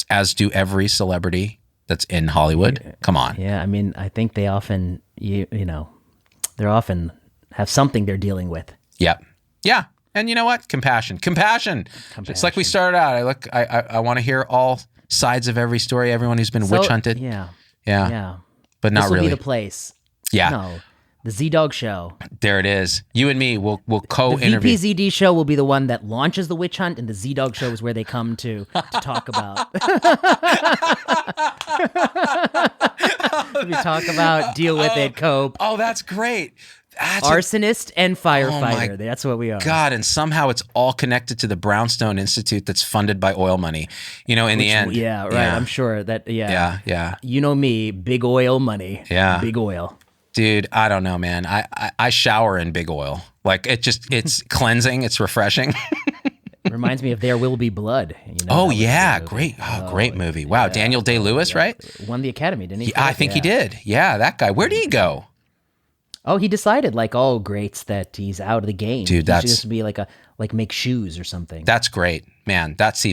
as do every celebrity that's in Hollywood. Come on. Yeah, I mean, I think they often, they're often have something they're dealing with. Yep. Yeah. And you know what? Compassion. It's like we started out. I want to hear all sides of every story, everyone who's been witch hunted. Yeah. But not This will really. be the place. Yeah. No. The Z-Dog Show. There it is. You and me will co-interview. The VPZD show will be the one that launches the witch hunt, and the Z-Dog Show is where they come to talk about. We talk about, deal with it, cope. Oh, that's great. That's Arsonist and firefighter. my That's what we are. God, and somehow it's all connected to the Brownstone Institute that's funded by oil money. In the end. Yeah, right. Yeah. I'm sure that, Yeah. You know me, big oil money. Yeah. Big oil. Dude, I don't know, man. I shower in big oil. Like it's cleansing. It's refreshing. Reminds me of There Will Be Blood. Oh yeah, great. Oh, great movie. Wow, Daniel Day-Lewis, right? Won the Academy, didn't he? I think he did. Yeah, that guy. Where did he go? Oh, he decided, like all greats, that he's out of the game. Dude, he that's should just be like make shoes or something. That's great, man. That's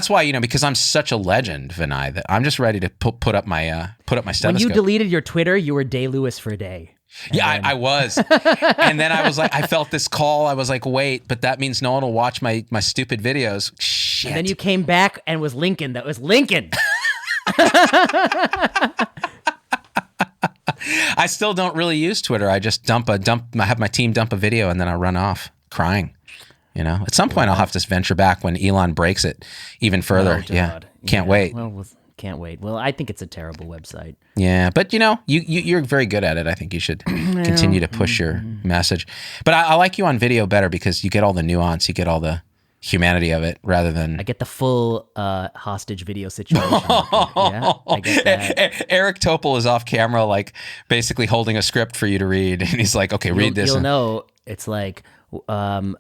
why because I'm such a legend, Vinay, that I'm just ready to put up my stethoscope. When you deleted your Twitter, you were Day-Lewis for a day. I was. And then I was like, I felt this call. I was like, wait, but that means no one will watch my stupid videos. Shit. And then you came back and was Lincoln. That was Lincoln. I still don't really use Twitter. I just I have my team dump a video and then I run off crying. At some point I'll have to venture back when Elon breaks it even further. God. Can't wait. Well, can't wait. Well, I think it's a terrible website. Yeah, but you're very good at it. I think you should continue to push your message. But I like you on video better because you get all the nuance, you get all the humanity of it rather than... I get the full hostage video situation. Yeah, I get that. Eric Topol is off camera, like basically holding a script for you to read, and he's like, "Okay, read this." You'll know it's like then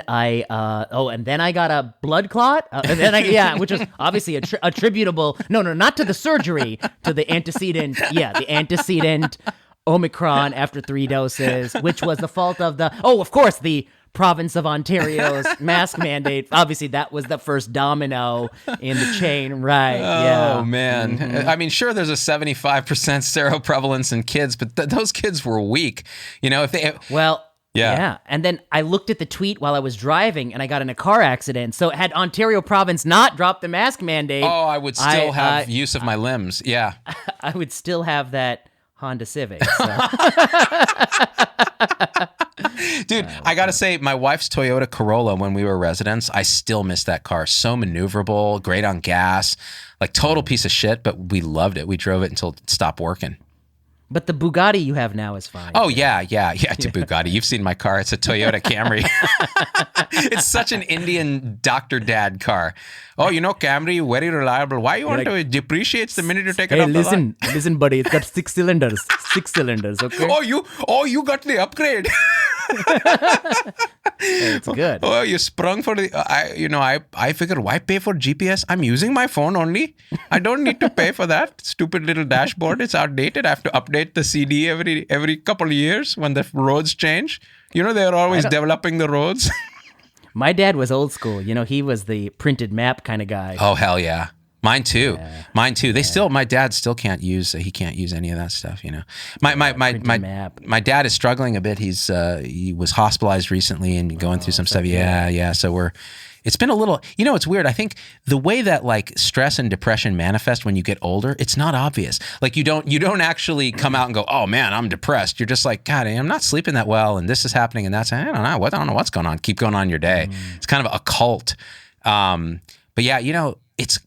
I and then I got a blood clot, and then which was obviously attributable. No, not to the surgery, to the antecedent. Yeah, the antecedent Omicron after 3 doses, which was the fault of of course, the province of Ontario's mask mandate. Obviously, that was the first domino in the chain, right? Oh, man. Mm-hmm. I mean, sure, there's a 75% seroprevalence in kids, but those kids were weak. If they... Yeah. And then I looked at the tweet while I was driving and I got in a car accident. So had Ontario province not dropped the mask mandate... Oh, I would still have use of my limbs. Yeah. I would still have that Honda Civic. So. Dude, I got to say, my wife's Toyota Corolla, when we were residents, I still miss that car. So maneuverable, great on gas, like total piece of shit, but we loved it. We drove it until it stopped working. But the Bugatti you have now is fine. Oh, yeah. It's a Bugatti. You've seen my car. It's a Toyota Camry. It's such an Indian Dr. Dad car. Oh, Camry, very reliable. Why you want to depreciate the minute you take it off the lot? Listen, buddy. It's got 6 cylinders. 6 cylinders, okay? You got the upgrade. It's good. Oh, you sprung for the... I figured, why pay for GPS? I'm using my phone only. I don't need to pay for that stupid little dashboard. It's outdated. I have to update the CD every couple of years when the roads change. They're always developing the roads. My dad was old school. He was the printed map kind of guy. Oh, hell yeah. Mine too. My dad still can't use. He can't use any of that stuff. My dad is struggling a bit. He was hospitalized recently and going through some stuff. Yeah. So it's been a little. It's weird. I think the way that like stress and depression manifest when you get older, it's not obvious. Like you don't actually come out and go, "Oh man, I'm depressed." You're just like, "God, I'm not sleeping that well, and this is happening, and that's I don't know what's going on." Keep going on your day. It's kind of a cult. But yeah, it's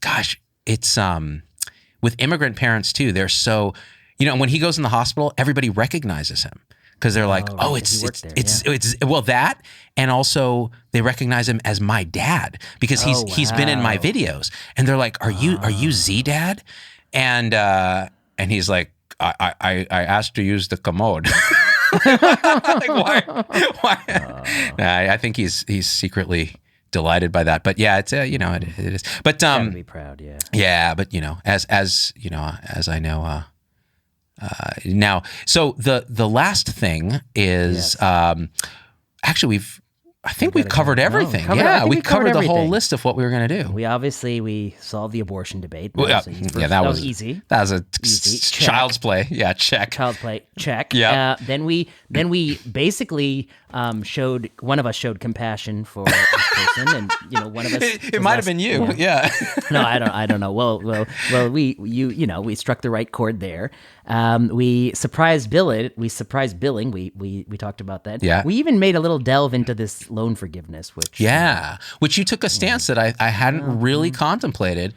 with immigrant parents too. They're so, when he goes in the hospital, everybody recognizes him because they're like, it's that, and also they recognize him as my dad because he's been in my videos, and they're like, are you Z Dad? And he's like, I asked to use the commode. Like why? I think he's secretly delighted by that, but yeah, it's it is. But gotta be proud, yeah. Yeah, but as I know now. So the last thing is actually I think we covered everything. We covered the whole list of what we were going to do. We solved the abortion debate. Well, That that was easy. That was Easy. child's play. Yeah, check. Child's play, check. Yeah. Then we basically one of us showed compassion for this person, and one of us. It might have been you. Yeah. No, I don't know. Well, we struck the right chord there. We surprised billing. We talked about that. Yeah. We even made a little delve into this loan forgiveness, which you took a stance that I hadn't really contemplated.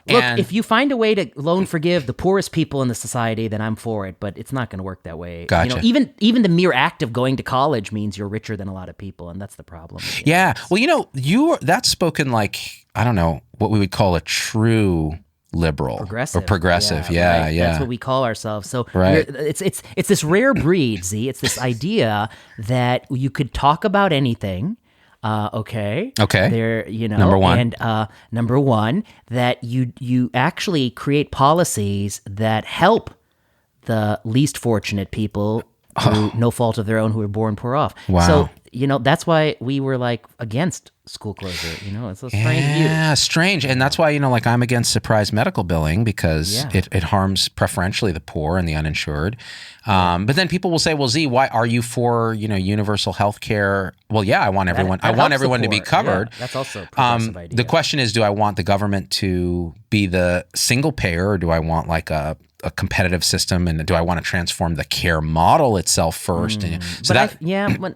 Look, And if you find a way to loan forgive the poorest people in the society, then I'm for it. But it's not going to work that way. Gotcha. Even the mere act of going to college means you're richer than a lot of people, and that's the problem. Yeah. Well, that's spoken like, I don't know, what we would call a true liberal progressive. or progressive. Right. Yeah. That's what we call ourselves. So Right. it's this rare breed, Z. It's this idea that you could talk about anything. Okay. There, Number one. And number one, that you actually create policies that help the least fortunate people through no fault of their own who are born poor off. Wow. So that's why we were like against school closure. It's a strange view. Yeah, strange. And that's why, I'm against surprise medical billing because it harms preferentially the poor and the uninsured. But then people will say, well, Z, why are you for, universal health care? Well, yeah, I want everyone. I want everyone to be covered. Yeah, that's also a progressive idea. The question is, do I want the government to be the single payer, or do I want like a competitive system, and do I want to transform the care model itself first? And so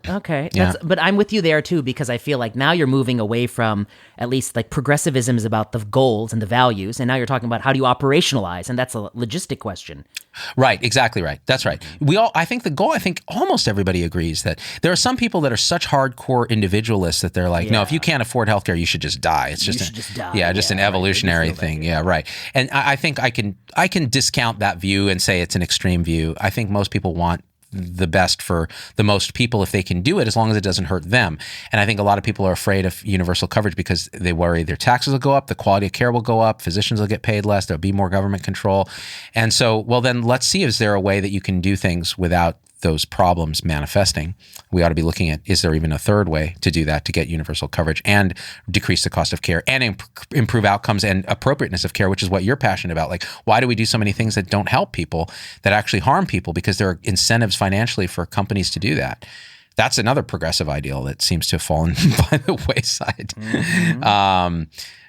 okay. But I'm with you there too, because I feel like now you're moving away from, at least like progressivism is about the goals and the values, and now you're talking about how do you operationalize, and that's a logistic question. Right, exactly right. That's right. I think almost everybody agrees that there are some people that are such hardcore individualists that they're like, no, if you can't afford healthcare, you should just die. It's just an evolutionary thing. Yeah, right. And I think I can discount that view and say it's an extreme view. I think most people want the best for the most people if they can do it, as long as it doesn't hurt them. And I think a lot of people are afraid of universal coverage because they worry their taxes will go up, the quality of care will go up, physicians will get paid less, there'll be more government control. And so, well, then let's see, is there a way that you can do things without those problems manifesting? We ought to be looking at, is there even a third way to do that, to get universal coverage and decrease the cost of care and improve outcomes and appropriateness of care, which is what you're passionate about. Like, why do we do so many things that don't help people, that actually harm people? Because there are incentives financially for companies to do that. That's another progressive ideal that seems to have fallen by the wayside. Mm-hmm.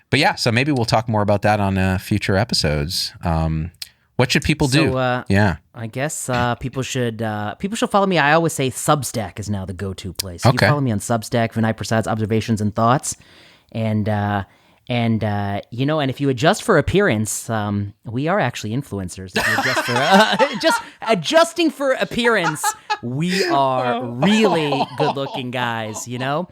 But yeah, so maybe we'll talk more about that on future episodes. What should people do? I guess people should follow me. I always say Substack is now the go-to place. So you follow me on Substack, Vinay Prasad's Observations and Thoughts, and if you adjust for appearance, we are actually influencers. If you adjust for just adjusting for appearance, we are really good-looking guys. Just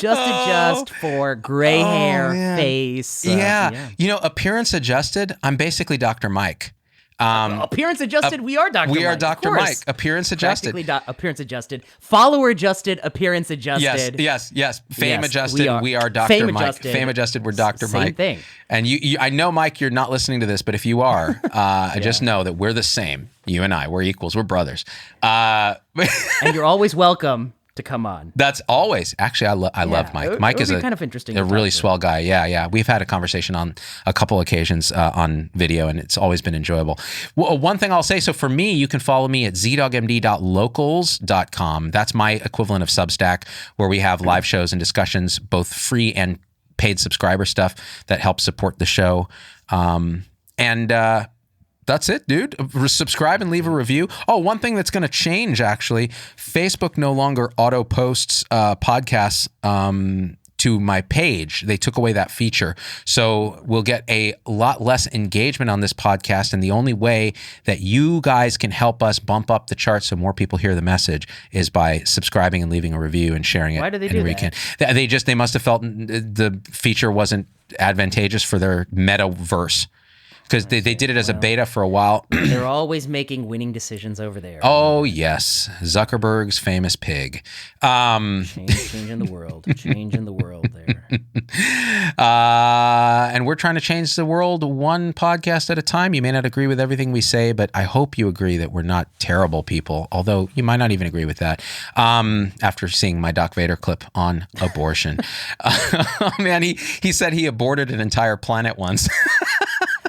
adjust for gray hair, face. Appearance adjusted. I'm basically Dr. Mike. Appearance adjusted, we are Dr. Mike. We are Dr. Mike. Appearance adjusted. Appearance adjusted. Follower adjusted, appearance adjusted. Yes. Fame adjusted, we are Dr. Mike. Fame adjusted, we're Dr. Mike. Same thing. And you, I know, Mike, you're not listening to this, but if you are, I just know that we're the same. You and I, we're equals, we're brothers. And you're always welcome to come on. That's always. Actually, I love Mike. Mike is kind of interesting. A really swell guy. Yeah. We've had a conversation on a couple occasions on video, and it's always been enjoyable. Well, one thing I'll say, so for me, you can follow me at zdogmd.locals.com. That's my equivalent of Substack, where we have live shows and discussions, both free and paid subscriber stuff that helps support the show. That's it, dude. Subscribe and leave a review. Oh, one thing that's going to change, actually, Facebook no longer auto posts podcasts to my page. They took away that feature. So we'll get a lot less engagement on this podcast. And the only way that you guys can help us bump up the charts so more people hear the message is by subscribing and leaving a review and sharing it. Why do they do that? They must have felt the feature wasn't advantageous for their metaverse. because they did it as a beta for a while. They're always making winning decisions over there. Oh, yes. Zuckerberg's famous pig. Changing the world. Changing the world there. And we're trying to change the world one podcast at a time. You may not agree with everything we say, but I hope you agree that we're not terrible people, although you might not even agree with that after seeing my Doc Vader clip on abortion. Man, he said he aborted an entire planet once.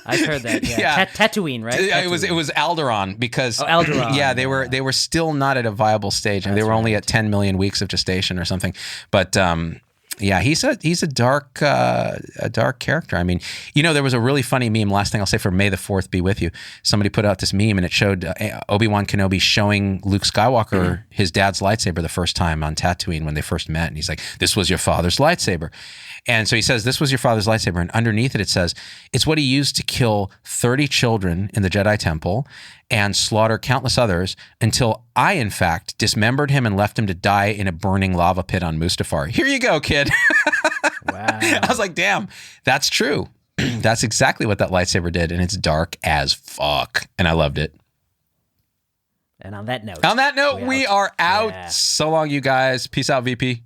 I've heard that. Yeah. Tatooine, right? Tatooine. It was Alderaan because Alderaan. Yeah, they were still not at a viable stage, and they were only at 10 million weeks of gestation or something. But yeah, he's a dark character. I mean, there was a really funny meme. Last thing I'll say for May the 4th be with you. Somebody put out this meme, and it showed Obi-Wan Kenobi showing Luke Skywalker his dad's lightsaber the first time on Tatooine when they first met, and he's like, "This was your father's lightsaber." And so he says, "This was your father's lightsaber," and underneath it says, "It's what he used to kill 30 children in the Jedi Temple and slaughter countless others until I, in fact, dismembered him and left him to die in a burning lava pit on Mustafar. Here you go, kid." Wow. I was like, damn, that's true. That's exactly what that lightsaber did, and it's dark as fuck, and I loved it. And on that note, we are out. Yeah. So long, you guys. Peace out, VP.